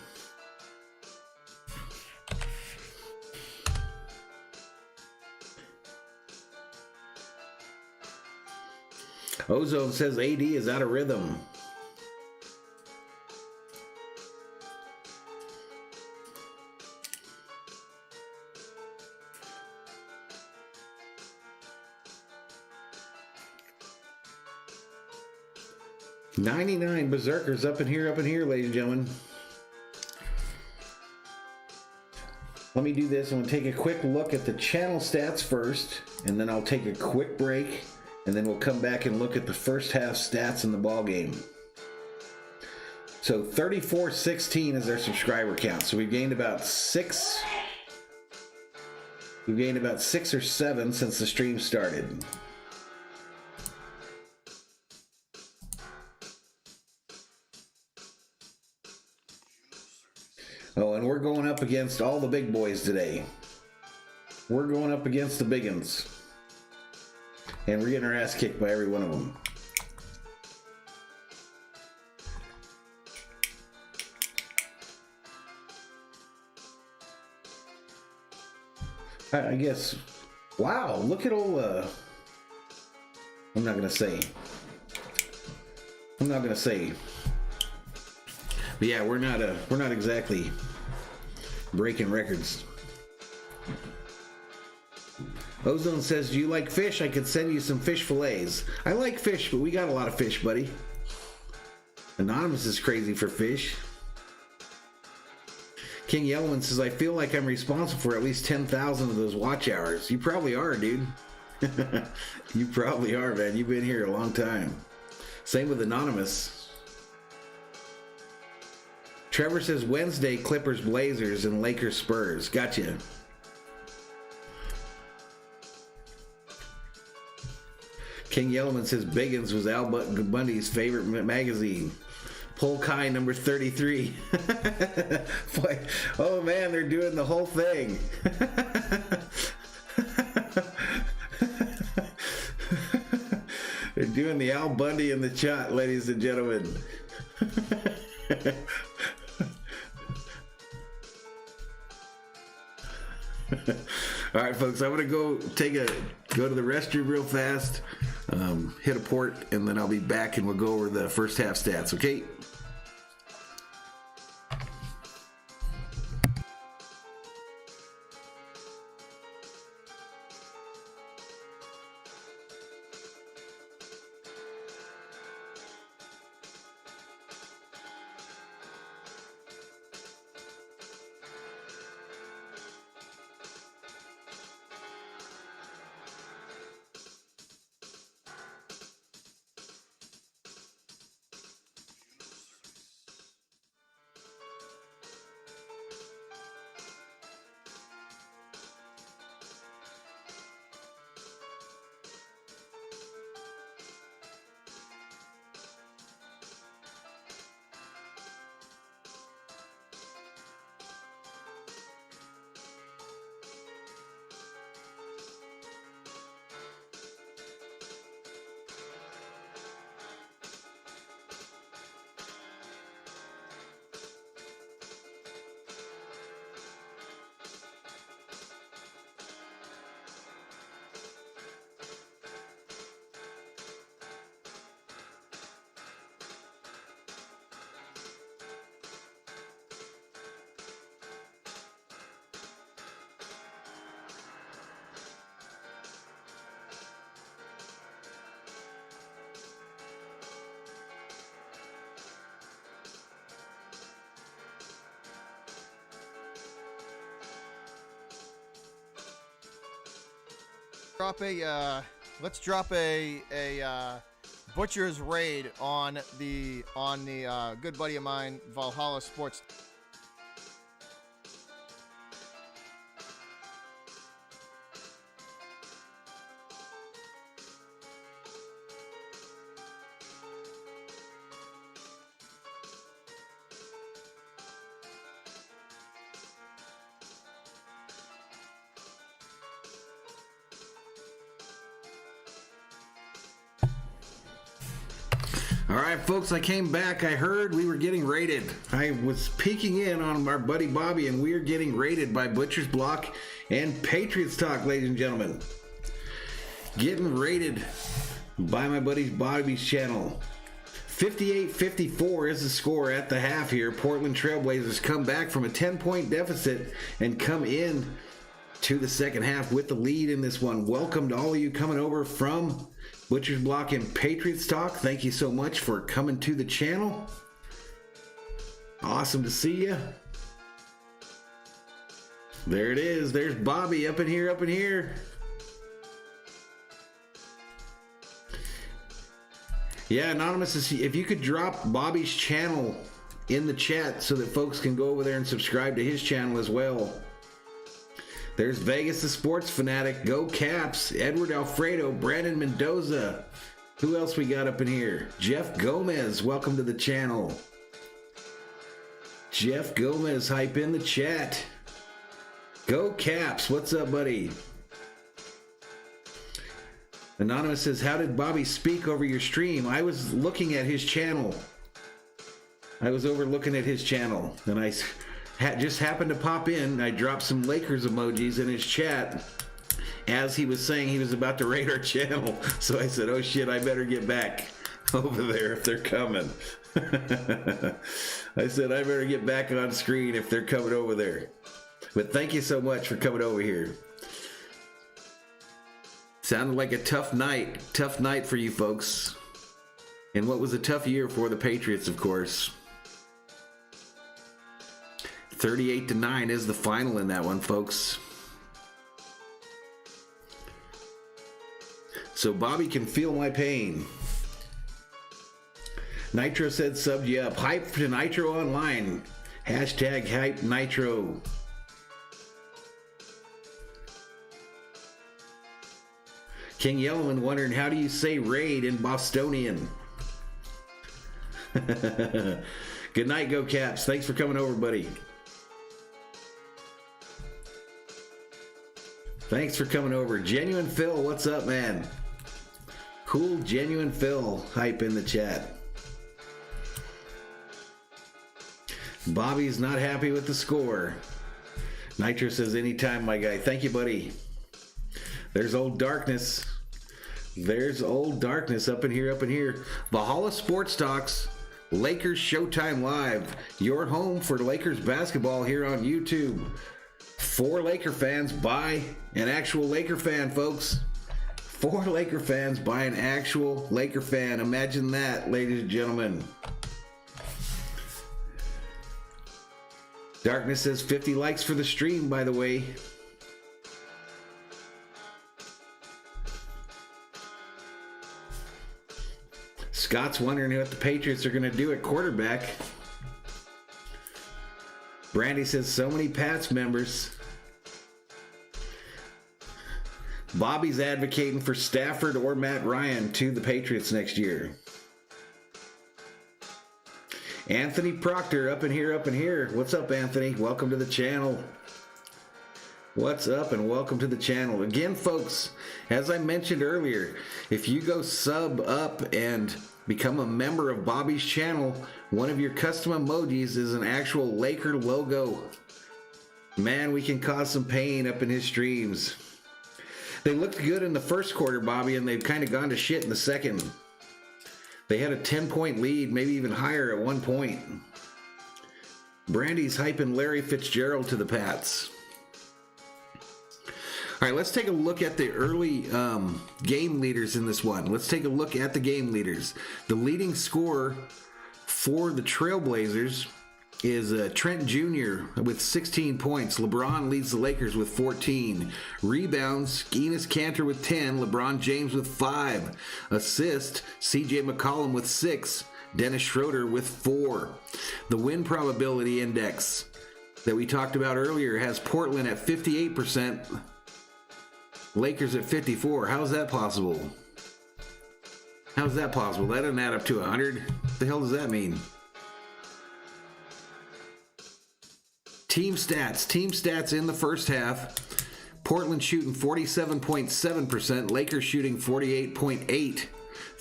Ozone says AD is out of rhythm. $99 Berserkers up in here, ladies and gentlemen. Let me do this. I'm going to take a quick look at the channel stats first, and then I'll take a quick break, and then we'll come back and look at the first half stats in the ball game. So 3416 is our subscriber count. So we've gained about 6. We've gained about 6 or 7 since the stream started. Oh, and we're going up against all the big boys today. We're going up against the big uns. And we're getting our ass kicked by every one of them. I guess. Wow, look at all I'm not gonna say. But yeah, we're not exactly breaking records. Ozone says, "Do you like fish? I could send you some fish fillets." I like fish, but we got a lot of fish, buddy. Anonymous is crazy for fish. King Yellowman says, "I feel like I'm responsible for at least 10,000 of those watch hours." You probably are, dude. You probably are, man. You've been here a long time. Same with Anonymous. Trevor says, "Wednesday, Clippers, Blazers, and Lakers, Spurs." Gotcha. King Yellowman says, "Biggins was Al Bundy's favorite magazine. Polkai number 33. Boy, oh man, they're doing the whole thing. They're doing the Al Bundy in the chat, ladies and gentlemen. All right, folks, I'm gonna go to the restroom real fast, hit a port, and then I'll be back and we'll go over the first half stats, okay? Let's drop a butcher's raid on the good buddy of mine, Valhalla Sports. All right, folks, I came back. I heard we were getting raided. I was peeking in on our buddy Bobby, and we are getting raided by Butcher's Block and Patriots Talk, ladies and gentlemen. Getting raided by my buddy Bobby's channel. 58-54 is the score at the half here. Portland Trailblazers come back from a 10-point deficit and come in to the second half with the lead in this one. Welcome to all of you coming over from Butcher's Block and Patriots Talk. Thank you so much for coming to the channel. Awesome to see you. There it is. There's Bobby up in here, up in here. Yeah, Anonymous, if you could drop Bobby's channel in the chat so that folks can go over there and subscribe to his channel as well. There's Vegas the Sports Fanatic, Go Caps, Edward Alfredo, Brandon Mendoza. Who else we got up in here? Jeff Gomez, welcome to the channel. Jeff Gomez, hype in the chat. Go Caps. What's up, buddy? Anonymous says, how did Bobby speak over your stream? I was looking at his channel. I was over looking at his channel, and I just happened to pop in. I dropped some Lakers emojis in his chat as he was saying he was about to raid our channel. So I said, oh shit, I better get back over there if they're coming. I said, I better get back on screen if they're coming over there. But thank you so much for coming over here. Sounded like a tough night for you folks. And what was a tough year for the Patriots, of course. 38-9 is the final in that one, folks. So Bobby can feel my pain. Nitro said subbed you up. Hype to Nitro Online. Hashtag hype Nitro. King Yellowman wondering, how do you say raid in Bostonian? Good night, Go Caps. Thanks for coming over, buddy. Thanks for coming over. Genuine Phil, what's up, man? Cool, Genuine Phil, hype in the chat. Bobby's not happy with the score. Nitro says, anytime, my guy. Thank you, buddy. There's old darkness. There's old darkness up in here, up in here. Valhalla Sports Talks, Lakers Showtime Live. Your home for Lakers basketball here on YouTube. For Laker fans by an actual Laker fan, folks. For Laker fans by an actual Laker fan. Imagine that, ladies and gentlemen. Darkness says 50 likes for the stream, by the way. Scott's wondering what the Patriots are going to do at quarterback. Brandy says so many Pats members. Bobby's advocating for Stafford or Matt Ryan to the Patriots next year. Anthony Proctor up in here, up in here. What's up, Anthony? Welcome to the channel. What's up and welcome to the channel. Again, folks, as I mentioned earlier, if you go sub up and become a member of Bobby's channel, one of your custom emojis is an actual Laker logo. Man, we can cause some pain up in his streams. They looked good in the first quarter, Bobby, and they've kind of gone to shit in the second. They had a 10-point lead, maybe even higher at one point. Brandy's hyping Larry Fitzgerald to the Pats. All right, let's take a look at the early game leaders in this one. Let's take a look at the game leaders. The leading scorer for the Trailblazers is Trent Jr. with 16 points. LeBron leads the Lakers with 14. Rebounds, Enes Kanter with 10. LeBron James with 5. Assist, CJ McCollum with 6. Dennis Schroeder with 4. The win probability index that we talked about earlier has Portland at 58%. Lakers at 54. How's that possible? How's that possible? That doesn't add up to 100. What the hell does that mean? Team stats in the first half. Portland shooting 47.7%. Lakers shooting 48.8%.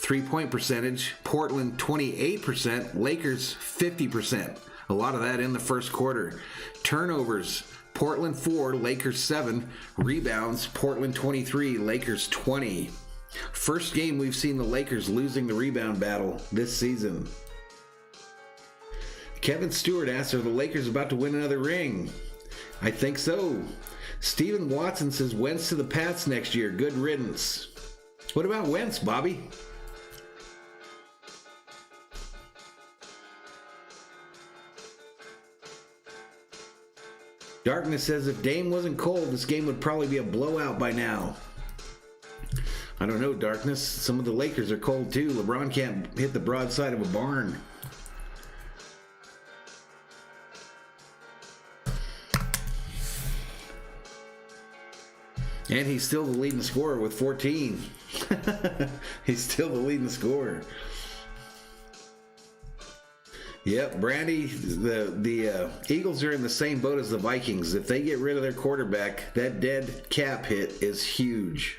3-point percentage. Portland 28%. Lakers 50%. A lot of that in the first quarter. Turnovers. Portland 4, Lakers 7. Rebounds, Portland 23, Lakers 20. First game we've seen the Lakers losing the rebound battle this season. Kevin Stewart asks, are the Lakers about to win another ring? I think so. Steven Watson says, Wentz to the Pats next year. Good riddance. What about Wentz, Bobby? Darkness says if Dame wasn't cold, this game would probably be a blowout by now. I don't know, Darkness. Some of the Lakers are cold too. LeBron can't hit the broadside of a barn. And he's still the leading scorer with 14. He's still the leading scorer. Yep, Brandy, the Eagles are in the same boat as the Vikings. If they get rid of their quarterback, that dead cap hit is huge.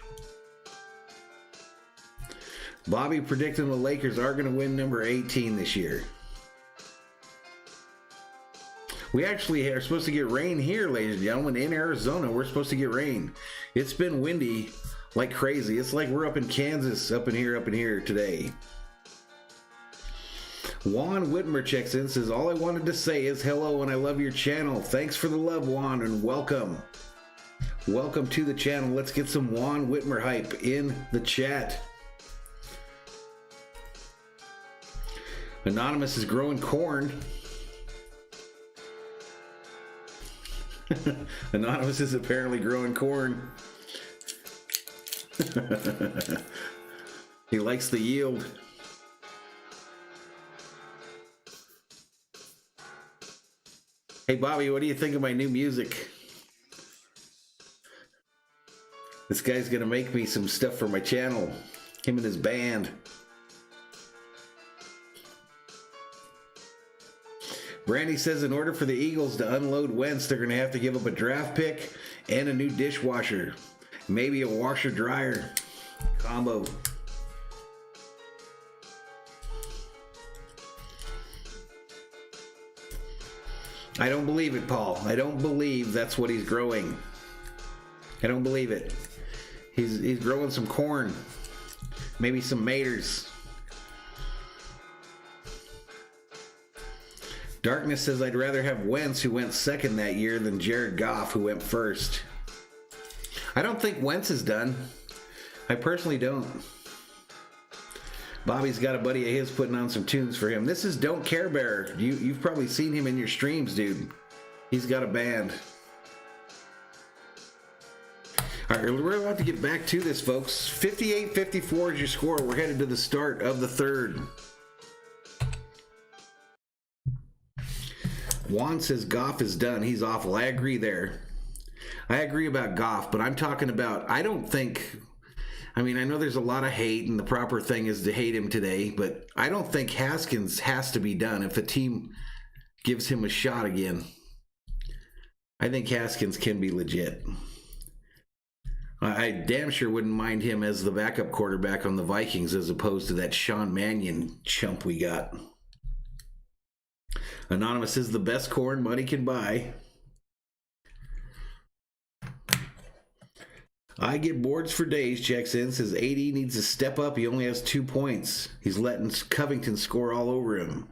Bobby predicting the Lakers are going to win number 18 this year. We actually are supposed to get rain here, ladies and gentlemen, in Arizona. We're supposed to get rain. It's been windy like crazy. It's like we're up in Kansas, up in here today. Juan Whitmer checks in, says, all I wanted to say is hello and I love your channel. Thanks for the love, Juan, and welcome. Welcome to the channel. Let's get some Juan Whitmer hype in the chat. Anonymous is growing corn. Anonymous is apparently growing corn. He likes the yield. Hey Bobby, what do you think of my new music? This guy's gonna make me some stuff for my channel. Him and his band. Brandy says in order for the Eagles to unload Wentz, they're going to have to give up a draft pick and a new dishwasher. Maybe a washer-dryer combo. I don't believe it, Paul. I don't believe that's what he's growing. I don't believe it. He's growing some corn. Maybe some maters. Darkness says, I'd rather have Wentz, who went second that year, than Jared Goff, who went first. I don't think Wentz is done. I personally don't. Bobby's got a buddy of his putting on some tunes for him. This is Don't Care Bear. You've probably seen him in your streams, dude. He's got a band. All right, we're about to get back to this, folks. 58-54 is your score. We're headed to the start of the third. Juan says Goff is done. He's awful. I agree there. I agree about Goff, but I'm talking about, I don't think, I mean, I know there's a lot of hate, and the proper thing is to hate him today, but I don't think Haskins has to be done if a team gives him a shot again. I think Haskins can be legit. I damn sure wouldn't mind him as the backup quarterback on the Vikings as opposed to that Sean Mannion chump we got. Anonymous is the best corn money can buy. I get boards for days, checks in, says AD needs to step up. He only has 2 points. He's letting Covington score all over him.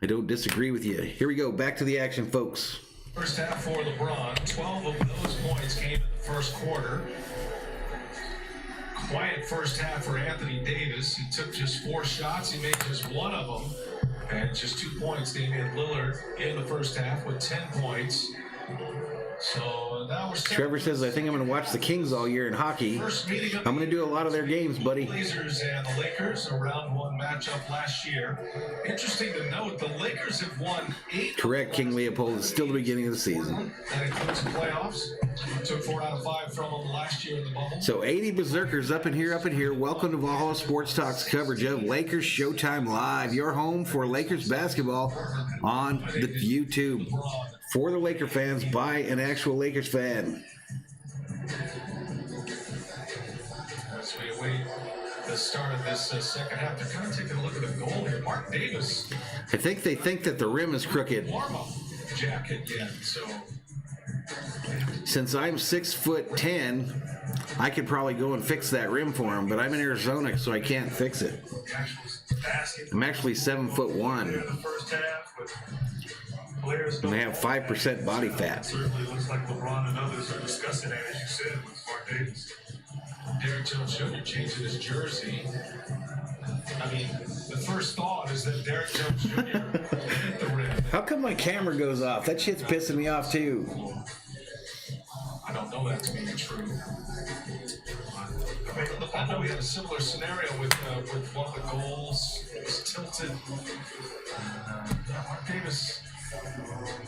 I don't disagree with you. Here we go. Back to the action, folks. First half for LeBron. 12 of those points came in the first quarter. Quiet first half for Anthony Davis. He took just 4 shots. He made just 1 of them. And just 2 points. Damian Lillard in the first half with 10 points. So that was Trevor says, I think I'm going to watch the Kings all year in hockey. I'm going to do a lot of their games, buddy. Blazers and the Lakers, a round 1 matchup last year. Interesting to note, the Lakers have won 8. Correct, King Leopold. It's still the beginning of the season. That includes the playoffs. Took 4 out of 5 from them last year in the bubble. So 80 Berserkers up in here. Welcome to Valhalla Sports Talk's coverage of Lakers Showtime Live. Your home for Lakers basketball on the YouTube. For the Laker fans, by an actual Lakers fan. As we await the start of this second half, they're kind of taking a look at the goal here. Mark Davis. I think they think that the rim is crooked. Warm-up jacket yet, so. Since I'm 6'10", I could probably go and fix that rim for him, but I'm in Arizona, so I can't fix it. I'm actually 7'1". And they have 5% body fat. Certainly looks like LeBron and others are discussing that, as you said, with Mark Davis. Derek Jones Jr. changing his jersey. I mean, the first thought is that Derek Jones Jr. hit the rim. How come my camera goes off? That shit's pissing me off too. I don't know that to be true. I know we had a similar scenario with one of the goals. It was tilted. Mark Davis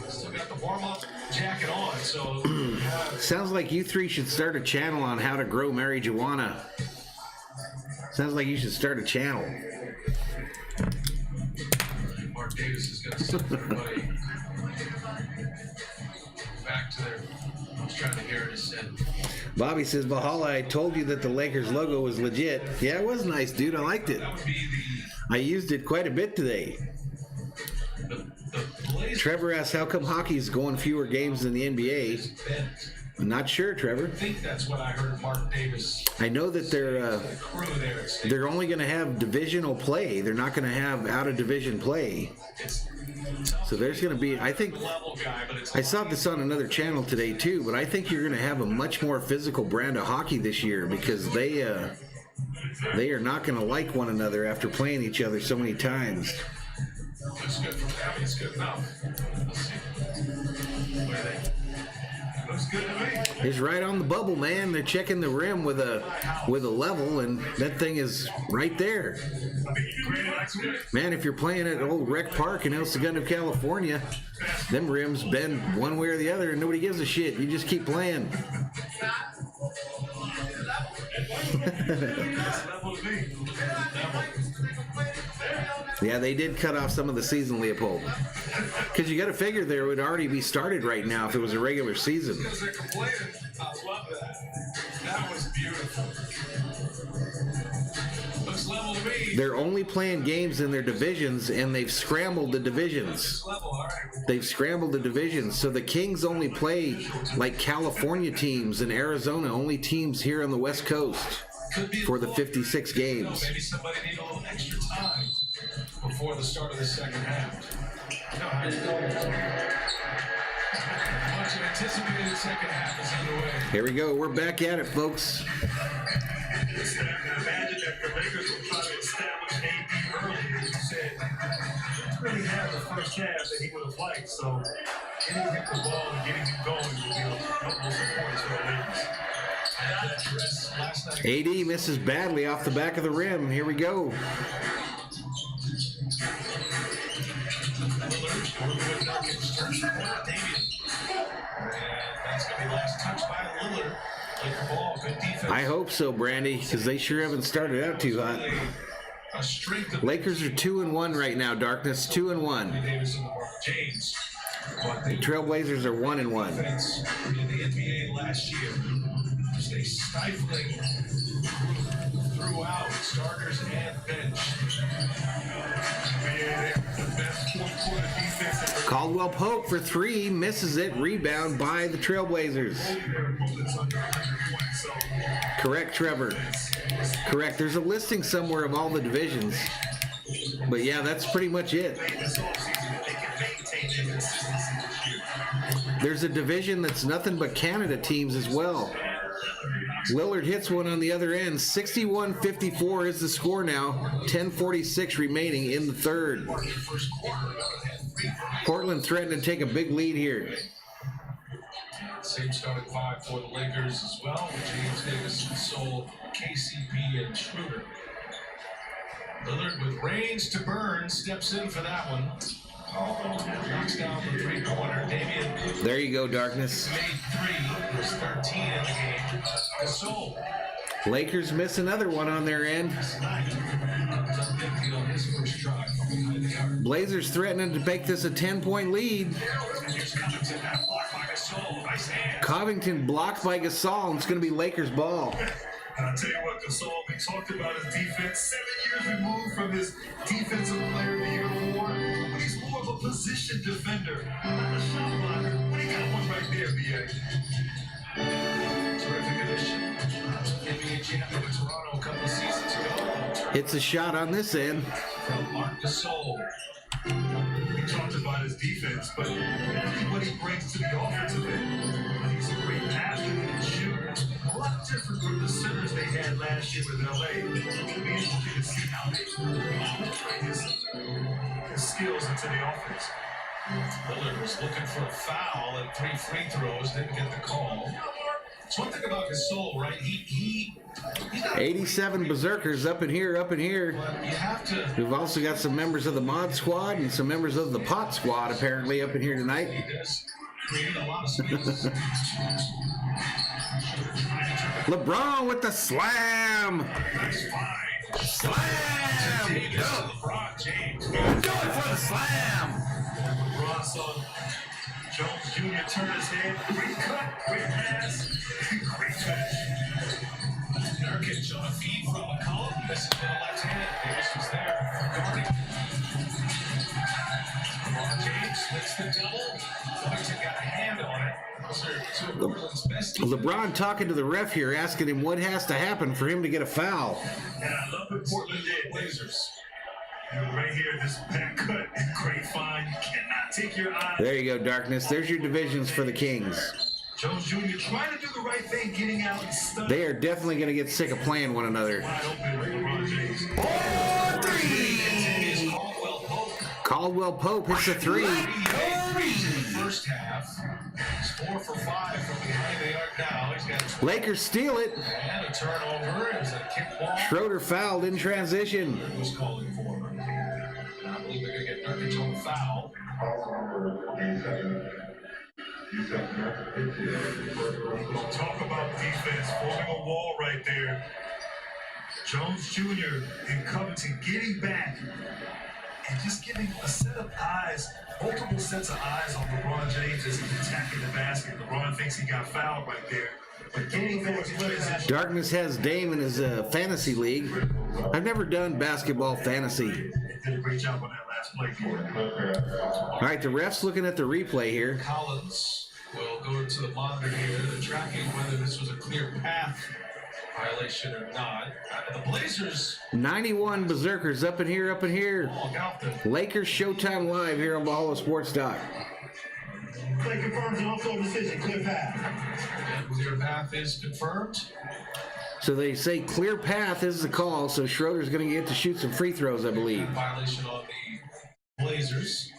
still got the warm-up jacket on, so sounds like you three should start a channel on how to grow marijuana. Sounds like you should start a channel. Davis is going to send everybody back to their. I was trying to hear it. It said. Bobby says, Valhalla, I told you that the Lakers logo was legit. Yeah, it was nice, dude. I liked it. That would be I used it quite a bit today. the Blazers. Trevor asks, how come hockey's going fewer games than the NBA? I'm not sure, Trevor. I think that's what I heard Mark Davis. I know that The crew there. they're only going to have divisional play. They're not going to have out-of-division play. So there's going to be, I think, Level guy, but it's I saw this on another channel today too, but I think you're going to have a much more physical brand of hockey this year because they are not going to like one another after playing each other so many times. Looks good from Abby. It's good enough. Let's see. What are they? Looks good to me. It's right on the bubble, man. They're checking the rim with a level, and that thing is right there. Man, if you're playing at old Rec Park in El Segundo, California, them rims bend one way or the other, and nobody gives a shit. You just keep playing. Yeah, they did cut off some of the season, Leopold. Because you got to figure there would already be started right now if it was a regular season. Because they're complaining. I love that. That was beautiful. Looks level to me. They're only playing games in their divisions, and they've scrambled the divisions. Level, all right. They've scrambled the divisions. So the Kings only play like California teams, and Arizona only teams here on the West Coast for the 56 games. Maybe somebody need a little extra time before the start of the second half. Much of anticipated second half is underway. Here we go. We're back at it, folks. Imagine that the Lakers will try to establish AD early, as you said. He really had the first half that he would have liked, so getting him the ball and getting him going would be the most important for the Lakers. Last night, AD misses badly off the back of the rim. Here we go. I hope so, Brandy, because they sure haven't started out too hot. Lakers are 2-1 right now, Darkness. 2-1. The Trailblazers are 1-1. In the NBA last year, stay stifling throughout, starters and bench. Caldwell Pope for 3, misses it. Rebound by the Trailblazers. Correct, Trevor. Correct. There's a listing somewhere of all the divisions. But yeah, that's pretty much it. There's a division that's nothing but Canada teams as well. Lillard hits one on the other end. 61-54 is the score now. 10:46 remaining in the third. Portland threatening to take a big lead here. Same starting five for the Lakers as well. James Davis, Sol, KCP, and Schroeder. Lillard with range to burn steps in for that one. Knocks down the three-pointer. Damian. There you go, Darkness. Made 3. There's 13 in the game. Gasol. Lakers miss another one on their end. Blazers threatening to make this a 10-point lead. Covington blocked by Gasol, and it's going to be Lakers ball. And I'll tell you what, Gasol, we talked about his defense. 7 years removed from his defensive player of the year award. But he's more of a position defender, not a shot blocker. But he got one right there, B.A. Terrific addition. NBA champion in Toronto a couple of seasons ago. Hits a shot on this end. From Marc Gasol. We talked about his defense, but what he brings to the offensive end. He's a great athlete and shooter. A lot different from the centers they had last year with LA. It'll be interesting to see how they trade his skills into the offense. Lillard was looking for a foul and 3 free throws, didn't get the call. So one thing about Gasol, right? He's not 87 Berserkers up in here, up in here. but you have to. We've also got some members of the Mod Squad and some members of the Pot Squad apparently up in here tonight. He does create a lot of space. LeBron with the slam. That's fine. Slam. LeBron James. for the slam. LeBron saw Jones Jr. turn his head. Great cut, great pass, great finish. Nurkic on a feed from McCollum. Misses with a left hand. Davis was there. Guarding. LeBron James hits the double. Washington got a hand on it. Those are two of Portland's best defense. LeBron talking to the ref here, asking him what has to happen for him to get a foul. And I love what Portland did. Blazers. And right here, this back cut and great find. You cannot take your eyes. There you go, Darkness. There's your divisions for the Kings. Jones Jr. trying to do the right thing, getting out and stunned. They are definitely going to get sick of playing one another. Wide open with LeBron James. Oh, three! Is Caldwell Pope. Caldwell Pope hits a three. In the first half. He's 4 for 5 from behind the arc now. He's got Lakers steal it. and a turnover. It was a kick ball. Schroeder fouled in transition. Was calling for him. And I believe they're going to get Nurkic on the foul. Talk about defense, forming a wall right there. Jones Jr. and Covington getting back and just getting a set of eyes, multiple sets of eyes on LeBron James as he's attacking the basket. LeBron thinks he got fouled right there. But getting back to transition. Darkness has Dame in his fantasy league. I've never done basketball fantasy. Did a great job on that last play. All right, the ref's looking at the replay here. Collins will go to the monitor here. They're tracking whether this was a clear path violation or not. The Blazers 91 Berserkers up in here, up in here. walk out the Lakers Showtime live here on Valhalla Sports Talk. play confirms an offside decision. Clear path. Clear path is confirmed. So they say clear path is the call, so Schroeder's going to get to shoot some free throws, I believe. Violation on the Blazers.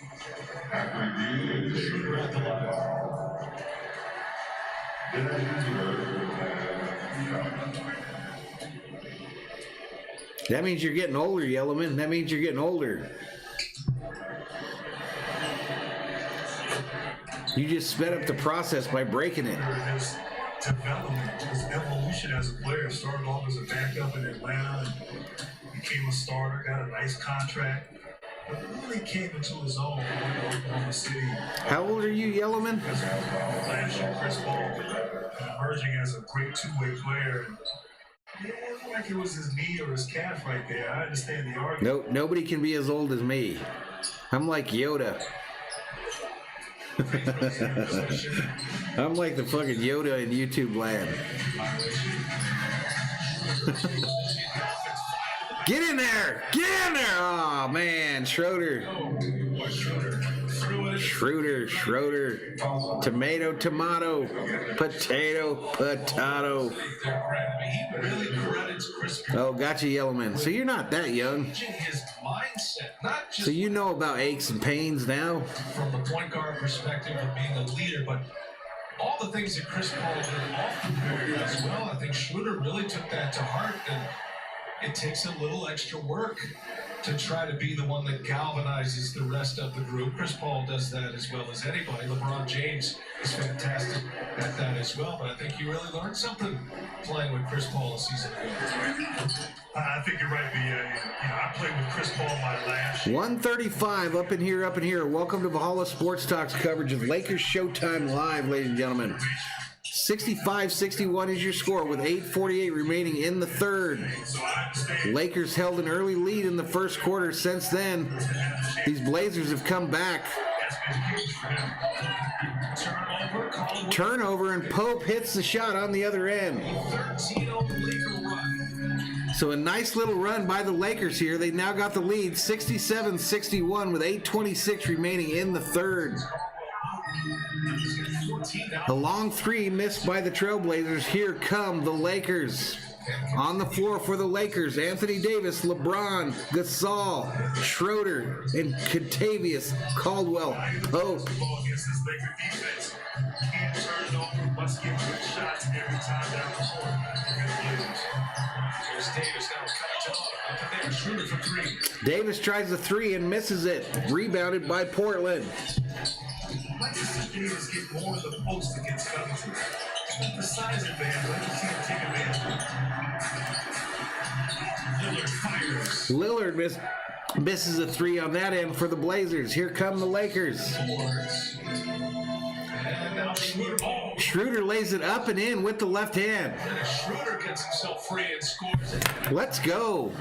Schroeder at the line. That means you're getting older, Yellowman. That means you're getting older. You just sped up the process by breaking it. His development, his evolution as a player, started off as a backup in Atlanta, and became a starter, got a nice contract, but really came into his own in Oklahoma City. How old are you, Yellowman? Last year, Chris Paul emerging as a great two-way player. And it wasn't like it was his knee or his calf right there. I understand the argument. Nope, nobody can be as old as me. I'm like Yoda. I'm like the fucking Yoda in YouTube land. Get in there! Get in there! Oh man, Schroeder. Schroeder. Tomato, potato. He really credits Chris Paul. Oh, gotcha, Yellowman. So you're not that young. His mindset, not just So you know about aches and pains now? from the point guard perspective of being a leader, but all the things that Chris Paul did off the court as well. I think Schroeder really took that to heart, and it takes a little extra work to try to be the one that galvanizes the rest of the group. Chris Paul does that as well as anybody. LeBron James is fantastic at that as well, but I think you really learned something playing with Chris Paul a season ago. I think you're right, B.A. I played with Chris Paul my last year. 135 up in here. Welcome to Valhalla Sports Talk's coverage of Lakers Showtime Live, ladies and gentlemen. 65-61 is your score with 8:48 remaining in the third. Lakers held an early lead in the first quarter. Since then, these Blazers have come back. Turnover, and Pope hits the shot on the other end. So a nice little run by the Lakers here. They now got the lead 67-61 with 8:26 remaining in the third. A long three missed by the Trailblazers. Here come the Lakers. On the floor for the Lakers, Anthony Davis, LeBron, Gasol, Schroeder, and Kentavious Caldwell Pope. Davis tries the three and misses it. Rebounded by Portland. I'd like to see Davis get more of the post against Covington. The size advantage, I'd like to see him take advantage. Lillard fires. Lillard missed. Misses a 3 on that end for the Blazers. Here come the Lakers. And now Schroeder. Oh, Schroeder lays it up and in with the left hand. and Schroeder gets himself free and scores. Let's go.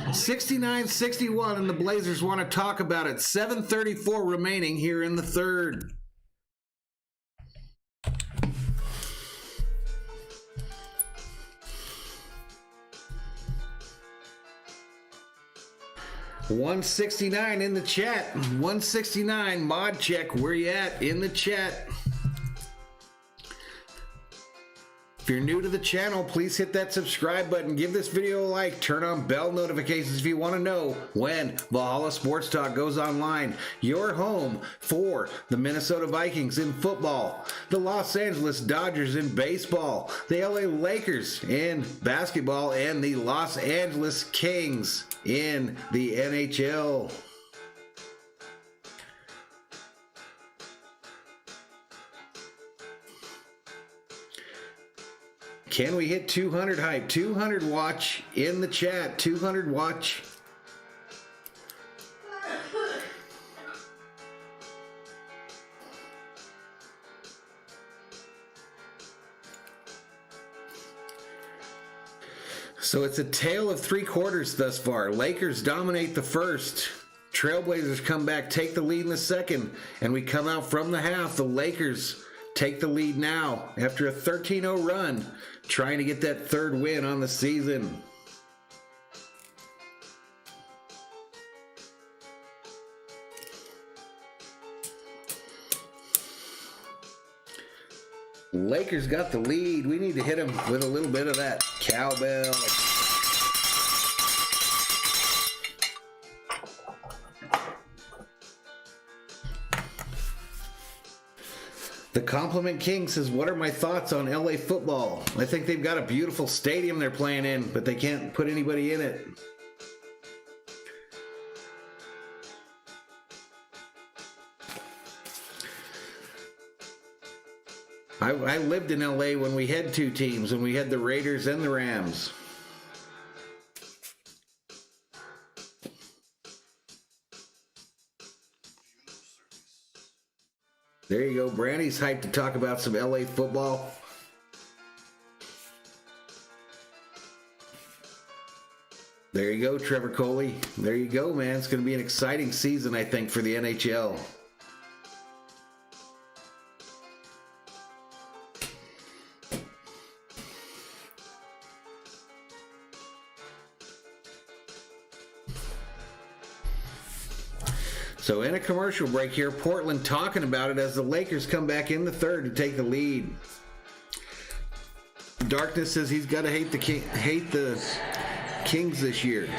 69-61, and the Blazers want to talk about it. 7:34 remaining here in the third. $169 in the chat. 169 mod check. Where you at in the chat? If you're new to the channel, please hit that subscribe button, give this video a like, turn on bell notifications if you want to know when Valhalla Sports Talk goes online. Your home for the Minnesota Vikings in football, the Los Angeles Dodgers in baseball, the LA Lakers in basketball, and the Los Angeles Kings in the NHL. Can we hit 200 hype? 200 watch in the chat. 200 watch. So it's a tale of 3 quarters thus far. Lakers dominate the first. Trailblazers come back, take the lead in the second, and we come out from the half. The Lakers take the lead now after a 13-0 run, trying to get that third win on the season. Lakers got the lead. We need to hit them with a little bit of that cowbell. The Compliment King says, what are my thoughts on LA football? I think they've got a beautiful stadium they're playing in, but they can't put anybody in it. I lived in LA when we had 2 teams, when we had the Raiders and the Rams. There you go. Brandy's hyped to talk about some LA football. There you go, Trevor Coley. There you go, man. It's going to be an exciting season, I think, for the NHL. So in a commercial break here, Portland talking about it as the Lakers come back in the third to take the lead. Darkness says he's got to hate the Kings this year. They've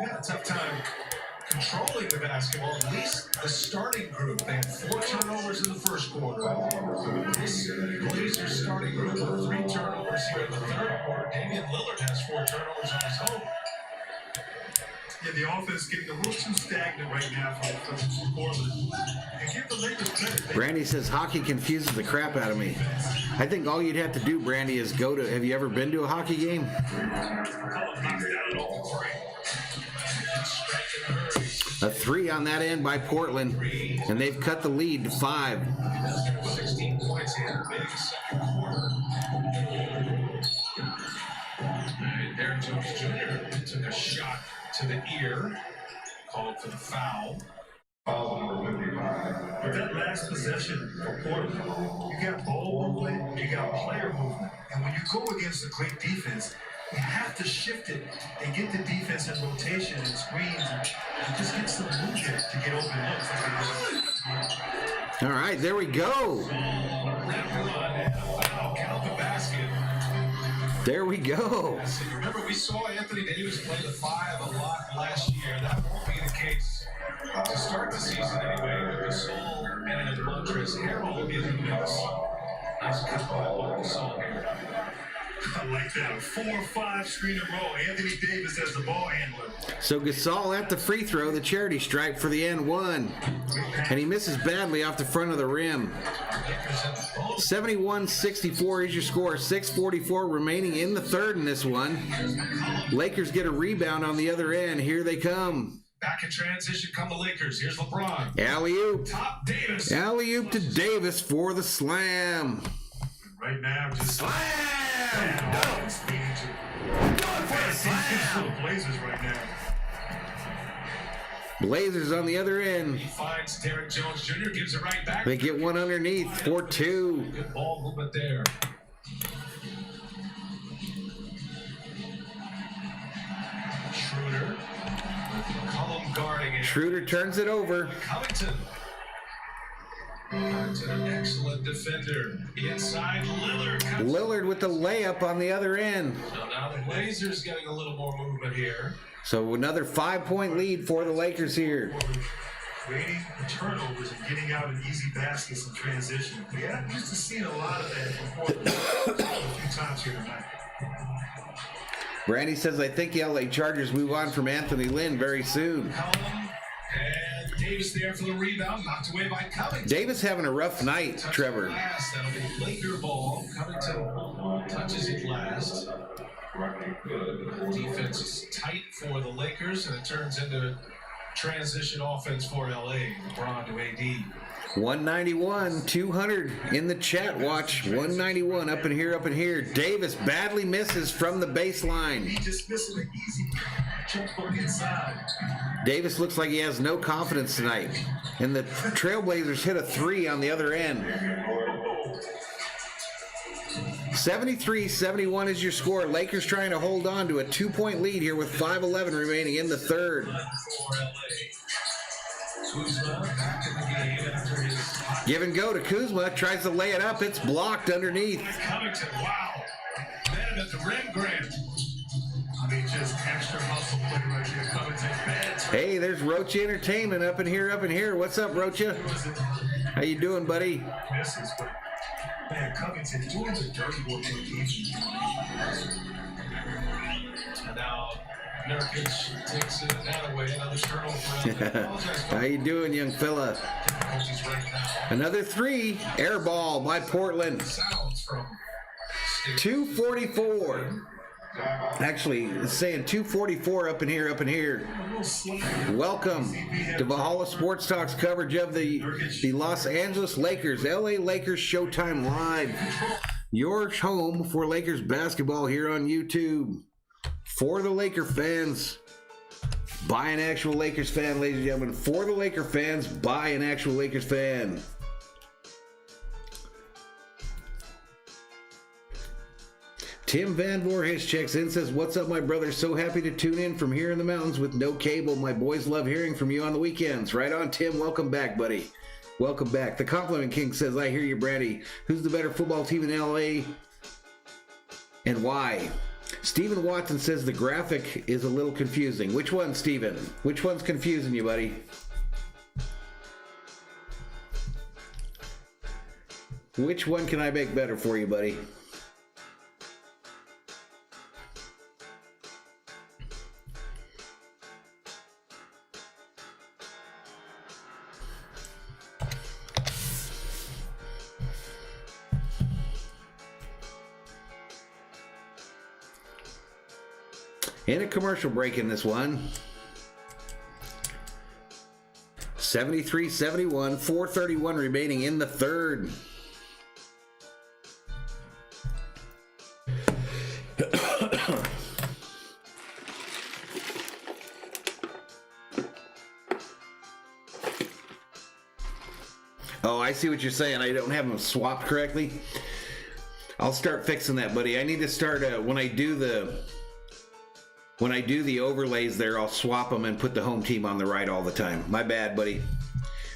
had a tough time controlling the basketball, at least the starting group. They had 4 turnovers in the first quarter. This Blazers starting group with 3 turnovers here in the third quarter. Damian Lillard has 4 turnovers on his own. Yeah, the offense getting a little too stagnant right now from Portland. And give the Lakers credit. Brandy says hockey confuses the crap out of me. I think all you'd have to do, Brandy, is go to. Have you ever been to a hockey game? A 3 on that end by Portland, and they've cut the lead to 5. 16 points here, big second quarter. Derek Jones Jr. took a shot to the ear, called for the foul. Foul number 55. But that last possession for Portland, you got ball movement, you got player movement, and when you go against a great defense, you have to shift it and get the defense in rotation and screens and just get some movement to get open looks. All right, there we go. Count the basket. There we go. Remember, we saw Anthony Davis play the 5 a lot last year. That won't be the case to start the season anyway. With Gasol and Montrezl Harrell will be the mix. Nice cut ball on Gasol here. I like that. 4 or 5 screen in a row. Anthony Davis as the ball handler. So Gasol at the free throw, the charity stripe for the end one. And he misses badly off the front of the rim. 71-64 is your score. 6:44 remaining in the third in this one. Lakers get a rebound on the other end. Here they come. Back in transition come the Lakers. Here's LeBron. Alley-oop. Top Davis. Alley-oop to Davis for the slam. Right now, just Slam! going for the slam! The Blazers right now. Blazers on the other end. He finds Derek Jones Jr. gives it right back. They get one underneath. 4-2. Good ball movement there. Schroeder. McCollum guarding it. Schroeder turns it over. Covington. Covington, an excellent defender. Inside, Lillard comes. Lillard with the layup on the other end. So now the Blazers getting a little more movement here. So another 5-point lead for the Lakers here. Creating turnovers and getting out in easy baskets in transition. We haven't used to seeing a lot of that from Portland a few times here tonight. Brandy says, I think the LA Chargers move on from Anthony Lynn very soon. And Davis there for the rebound, knocked away by Covington. Davis having a rough night, Trevor. Last, that'll be Laker ball. Covington touches it last. Defense is tight for the Lakers, and it turns into transition offense for LA. LeBron to AD. 191, 200 in the chat. Watch 191 up in here, up in here. Davis badly misses from the baseline. He just missing an easy jump hook inside. Davis looks like he has no confidence tonight. And the Trailblazers hit a 3 on the other end. 73-71 is your score. Lakers trying to hold on to a 2-point lead here with 5:11 remaining in the third. Give and go to Kuzma. Tries to lay it up. It's blocked underneath. Covington, wow. Man at the rim, Grant. I mean, just extra muscle play right here. Covington, bad. Hey, there's Rocha Entertainment up in here, up in here. What's up, Rocha? How you doing, buddy? Misses, but man, Covington doing the dirty work in the defense. And now Nurkic takes that away. Another turnover. How you doing, young fella? Right now. Another 3. Air ball by Portland. Sounds from 2:44. Actually, it's saying 2:44 up in here, up in here. Welcome to Valhalla Sports Talk's coverage of the Los Angeles Lakers, LA Lakers Showtime Live. Your home for Lakers basketball here on YouTube. For the Laker fans, by an actual Lakers fan, ladies and gentlemen. For the Laker fans, by an actual Lakers fan. Tim Van Voorhis checks in, says, what's up, my brother? So happy to tune in from here in the mountains with no cable. My boys love hearing from you on the weekends. Right on, Tim. Welcome back, buddy. Welcome back. The Compliment King says, I hear you, Brandy. Who's the better football team in LA and why? Stephen Watson says the graphic is a little confusing. Which one, Stephen? Which one's confusing you, buddy? Which one can I make better for you, buddy? In a commercial break in this one. 73-71, 4:31 remaining in the third. Oh, I see what you're saying. I don't have them swapped correctly. I'll start fixing that, buddy. I need to start when I do the overlays there, I'll swap them and put the home team on the right all the time. My bad, buddy.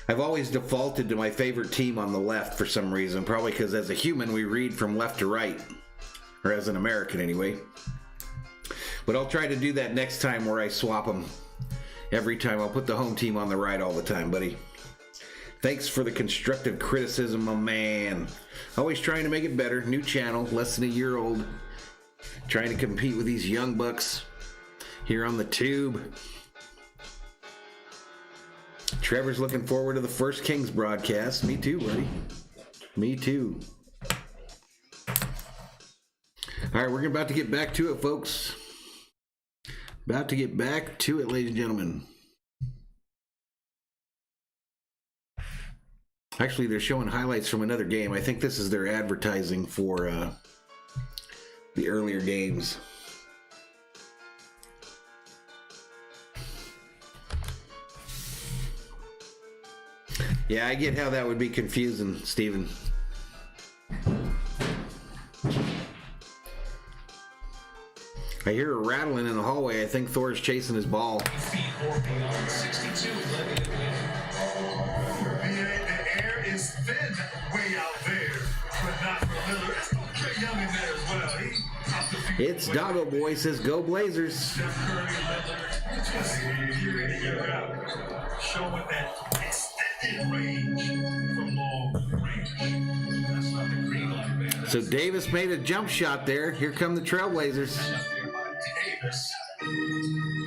I've always defaulted to my favorite team on the left for some reason. Probably because as a human, we read from left to right. Or as an American, anyway. But I'll try to do that next time where I swap them. Every time I'll put the home team on the right all the time, buddy. Thanks for the constructive criticism, my man. Always trying to make it better. New channel, less than a year old. trying to compete with these young bucks here on the tube. Trevor's looking forward to the first Kings broadcast. Me too, buddy. Me too. All right, we're about to get back to it, folks. About to get back to it, ladies and gentlemen. Actually, they're showing highlights from another game. I think this is their advertising for the earlier games. Yeah, I get how that would be confusing, Steven. I hear a rattling in the hallway. I think Thor's chasing his ball. Feet or beyond 62 the air is thin way out there, but not for Lillard. That's Trey Young in there as well. He off the field. It's Doggo Boy says, "Go Blazers." Steph Curry, Lillard, just year in and year out, showing that extended range from long range. That's not the green light, man. So Davis made a jump shot there. Here come the Trailblazers. Davis.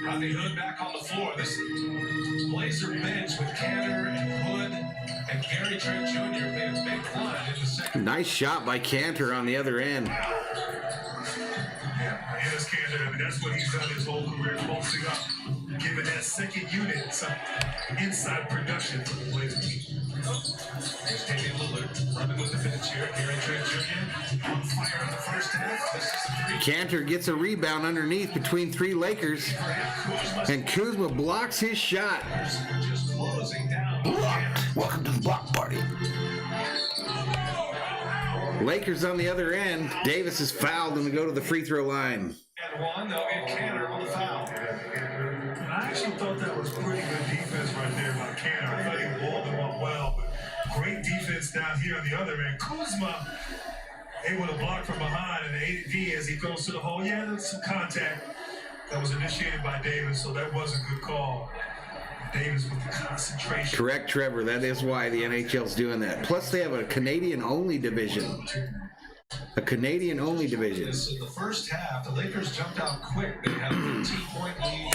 Rodney Hood back on the floor. This Blazer bench with Cantor and Hood and Gary Trent Jr. made a big run in the second. Nice shot by Cantor on the other end. Yeah, Ennis Cantor, I mean, that's what he's done his whole career, posting up, giving that second unit some inside production for the Blazers. Here's Damian Lillard running with the bench here. Gary Trent Jr. on fire in the first half. This is a three. Cantor gets a rebound underneath between three Lakers, and Kuzma blocks his shot. Just closing down. Welcome to the block party. Lakers on the other end. Davis is fouled and we go to the free throw line. And one, they'll get Cantor on the foul. And I actually thought that was pretty good defense right there by Cantor. I thought he walled him up well, but great defense down here on the other end. Kuzma able to block from behind, and AD as he goes to the hole. Yeah, there's some contact that was initiated by Davis, so that was a good call. Davis with the concentration. Correct, Trevor. That is why the NHL's doing that. Plus, they have a Canadian-only division. A Canadian-only division. In the first half, the Lakers jumped out quick. They had a 13-point lead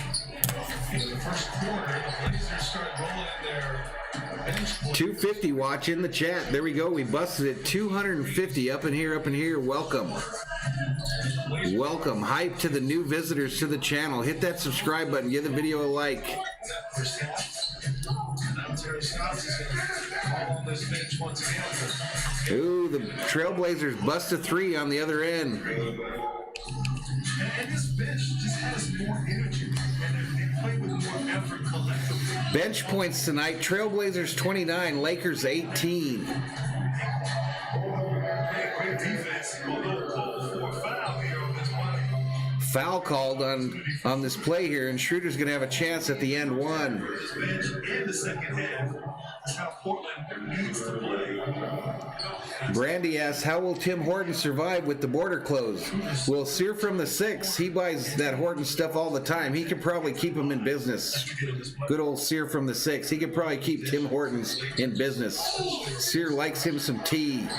in the first quarter. The Blazers started rolling in their bench. 250 watch in the chat. There we go. We busted it. 250 up in here, up in here. Welcome. Welcome. Hype to the new visitors to the channel. Hit that subscribe button. Give the video a like. First half. And now Terry Stotts is going to call on this bench once again. Ooh, the Trailblazers bust a three on the other end. And this bench just has more energy, and they play with more effort collectively. Bench points tonight. Trailblazers 29, Lakers 18. Great defense. Although called for a foul here on this play. Foul called on this play here, and Schroeder's going to have a chance at the end one. This bench in the second half is how Portland needs to play. Brandy asks, how will Tim Horton survive with the border closed? Well, Sear from the 6, he buys that Horton stuff all the time. He could probably keep him in business. Good old Sear from the 6. He could probably keep Tim Hortons in business. Sear likes him some tea.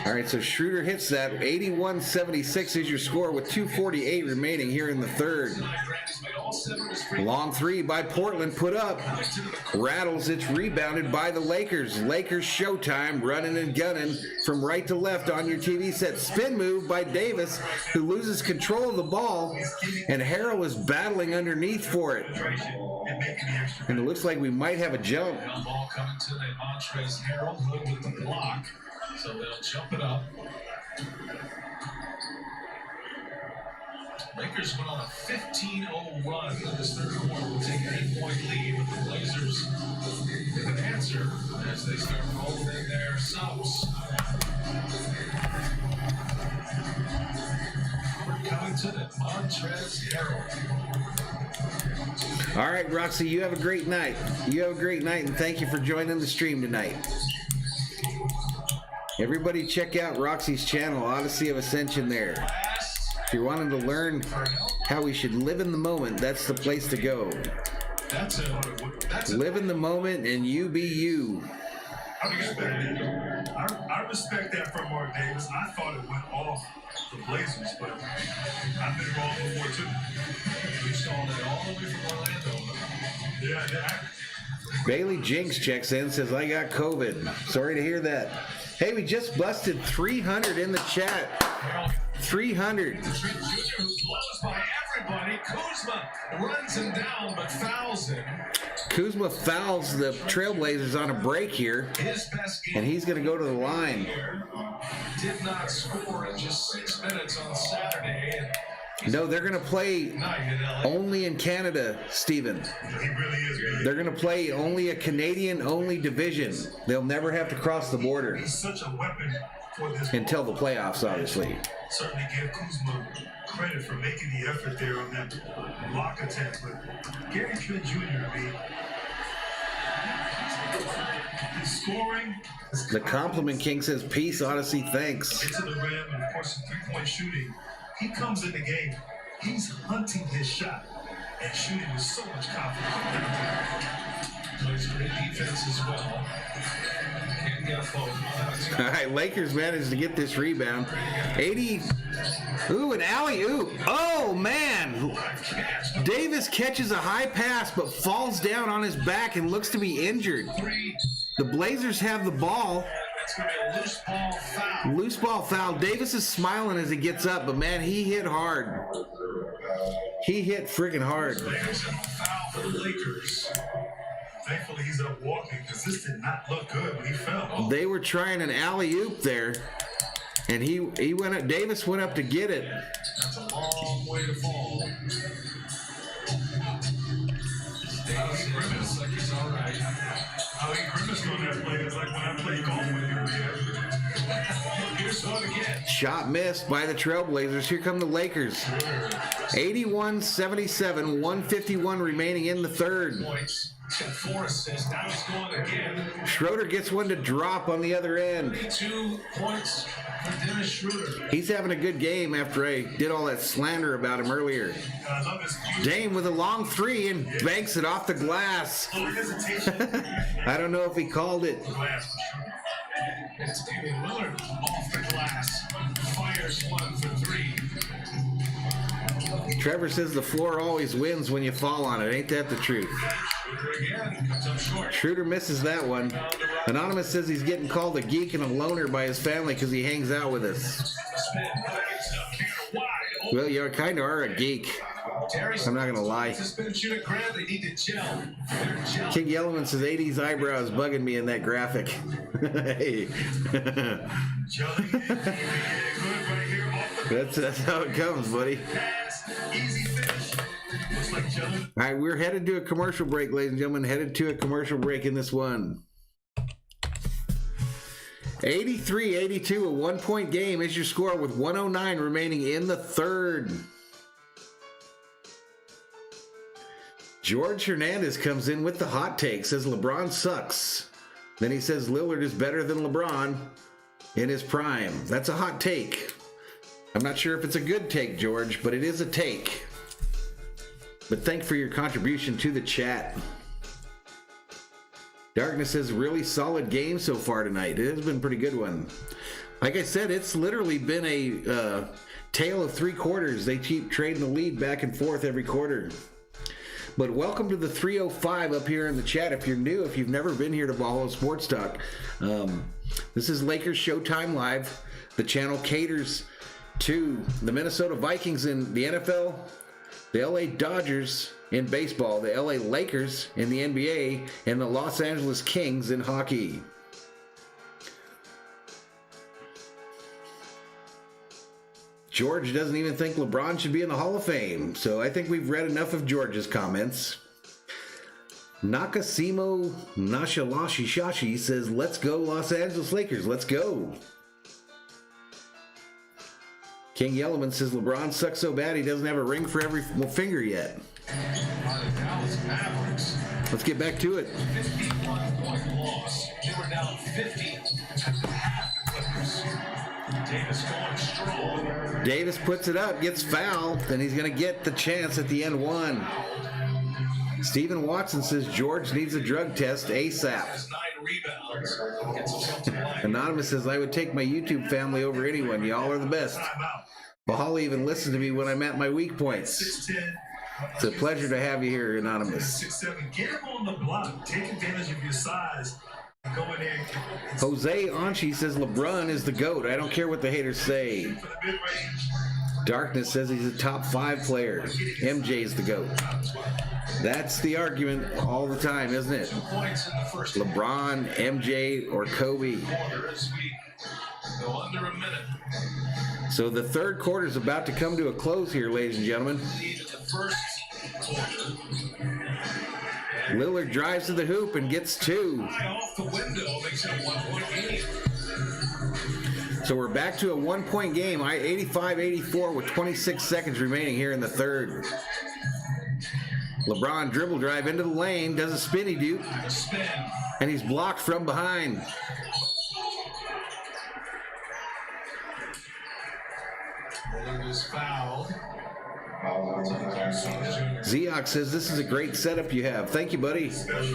All right, so Schroeder hits that. 81-76 is your score with 2:48 remaining here in the third. Long three by Portland put up. Rattles, it's rebounded by the Lakers. Lakers Showtime running and gunning from right to left on your TV set. Spin move by Davis, who loses control of the ball, and Harrell is battling underneath for it. And it looks like we might have a jump. Ball coming to the Montrezl Harrell. Hood with the block. So they'll jump it up. Lakers went on a 15-0 run in this third quarter. Will take an 8-point lead, but the Blazers with an answer as they start rolling in their subs. We're coming to the Montrezl Harrell. All right, Roxy, you have a great night. You have a great night, and thank you for joining the stream tonight. Everybody check out Roxy's channel, Odyssey of Ascension there. If you're wanting to learn how we should live in the moment, that's the place to go. Live in the moment and you be you. I I respect that from Mark Davis. I thought it went off the Blazers, but I've been wrong before too. We saw that all the way from Orlando. Yeah. Bailey Jinx checks in, says, I got COVID. Sorry to hear that. Hey, we just busted 300 in the chat. 300. Who's loved by everybody. Kuzma runs him down, but fouls him. Kuzma fouls the Trailblazers on a break here, and he's going to go to the line. Did not score in just 6 minutes on Saturday. No, they're going to play only in Canada, Steven. He really is. They're going to play only a Canadian-only division. They'll never have to cross the border. He's such a weapon for this until the playoffs, obviously. Certainly give Kuzma credit for making the effort there on that block attempt. But Gary Trent Jr., I mean, he's scoring. The Compliment King says, peace, Odyssey, thanks. Into the rim, and of course, the three-point shooting. He comes in the game, he's hunting his shot and shooting with so much confidence. Plays great defense as well. Can't get a phone. All right, Lakers managed to get this rebound. 80. Ooh, an alley. Ooh. Oh, man. Davis catches a high pass but falls down on his back and looks to be injured. The Blazers have the ball. That's going to be a loose ball foul. Loose ball foul. Davis is smiling as he gets up, but man, he hit hard. He hit freaking hard. Foul for the Lakers. Thankfully, he's up walking because this did not look good when he fell. They were trying an alley-oop there, and he went up. Davis went up to get it. That's a long way to fall. Grimace, like he's all right. How he grimaced on that play is like when I play golf with you. Here's one again. Shot missed by the Trailblazers. Here come the Lakers. 81-77, 151 remaining in the third. Points. 4 assists. Now he's going again. Schroeder gets one to drop on the other end. 32 points for Dennis Schroeder. He's having a good game after I did all that slander about him earlier. I love his Dame with a long three and banks it off the glass. hesitation. I don't know if he called it. Glass. It's Damian Lillard off the glass. Fires one for 3. Trevor says the floor always wins when you fall on it. Ain't that the truth? Schroeder again comes up short. Schroeder misses that one. Anonymous says he's getting called a geek and a loner by his family because he hangs out with us. Well, you kind of are a geek. I'm not going to lie. King Yellowman says 80s eyebrows bugging me in that graphic. Hey. That's how it comes, buddy. All right, we're headed to a commercial break, ladies and gentlemen. Headed to a commercial break in this one. 83-82, a 1-point game is your score with 109 remaining in the third. George Hernandez comes in with the hot take, says LeBron sucks. Then he says Lillard is better than LeBron in his prime. That's a hot take. I'm not sure if it's a good take, George, but it is a take. But thanks for your contribution to the chat. Darkness says really solid game so far tonight. It has been a pretty good one. Like I said, it's literally been a tale of 3 quarters. They keep trading the lead back and forth every quarter. But welcome to the 305 up here in the chat. If you're new, if you've never been here to Valhalla Sports Talk, this is Lakers Showtime Live. The channel caters to the Minnesota Vikings in the NFL, the LA Dodgers in baseball, the LA Lakers in the NBA, and the Los Angeles Kings in hockey. George doesn't even think LeBron should be in the Hall of Fame, so I think we've read enough of George's comments. Nakasimo Nashalashishashi says, let's go Los Angeles Lakers, let's go. King Yellowman says LeBron sucks so bad he doesn't have a ring for every finger yet. Let's get back to it. 51-point loss. They were down 50 at the half. Davis going strong. Davis puts it up, gets fouled, then he's going to get the chance at the end one. Stephen Watson says George needs a drug test ASAP. rebounds. Gets himself to the line. Anonymous says, I would take my YouTube family over anyone. Y'all are the best. Timeout. Valhalla even listened to me when I'm at my weak points. 6'10". It's a pleasure to have you here, Anonymous. 6'7". Get him on the block. Take advantage of your size. Go in there. Jose Anchi says LeBron is the GOAT. I don't care what the haters say. For the mid-range. Darkness says he's a top 5 player. MJ's the GOAT. That's the argument all the time, isn't it? 2 points in the first LeBron, MJ, or Kobe. quarter as we go under a minute. So the third quarter is about to come to a close here, ladies and gentlemen. Lead in the first quarter. Lillard drives to the hoop and gets 2. High off the window makes it a 1-point game. So we're back to a 1-point game. 85-84 with 26 seconds remaining here in the third. LeBron dribble drive into the lane, does a spinny dupe, The spin. and he's blocked from behind. Lillard is fouled. Ziox says this is a great setup you have. Thank you, buddy. Especially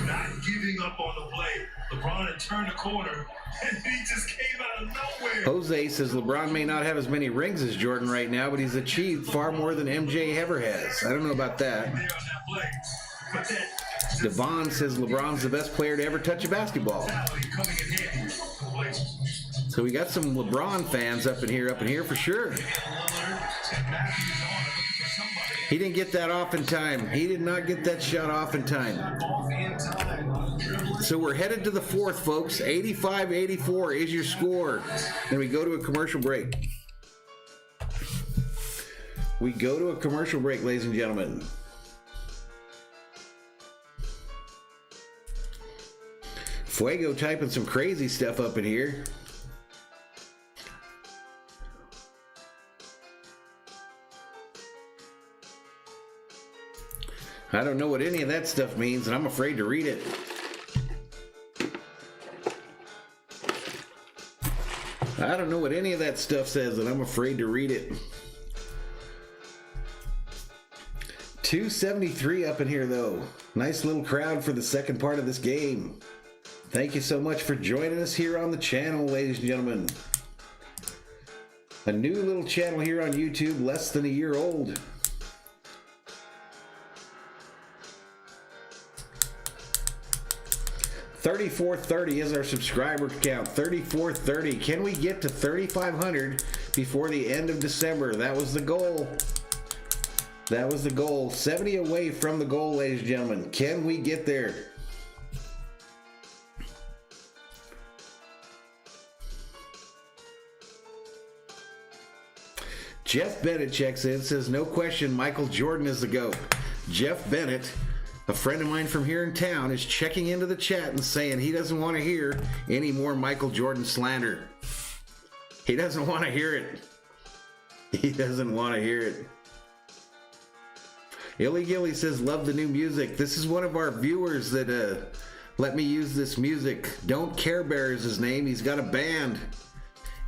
not giving up on the play. LeBron had turned the corner, and he just came out of nowhere. Jose says LeBron may not have as many rings as Jordan right now, but he's achieved far more than MJ ever has. I don't know about that. There on that play. But that Devon says LeBron's the best player to ever touch a basketball. mentality coming in handy for the Blazers. So we got some LeBron fans up in here for sure. And Lillard and Matthews on looking for somebody. He didn't get that off in time. He did not get that shot off in time. Off in time. Dribbling. So we're headed to the fourth, folks. 85-84 is your score. Then we go to a commercial break. We go to a commercial break, ladies and gentlemen. Fuego typing some crazy stuff up in here. I don't know what any of that stuff means, and I'm afraid to read it. I don't know what any of that stuff says, and I'm afraid to read it. 273 up in here, though. Nice little crowd for the second part of this game. Thank you so much for joining us here on the channel, ladies and gentlemen. A new little channel here on YouTube, less than a year old. $34.30 is our subscriber count. 3430. Can we get to 3,500 before the end of December? That was the goal. That was the goal. 70 away from the goal, ladies and gentlemen. Can we get there? Jeff Bennett checks in, says, no question, Michael Jordan is the GOAT. Jeff Bennett, a friend of mine from here in town, is checking into the chat and saying he doesn't want to hear any more Michael Jordan slander. He doesn't want to hear it. He doesn't want to hear it. Illy Gilly says, love the new music. This is one of our viewers that let me use this music. Don't Care Bear is his name. He's got a band.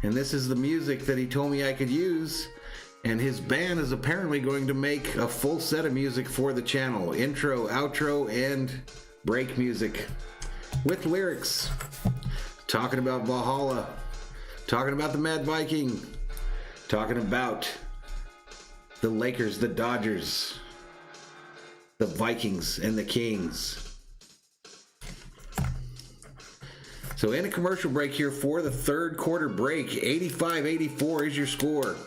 And this is the music that he told me I could use. And his band is apparently going to make a full set of music for the channel. Intro, outro, and break music. With lyrics. Talking about Valhalla. Talking about the Mad Viking. Talking about the Lakers, the Dodgers, the Vikings, and the Kings. So in a commercial break here for the third quarter break. 85-84 is your score.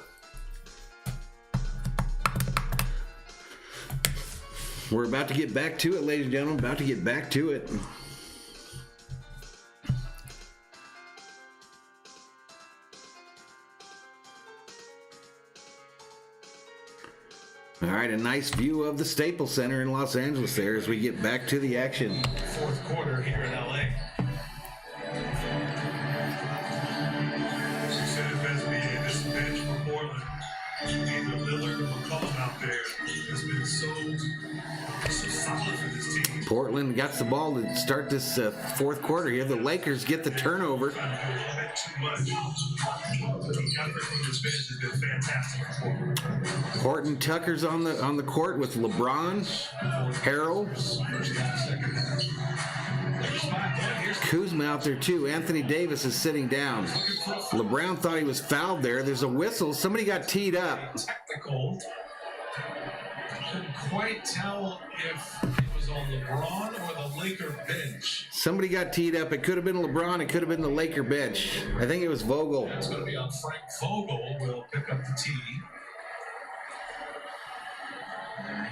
We're about to get back to it, ladies and gentlemen. About to get back to it. All right, a nice view of the Staples Center in Los Angeles there as we get back to the action. Fourth quarter here in LA. She said it best be in this bench for Portland. Either Miller McCollum out there has been so solid for this team. Portland got the ball to start this fourth quarter here. The Lakers get the turnover. Trying to do a little bit too much. The effort from this bench has been fantastic for Portland. Horton Tucker's on the court with LeBron, Harrell, Kuzma out there too. Anthony Davis is sitting down. LeBron thought he was fouled there. There's a whistle. Somebody got teed up. Technical. Couldn't quite tell if it was on LeBron or the Laker bench. Somebody got teed up. It could have been LeBron. It could have been the Laker bench. I think it was Vogel. It's going to be on Frank Vogel. Will pick up the tee.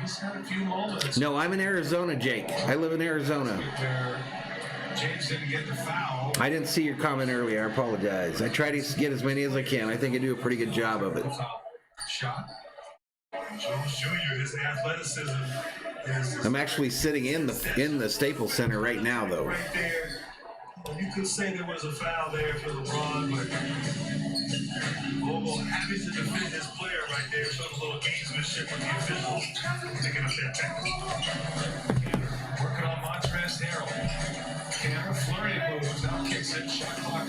He's had a few moments. No, I'm in Arizona, Jake. I live in Arizona. Where James didn't get the foul. I didn't see your comment earlier. I apologize. I try to get as many as I can. I think I do a pretty good job of it. Shot. Jones Jr., his athleticism is I'm actually sitting in the Staples Center right now, though. right there. Well, you could say there was a foul there for LeBron, but Vogel happy to defend his player right there. Showed a little gamesmanship with the officials. Taking up that technical. Working on Montrezl Harrell. Canner, flurry moves, now kicks it. Shot clock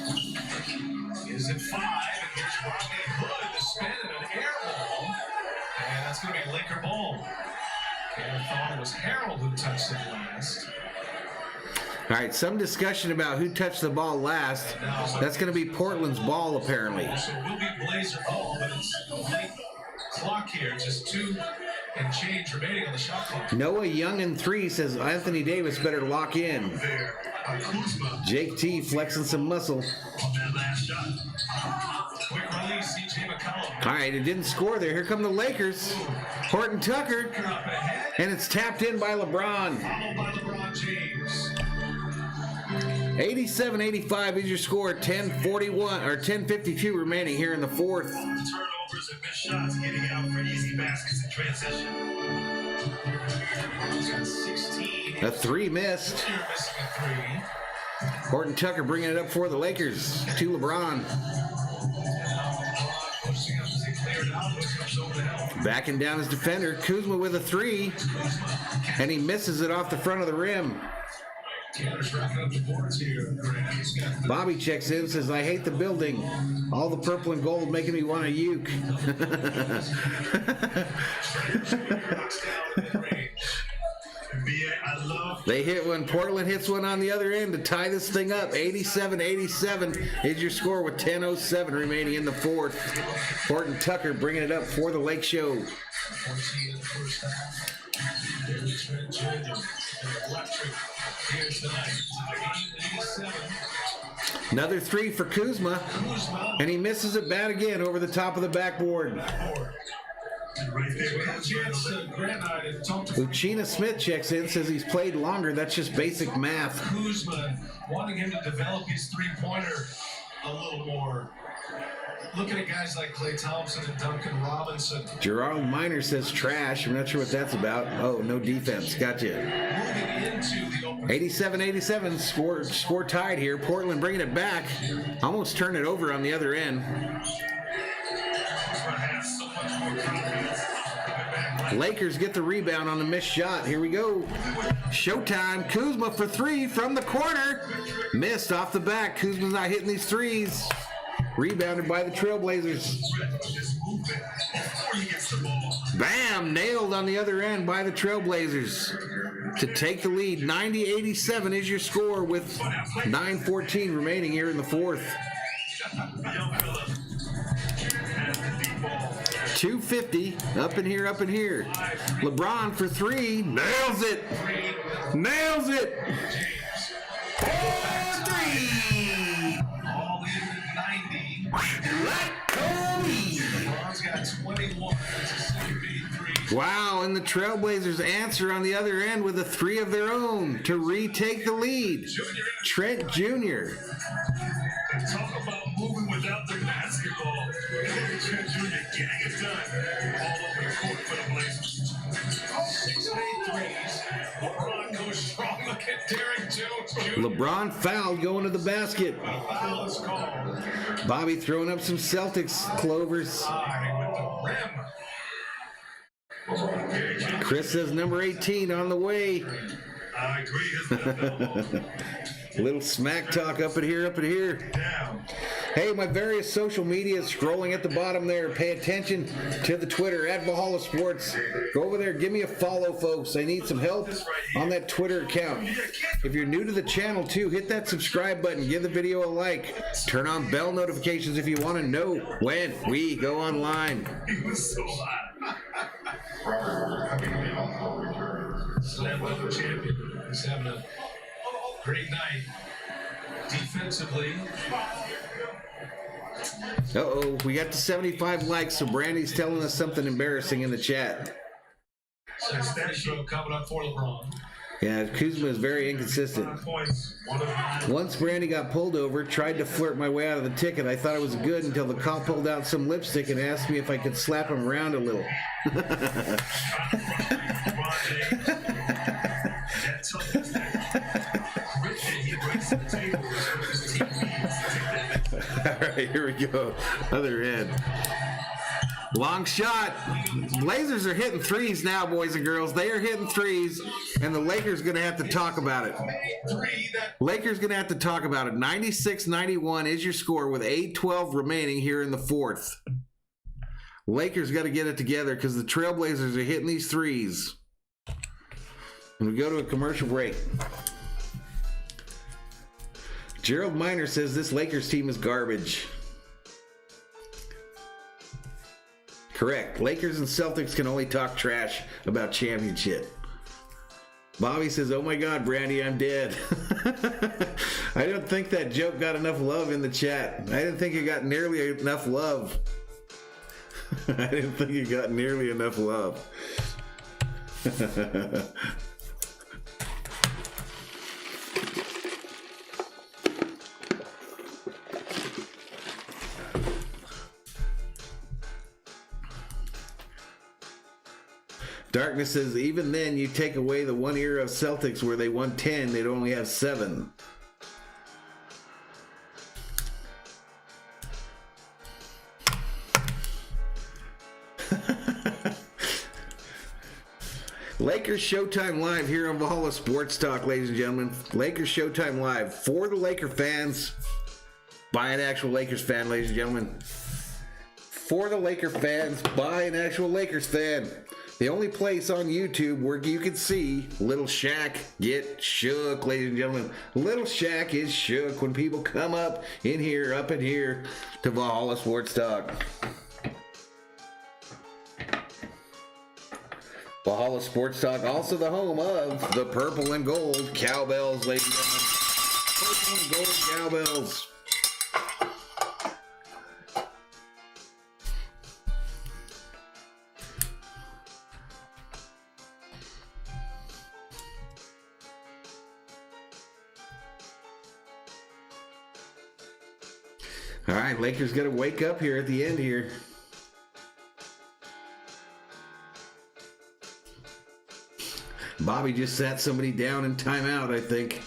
is at 5. And here's Rodney Hood to spin and an air ball. And that's going to be Laker ball. Canner thought it was Harrell who touched it last. All right, some discussion about who touched the ball last. That's going to be Portland's ball, apparently. So it will be Blazer ball, but it's a late clock here. Just 2 and change remaining on the shot clock. Noah Young in 3 says Anthony Davis better lock in. There, Kuzma Jake T flexing some muscle. on that last shot. Quick release, C.J. McCollum. All right, it didn't score there. Here come the Lakers. Horton Tucker, Up ahead, and it's tapped in by LeBron. followed by LeBron James. 87-85 is your score. 10:41 or 10:52 remaining here in the fourth. Turnovers and missed shots getting out for easy baskets in transition. He's got 16. A 3 missed. You're missing a 3. Horton Tucker bringing it up for the Lakers to LeBron. Pushing up as he cleared out, comes over the help. Backing down his defender. Kuzma with a 3, and he misses it off the front of the rim. Canner's racking up the boards here. Grant. He's got Bobby checks in, says, I hate the building. All the purple and gold making me want to uke. knocks down in range. I love They hit one. Portland hits one on the other end to tie this thing up. 87-87 is your score with 10:07 remaining in the fourth. Horton Tucker bringing it up for the Lake Show. 14 in the first half. Derek Trent Jr. Electric here tonight. 87. Another 3 for Kuzma, Kuzma. and he misses it bad again over the top of the backboard. Right there. We had a chance, Grant and I to talk to Uchina Smith checks in, says he's played longer. That's just basic math. Kuzma, wanting him to develop his three-pointer a little more. Looking at guys like Klay Thompson and Duncan Robinson. Gerald Miner says trash. I'm not sure what that's about. Oh, no defense. Gotcha. Moving into the open 87-87, score tied here. Portland bringing it back. Almost turned it over on the other end. has so much more confidence. Lakers get the rebound on the missed shot. Here we go. Showtime. Kuzma for 3 from the corner. Missed off the back. Kuzma's not hitting these threes. Rebounded by the Trailblazers. Bam! Nailed on the other end by the Trailblazers to take the lead. 90-87 is your score with 9:14 remaining here in the fourth. 250 up in here, up in here. LeBron for 3. Nails it. Nails it. 4-3. All in 90. Like Kobe. LeBron's got 21. That's a 7-3. Wow, and the Trailblazers answer on the other end with a 3 of their own to retake the lead. Trent Jr. Talk about moving without the basketball. Trent Jr. getting it done all over the court for the Blazers. 6-8 threes. LeBron goes strong. Look at Derek Jones Jr. LeBron fouled going to the basket. Foul is called. Bobby throwing up some Celtics clovers. High with the rim. Chris says number 18 on the way. I agree. Little smack talk up in here, Down. Hey, my various social media is scrolling at the bottom there. Pay attention to the Twitter at Valhalla Sports. Go over there, give me a follow, folks. I need some help on that Twitter account. If you're new to the channel too, hit that subscribe button, give the video a like, turn on bell notifications if you want to know when we go online. He was so hot. Slam level champion is having a great night defensively. Uh-oh, we got to 75 likes, so Brandy's telling us something embarrassing in the chat. So steady throw coming up for LeBron. Yeah, Kuzma is very inconsistent. Points. 1 of 9. Once Brandy got pulled over, tried to flirt my way out of the ticket. I thought it was good until the cop pulled out some lipstick and asked me if I could slap him around a little. All right, here we go. Other end. Long shot. Blazers are hitting threes now, boys and girls. They are hitting threes, and the Lakers going to have to talk about it. Lakers going to have to talk about it. 96-91 is your score with 8:12 remaining here in the fourth. Lakers got to get it together because the Trailblazers are hitting these threes. And we go to a commercial break. Gerald Miner says this Lakers team is garbage. Correct. Lakers and Celtics can only talk trash about championship. Bobby says, oh my God, Brandy, I'm dead. I don't think that joke got enough love in the chat. I didn't think it got nearly enough love. I didn't think it got nearly enough love. Darkness says, even then, you take away the 1 year of Celtics where they won 10, they'd only have 7. Lakers Showtime Live here on Valhalla Sports Talk, ladies and gentlemen. Lakers Showtime Live for the Laker fans, by an actual Lakers fan, ladies and gentlemen. For the Laker fans, by an actual Lakers fan. The only place on YouTube where you can see Little Shaq get shook, ladies and gentlemen. Little Shaq is shook when people come up in here to Valhalla Sports Talk. Valhalla Sports Talk, also the home of the purple and gold cowbells, ladies and gentlemen. Purple and gold cowbells. All right, Lakers got to wake up here at the end here. Bobby just sat somebody down in timeout, I think,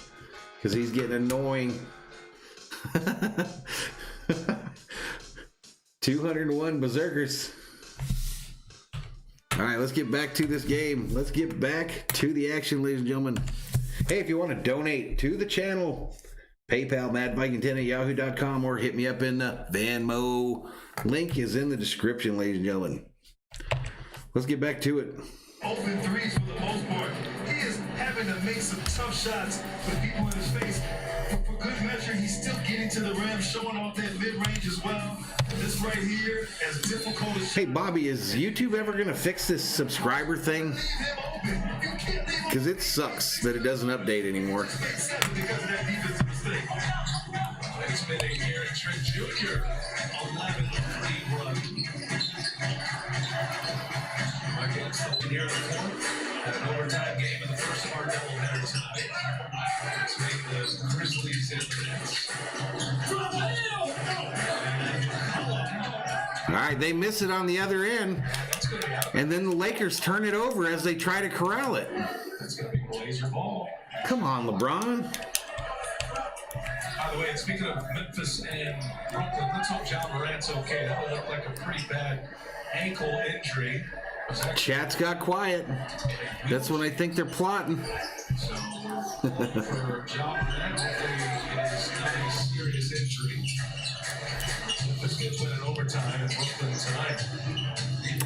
because he's getting annoying. 201 berserkers. All right, let's get back to this game. Let's get back to the action, ladies and gentlemen. Hey, if you want to donate to the channel, PayPal, Mad Viking 10 at yahoo.com, or hit me up in Venmo. Link is in the description, ladies and gentlemen. Let's get back to it. Open threes for the most part. He is having to make some tough shots with people in his face. For good measure, he's still getting to the rim, showing off that mid-range as well. This right here, as difficult as... Hey, Bobby, is YouTube ever going to fix this subscriber thing? Because it sucks that it doesn't update anymore. Because of that defensive mistake. It's been a Gary Trent Jr. 11-3 run. Michael Sullivan here in the fourth. Had an overtime game in the first part, doubleheader time. It's made the Grizzlies in the Nets. All right, they miss it on the other end, and then the Lakers turn it over as they try to corral it. That's going to be Blazer ball. Come on, LeBron. By the way, speaking of Memphis and Brooklyn, let's hope John Morant's okay. That would look like a pretty bad ankle injury. Chat's got quiet. That's when I think they're plotting. So, for John, that hopefully is not a serious injury. This gets win in overtime in Brooklyn tonight.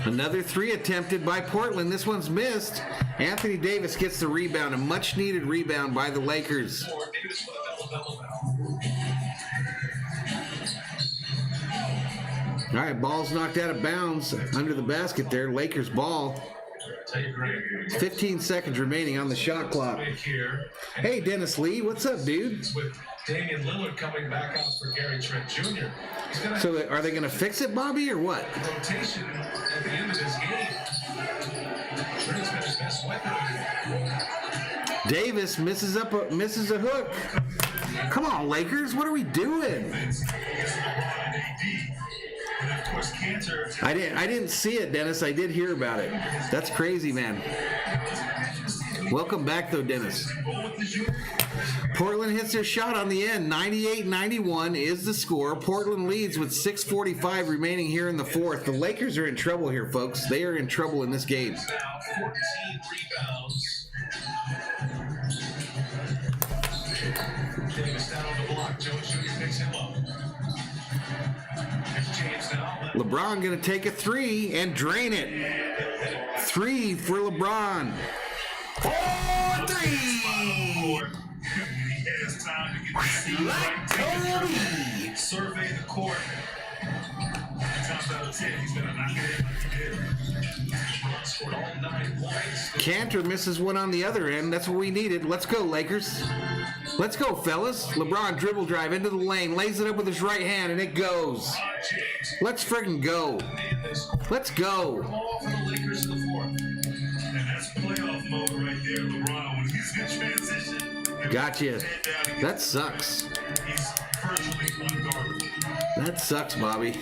Another 3 attempted by Portland. This one's missed. Anthony Davis gets the rebound, a much-needed rebound by the Lakers. Davis with a double now. All right, ball's knocked out of bounds under the basket there. Lakers ball. 15 seconds remaining on the shot clock. Hey, Dennis Lee, what's up, dude? With Damian Lillard coming back out for Gary Trent Jr. So are they going to fix it, Bobby, or what? Rotation at the end of this game. Trent's been his best weapon. Davis misses a hook. Come on, Lakers, what are we doing? I didn't see it, Dennis. I did hear about it. That's crazy, man. Welcome back, though, Dennis. Portland hits their shot on the end. 98-91 is the score. Portland leads with 6:45 remaining here in the fourth. The Lakers are in trouble here, folks. They are in trouble in this game. 14 rebounds. Davis down on the block. Jones Jr. picks him up. LeBron going to take a 3 and drain it. 3 for LeBron. Oh, 3! He has time to get the seat right. Survey the court. Times out of 10, he's going to knock it in. LeBron scored all 9 points. Cantor misses one on the other end. That's what we needed. Let's go, Lakers. Let's go, fellas. LeBron dribble drive into the lane, lays it up with his right hand, and it goes. Let's friggin' go. Let's go. Ball for the Lakers in the fourth. And that's playoff mode right there, LeBron. When he's in transition. Gotcha. That sucks. He's virtually unguardable. That sucks, Bobby.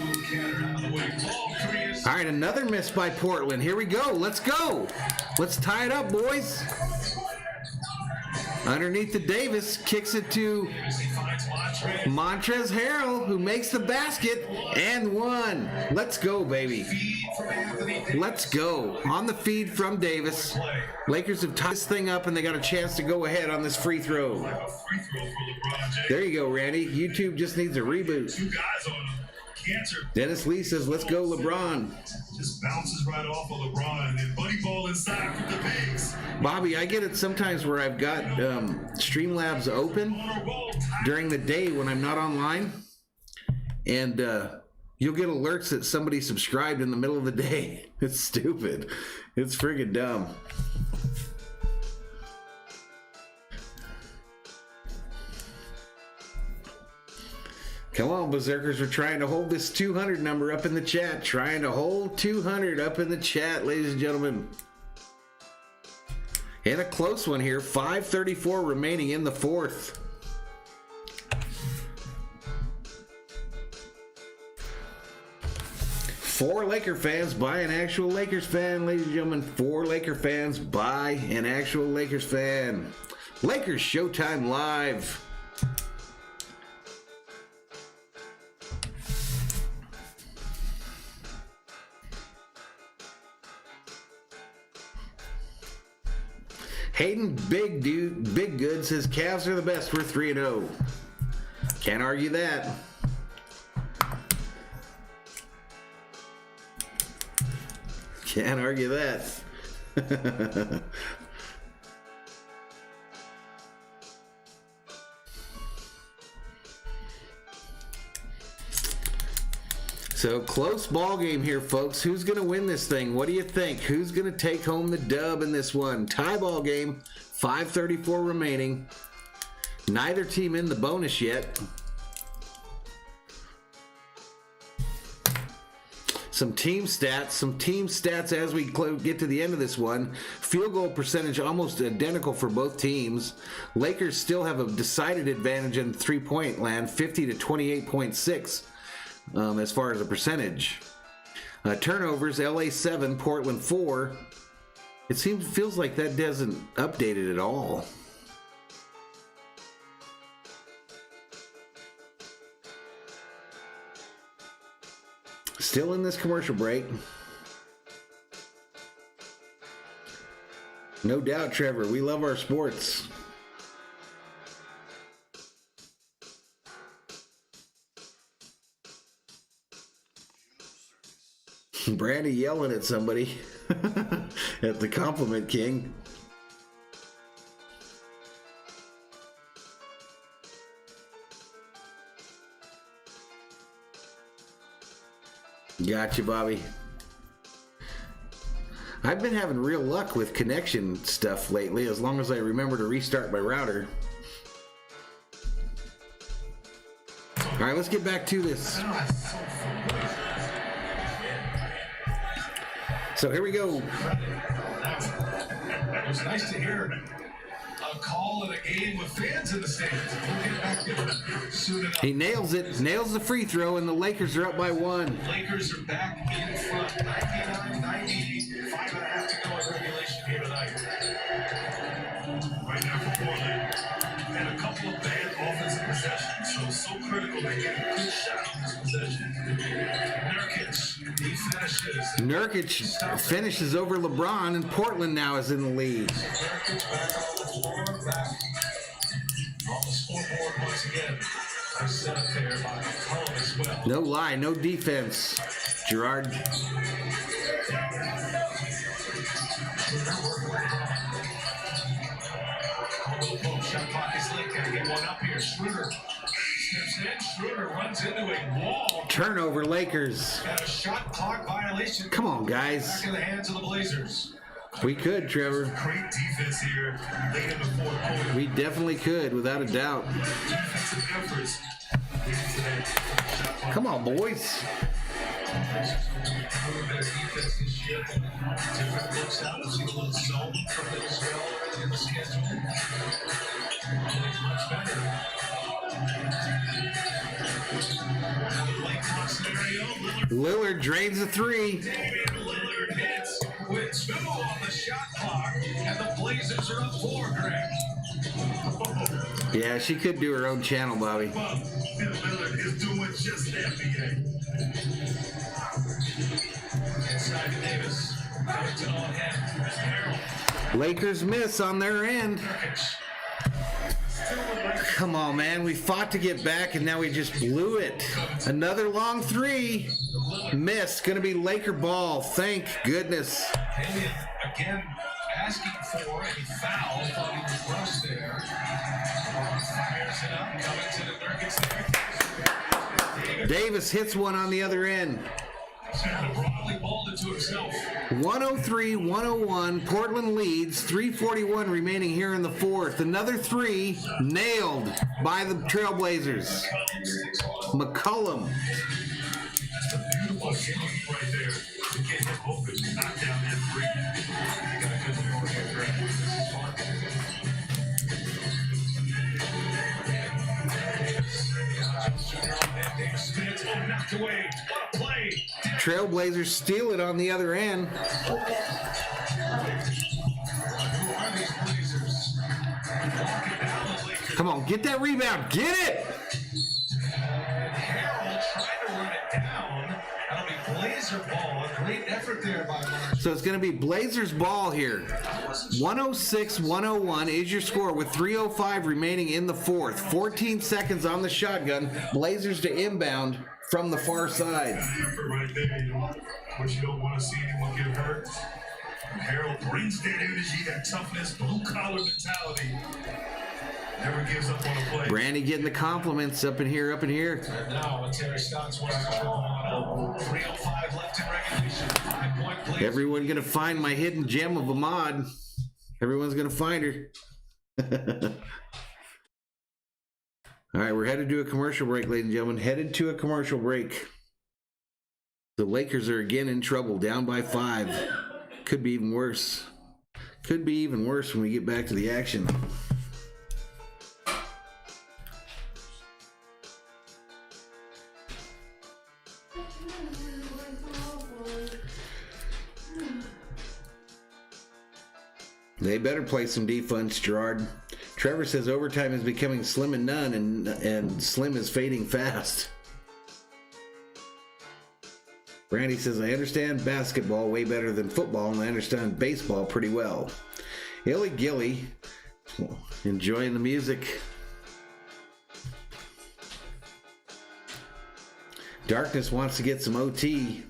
All right, another miss by Portland. Here we go. Let's go. Let's tie it up, boys. Underneath the Davis, kicks it to Montrezl Harrell, who makes the basket and one. Let's go, baby. Let's go. On the feed from Davis. Lakers have tied this thing up, and they got a chance to go ahead on this free throw. There you go, Randy. YouTube just needs a reboot. Dennis Lee says, let's go, LeBron. Just bounces right off of LeBron, and then buddy ball inside from the bigs. Bobby, I get it sometimes where I've got Streamlabs open during the day when I'm not online, and you'll get alerts that somebody subscribed in the middle of the day. It's stupid. It's friggin' dumb. Come on, Berserkers. We're trying to hold this 200 number up in the chat. Trying to hold 200 up in the chat, ladies and gentlemen. And a close one here. 5:34 remaining in the fourth. Four Laker fans by an actual Lakers fan, ladies and gentlemen. 4 Laker fans by an actual Lakers fan. Lakers Showtime Live. Hayden Big Good says Cavs are the best. We're 3-0. Can't argue that. Can't argue that. So close ball game here, folks. Who's going to win this thing? What do you think? Who's going to take home the dub in this one? Tie ball game. 5:34 remaining. Neither team in the bonus yet. Some team stats as we get to the end of this one. Field goal percentage almost identical for both teams. Lakers still have a decided advantage in three-point land, 50 to 28.6 as far as a percentage. Turnovers, LA 7, Portland 4. It feels like that doesn't update it at all. Still in this commercial break. No doubt, Trevor. We love our sports. Brandy yelling at somebody at the Compliment King. Gotcha, Bobby. I've been having real luck with connection stuff lately, as long as I remember to restart my router. All right, let's get back to this. So here we go. It was nice to hear a call in a game with fans in the stands. We'll get back to it soon enough. He nails it, nails the free throw, and the Lakers are up by 1. Lakers are back in front. 99-90, 5.5 to go in regulation here tonight. Right now for Portland. And a couple of bad offensive possessions. So critical to get a good shot on this possession. Nurkic, he finishes. Nurkic finishes over LeBron, and Portland now is in the lead. Nurkic back on the floor, back on the scoreboard once again. Nice setup there by McCollum as well. No lie, no defense. Gerard. Shot clock is late. Gotta get one up here. Schroeder steps in. Schroeder runs into a wall. Turnover, Lakers. Got a shot clock violation. Come on, guys. Back in the hands of the Blazers. We could, Trevor. Great defense here late in the fourth quarter. We definitely could, without a doubt. Defensive efforts. Come on, boys. Different looks out. We'll see a little zone from the Israel in the schedule. Much better. Late clock scenario. Lillard drains a 3. Damian Lillard hits with 2 on the shot clock, and the Blazers are up 4, Greg. Yeah, she could do her own channel, Bobby. Lillard is doing just that, BA. Inside to Davis. Covington on him. Harrell. Lakers miss on their end. Nurkic. Come on, man. We fought to get back, and now we just blew it. Another long 3. Missed. Gonna be Laker ball. Thank goodness. Damian again asking for a foul. Thought he was rushed there. Fires it up. Covington and Nurkic there. Davis hits one on the other end. Broadly balled it to himself. 103-101. Portland leads. 3:41 remaining here in the 4th. Another 3 nailed by the Trailblazers. McCollum. That's a beautiful game right there to get him open. Knock down that 3. You got a good score here, Greg. This is fun. Davis spins. Oh, knocked away. What a play. Trailblazers steal it on the other end. Who are these Blazers? Walking down the Lakers. Come on, get that rebound. Get it! Harrell trying to run it down. That'll be Blazer ball. A great effort there by Marshall. So it's going to be Blazers ball here. 106-101 is your score with 3:05 remaining in the 4th. 14 seconds on the shotgun. Blazers to inbound from the far side. Effort right there, you know, what you don't want to see anyone get hurt. Harrell brings that energy, that toughness, blue collar mentality. Never gives up on a play. Brandy getting the compliments up in here, up in here. And now Terry Stotts wants to throw on 3:05 left in regulation. 5-point Blazers. Everyone going to find my hidden gem of a mod. Everyone's going to find her. All right, we're headed to a commercial break, ladies and gentlemen. Headed to a commercial break. The Lakers are again in trouble, down by 5. Could be even worse. Could be even worse when we get back to the action. They better play some defense, Gerard. Trevor says overtime is becoming slim and none, and slim is fading fast. Brandy says, I understand basketball way better than football, and I understand baseball pretty well. Illy Gilly. Enjoying the music. Darkness wants to get some OT.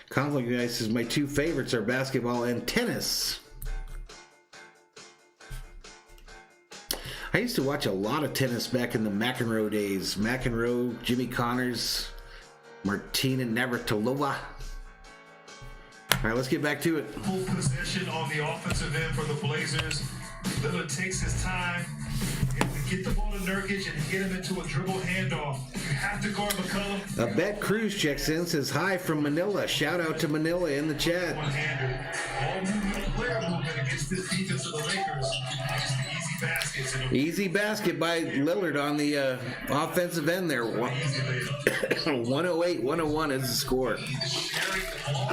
Conflict Ice says my two favorites are basketball and tennis. I used to watch a lot of tennis back in the McEnroe days. McEnroe, Jimmy Connors, Martina Navratilova. All right, let's get back to it. Full possession on the offensive end for the Blazers. Lillard takes his time and to get the ball to Nurkic and get him into a dribble handoff. You have to guard McCollum. A Bet Cruz checks in, says hi from Manila. Shout out to Manila in the chat. One-hander. All movement, player movement against this defense of the Lakers. Just the easy baskets. Easy basket by Lillard on the offensive end there. 108-101 is the score. Sharing the ball.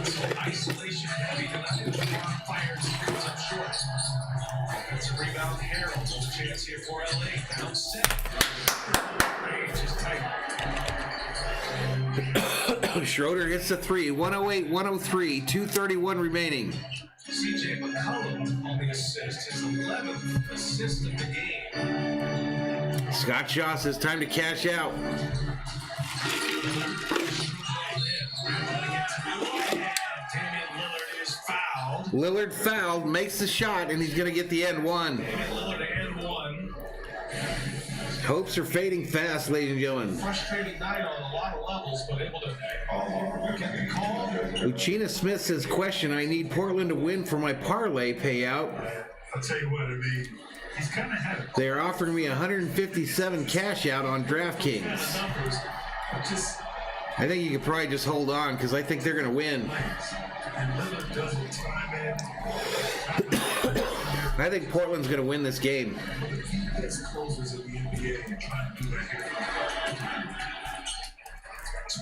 So isolation heavy. Fires goes up short. That's a rebound. Harold. No chance here for LA. Down set. Range is tight. Schroeder hits the three. 108-103. 2:31 remaining. CJ McCollum on the assist. His 11th assist of the game. Scott Shaw says time to cash out. Lillard fouled, makes the shot, and he's going to get the end one. Hopes are fading fast, ladies and gentlemen. Frustrating night on a lot of levels, but able to get the call. Uchina Smith says, question, I need Portland to win for my parlay payout. I'll tell you what, I mean, he's kind of had it. They are offering me 157 cash out on DraftKings. I think you could probably just hold on because I think they're going to win. I think Portland's going to win this game.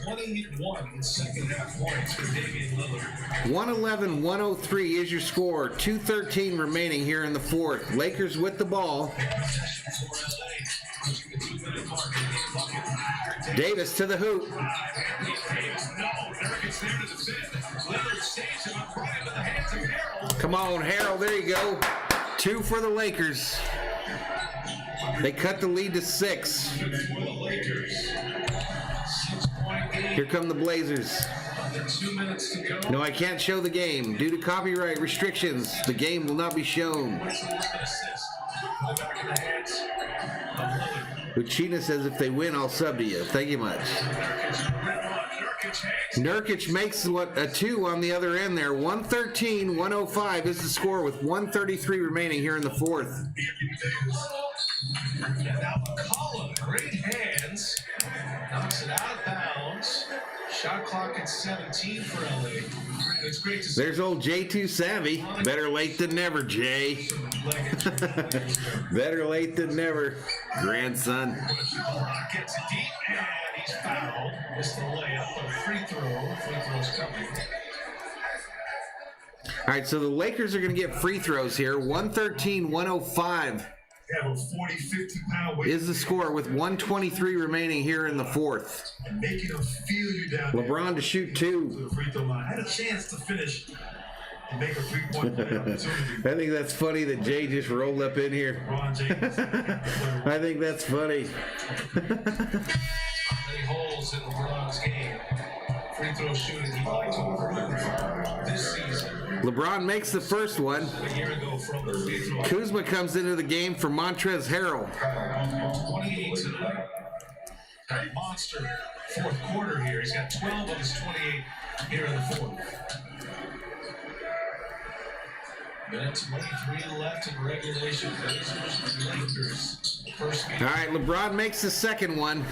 21 second half points for Damian Lillard. 111-103 is your score. 2:13 remaining here in the fourth. Lakers with the ball. Davis to the hoop. Come on, Harold. There you go. 2 for the Lakers. They cut the lead to 6. Here come the Blazers. No, I can't show the game. Due to copyright restrictions, the game will not be shown. Uchina says if they win, I'll sub to you. Thank you much. Nurkic makes a 2 on the other end there. 113-105 is the score with 1:33 remaining here in the fourth. Now McCollum, great hands, knocks it out of bounds. Shot clock at 17 for LA. It's great to see. There's old J2 Savvy. Better late than never, Jay. Better late than never, grandson. Gets it deep, and he's fouled. Missed the layup, but free throw. Free throw's coming. All right, so the Lakers are going to get free throws here. 113-105 Have a 40-50-pound weight. is the score with 1:23 remaining here in the fourth. And making him feel you down there. LeBron to shoot 2. To the free throw line. Had a chance to finish and make a 3-point play opportunity. I think that's funny that Jay just rolled up in here. LeBron James. I think that's funny. Many holes in LeBron's game. Free throw shooting he'd like to improve this season. LeBron makes the first one. A year ago from the free throw. Kuzma comes into the game for Montrezl Harrell. 28 tonight. Got a monster fourth quarter here. He's got 12 of his 28 here in the fourth. Minute 23 left in regulation. Blazers, Lakers. First game. All right, LeBron makes the second one.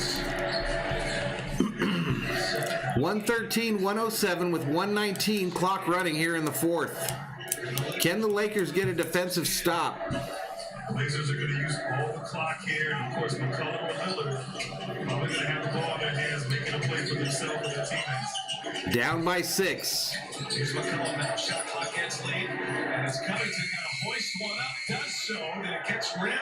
113-107 with 119 clock running here in the fourth. Can the Lakers get a defensive stop? The Blazers are going to use all the clock here, and of course, McCollum and Lillard probably going to have the ball in their hands, making a play for themselves and their teammates. Down by 6. Here's McCollum now. Shot clock gets late, and it's Covington going to hoist one up. Does so. Did it catch rim?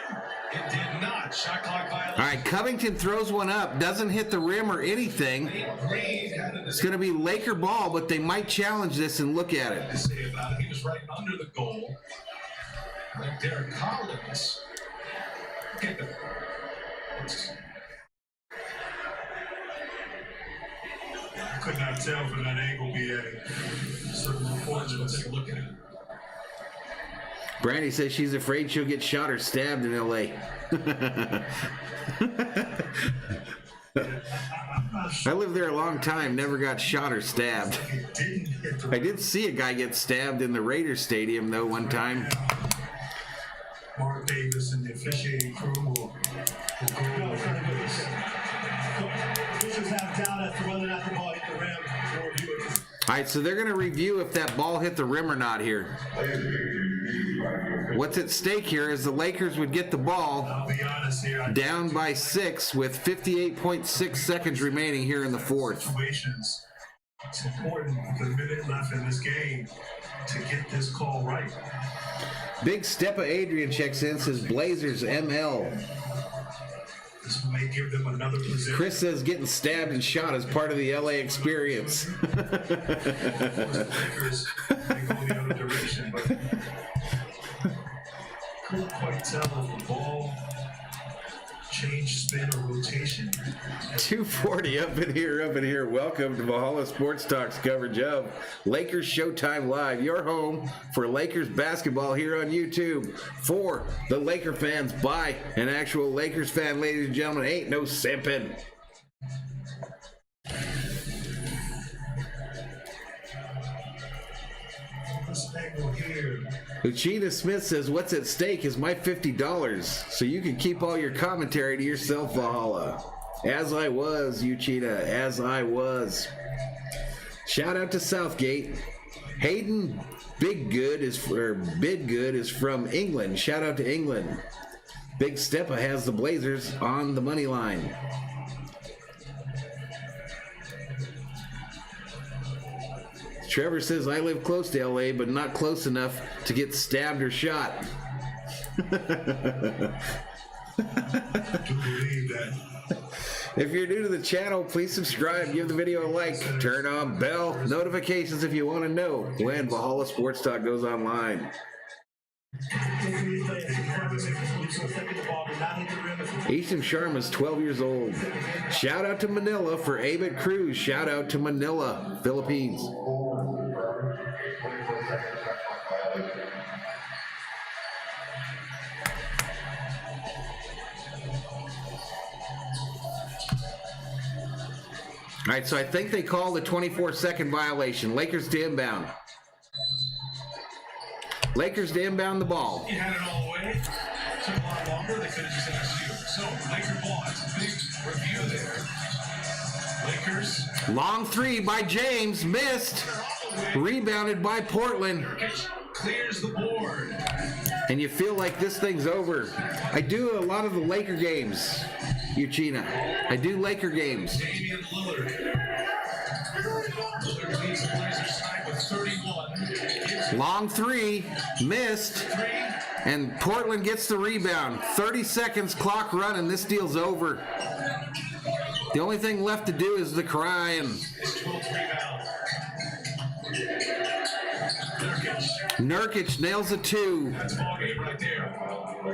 It did not. Shot clock violation. All right, Covington throws one up, doesn't hit the rim or anything. It's going to be Laker ball, but they might challenge this and look at it. To say about it, he was right under the goal. Like Derek Collins. Get the. I could not tell from that angle we had. Certain reports will take a look at it. Brandy says she's afraid she'll get shot or stabbed in L.A. I lived there a long time, never got shot or stabbed. I did see a guy get stabbed in the Raiders stadium, though, one time. Mark Davis and the officiating crew will go. Officials have doubt as to whether or not the ball hit the rim or review it. All right, so they're going to review if that ball hit the rim or not here. What's at stake here is the Lakers would get the ball I'll be honest here. down by 6 with 58.6 seconds remaining here in the fourth. Situations. It's important with a minute left in this game to get this call right. Big Stepa Adrian checks in, says Blazers ML. This may give them another position. Chris says getting stabbed and shot is part of the LA experience. Lakers may go the other direction, but couldn't quite tell if the ball changed spin or rotation. 240 up in here. Welcome to Valhalla Sports Talk's coverage of Lakers Showtime Live, your home for Lakers basketball here on YouTube. For the Laker fans, by an actual Lakers fan, ladies and gentlemen. Ain't no simping. This angle here. Uchina Smith says, what's at stake is my $50, so you can keep all your commentary to yourself, Valhalla. As I was, Uchina, as I was. Shout out to Southgate. Hayden Bidgood is from England. Shout out to England. Big Stepa has the Blazers on the money line. Trevor says, I live close to LA, but not close enough to get stabbed or shot. Do believe that. If you're new to the channel, please subscribe, give the video a like, turn on bell notifications if you want to know when Valhalla Sports Talk goes online. Isham Sharma's 12 years old. Shout out to Manila for Abit Cruz. Shout out to Manila, Philippines. All right, so I think they called a 24-second violation. Lakers to inbound. Lakers to inbound the ball. He had it all the way. Took a lot longer. They could have just executed. So, Laker ball. It's a big review there. Lakers. Long three by James. Missed. Rebounded by Portland. Clears the board. And you feel like this thing's over. I do a lot of the Laker games, Uchina. I do Laker games. Damian Lillard. Lillard leads the Blazers side with 31. Long three. Missed. And Portland gets the rebound. 30 seconds, clock running. This deal's over. The only thing left to do is the crying. His 12th rebound. Nurkic nails a 2. That's ball game right there.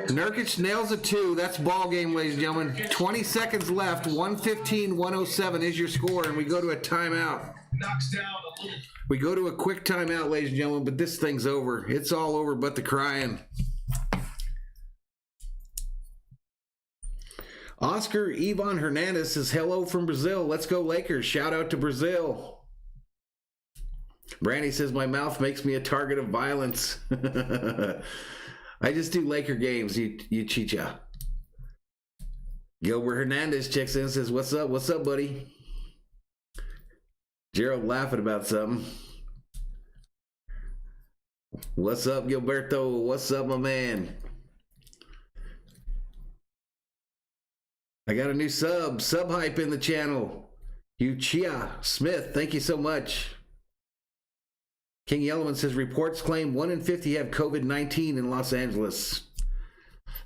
Nurkic nails a 2. That's ball game, ladies and gentlemen. 20 seconds left. 115-107 is your score, and we go to a timeout. Knocks down a little. We go to a quick timeout, ladies and gentlemen, but this thing's over. It's all over but the crying. Oscar Ivan Hernandez says, hello from Brazil. Let's go Lakers. Shout out to Brazil. Brandy says, my mouth makes me a target of violence. I just do Laker games, you chicha. Gilbert Hernandez checks in and says, what's up? What's up, buddy? Gerald laughing about something. What's up, Gilberto? What's up, my man? I got a new sub hype in the channel. Uchia Smith, thank you so much. King Yellowman says, reports claim 1 in 50 have COVID-19 in Los Angeles.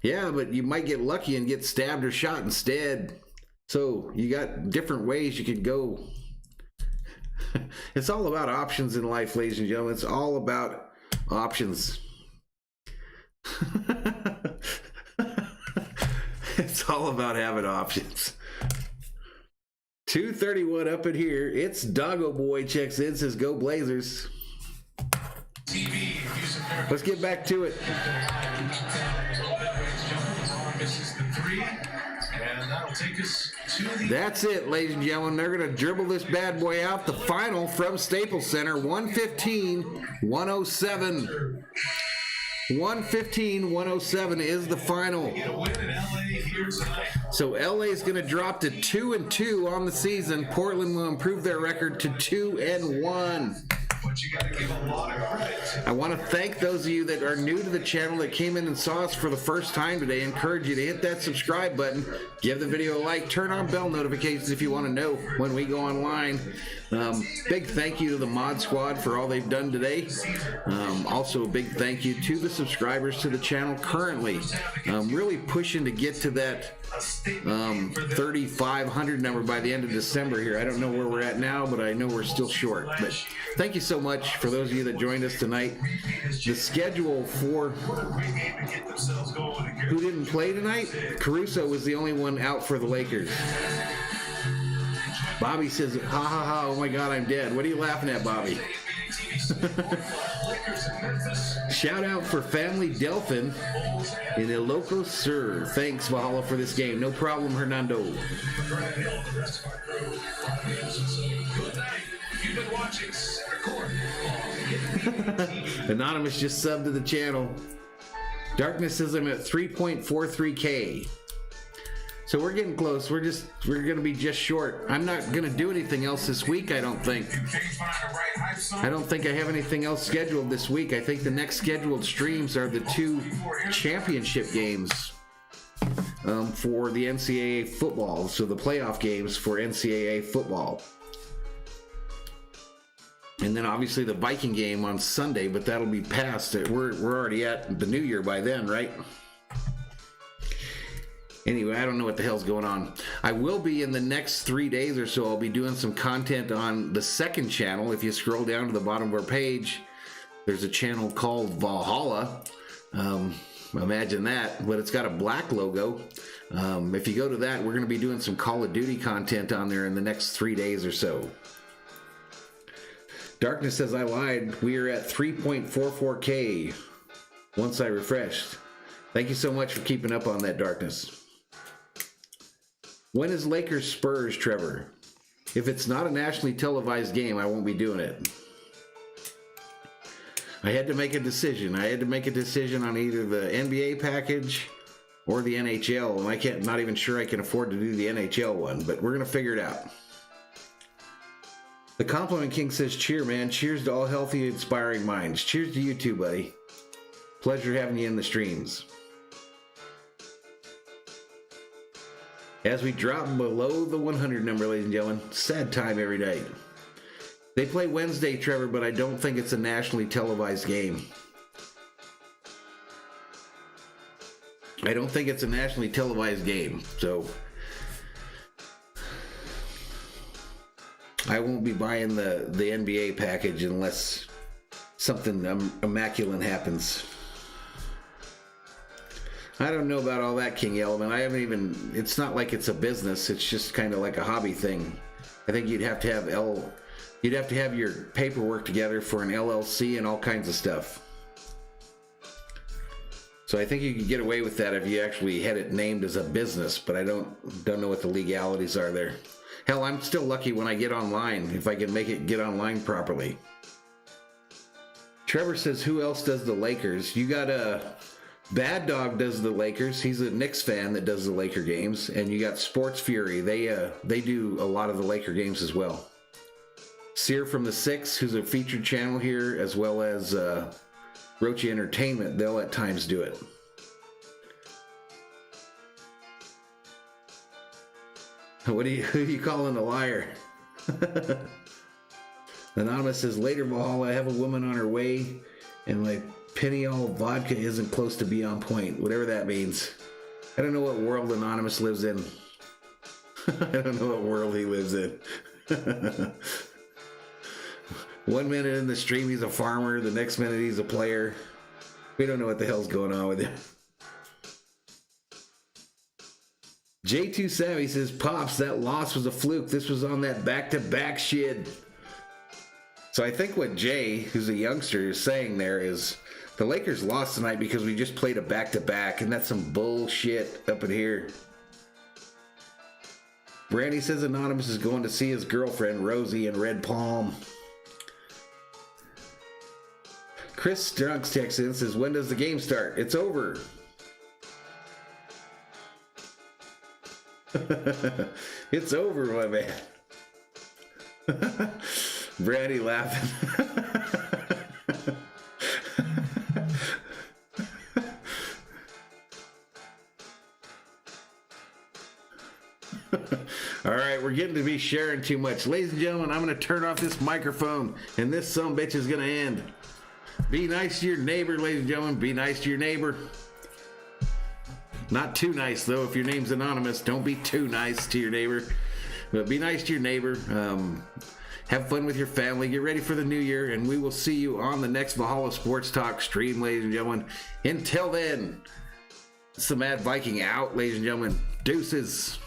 Yeah, but you might get lucky and get stabbed or shot instead. So you got different ways you could go. It's all about options in life, ladies and gentlemen. It's all about options. It's all about having options. 231 up in here. It's Doggo Boy checks in, says go Blazers. Let's get back to it. That's it, ladies and gentlemen. They're going to dribble this bad boy out. The final from Staples Center, 115-107. 115-107 is the final. So LA is going to drop to 2-2 on the season. Portland will improve their record to 2-1. I want to thank those of you that are new to the channel that came in and saw us for the first time today. I encourage you to hit that subscribe button, give the video a like, turn on bell notifications if you want to know when we go online. Big thank you to the Mod Squad for all they've done today. Also a big thank you to the subscribers to the channel currently. Really pushing to get to that 3,500 number by the end of December here. I don't know where we're at now, but I know we're still short. But thank you so much for those of you that joined us tonight. The schedule for who didn't play tonight, Caruso was the only one out for the Lakers. Bobby says, ha ha ha, oh my God, I'm dead. What are you laughing at, Bobby? Shout out for Family Delphin in Ilocos Sur. Thanks, Valhalla, for this game. No problem, Hernando. Anonymous just subbed to the channel. Darkness says I'm at 3.43K. So we're getting close. We're going to be just short. I'm not going to do anything else this week, I don't think. I don't think I have anything else scheduled this week. I think the next scheduled streams are the 2 championship games for the NCAA football. So the playoff games for NCAA football. And then obviously the Viking game on Sunday, but that'll be past it. We're already at the new year by then, right? Anyway, I don't know what the hell's going on. I will be in the next 3 days or so. I'll be doing some content on the second channel. If you scroll down to the bottom of our page, there's a channel called Valhalla. Imagine that, but it's got a black logo. If you go to that, we're going to be doing some Call of Duty content on there in the next 3 days or so. Darkness says I lied. We are at 3.44K once I refreshed. Thank you so much for keeping up on that, Darkness. When is Lakers Spurs, Trevor? If it's not a nationally televised game, I won't be doing it. I had to make a decision. I had to make a decision on either the NBA package or the NHL, and not even sure I can afford to do the NHL one, but we're going to figure it out. The Compliment King says, cheer, man. Cheers to all healthy, inspiring minds. Cheers to you too, buddy. Pleasure having you in the streams. As we drop below the 100 number, ladies and gentlemen, sad time every night. They play Wednesday, Trevor, but I don't think it's a nationally televised game. I don't think it's a nationally televised game, so I won't be buying the NBA package unless something immaculate happens. I don't know about all that, King Element. It's not like it's a business. It's just kind of like a hobby thing. I think you'd have to have your paperwork together for an LLC and all kinds of stuff. So I think you could get away with that if you actually had it named as a business, but I don't know what the legalities are there. Hell, I'm still lucky when I get online, if I can make it get online properly. Trevor says, who else does the Lakers? You got Bad Dog does the Lakers. He's a Knicks fan that does the Laker games. And you got Sports Fury. They do a lot of the Laker games as well. Sear from the Six, who's a featured channel here, as well as Rochi Entertainment, they'll at times do it. Who are you calling a liar? Anonymous says, later, Valhalla, I have a woman on her way, and my Peniel vodka isn't close to be on point, whatever that means. I don't know what world Anonymous lives in. I don't know what world he lives in. 1 minute in the stream he's a farmer, the next minute he's a player. We don't know what the hell's going on with him. J2 Savvy says, Pops, that loss was a fluke. This was on that back-to-back shit. So I think what Jay, who's a youngster, is saying there is the Lakers lost tonight because we just played a back-to-back, and that's some bullshit up in here. Brandy says Anonymous is going to see his girlfriend, Rosie, in Red Palm. Chris Strunks texts in and says, when does the game start? It's over. It's over, my man. Brandy laughing. All right, we're getting to be sharing too much. Ladies and gentlemen, I'm going to turn off this microphone, and this sumbitch is going to end. Be nice to your neighbor, ladies and gentlemen. Be nice to your neighbor. Not too nice, though. If your name's Anonymous, don't be too nice to your neighbor. But be nice to your neighbor. Have fun with your family. Get ready for the new year, and we will see you on the next Valhalla Sports Talk stream, ladies and gentlemen. Until then, it's the Mad Viking out, ladies and gentlemen. Deuces.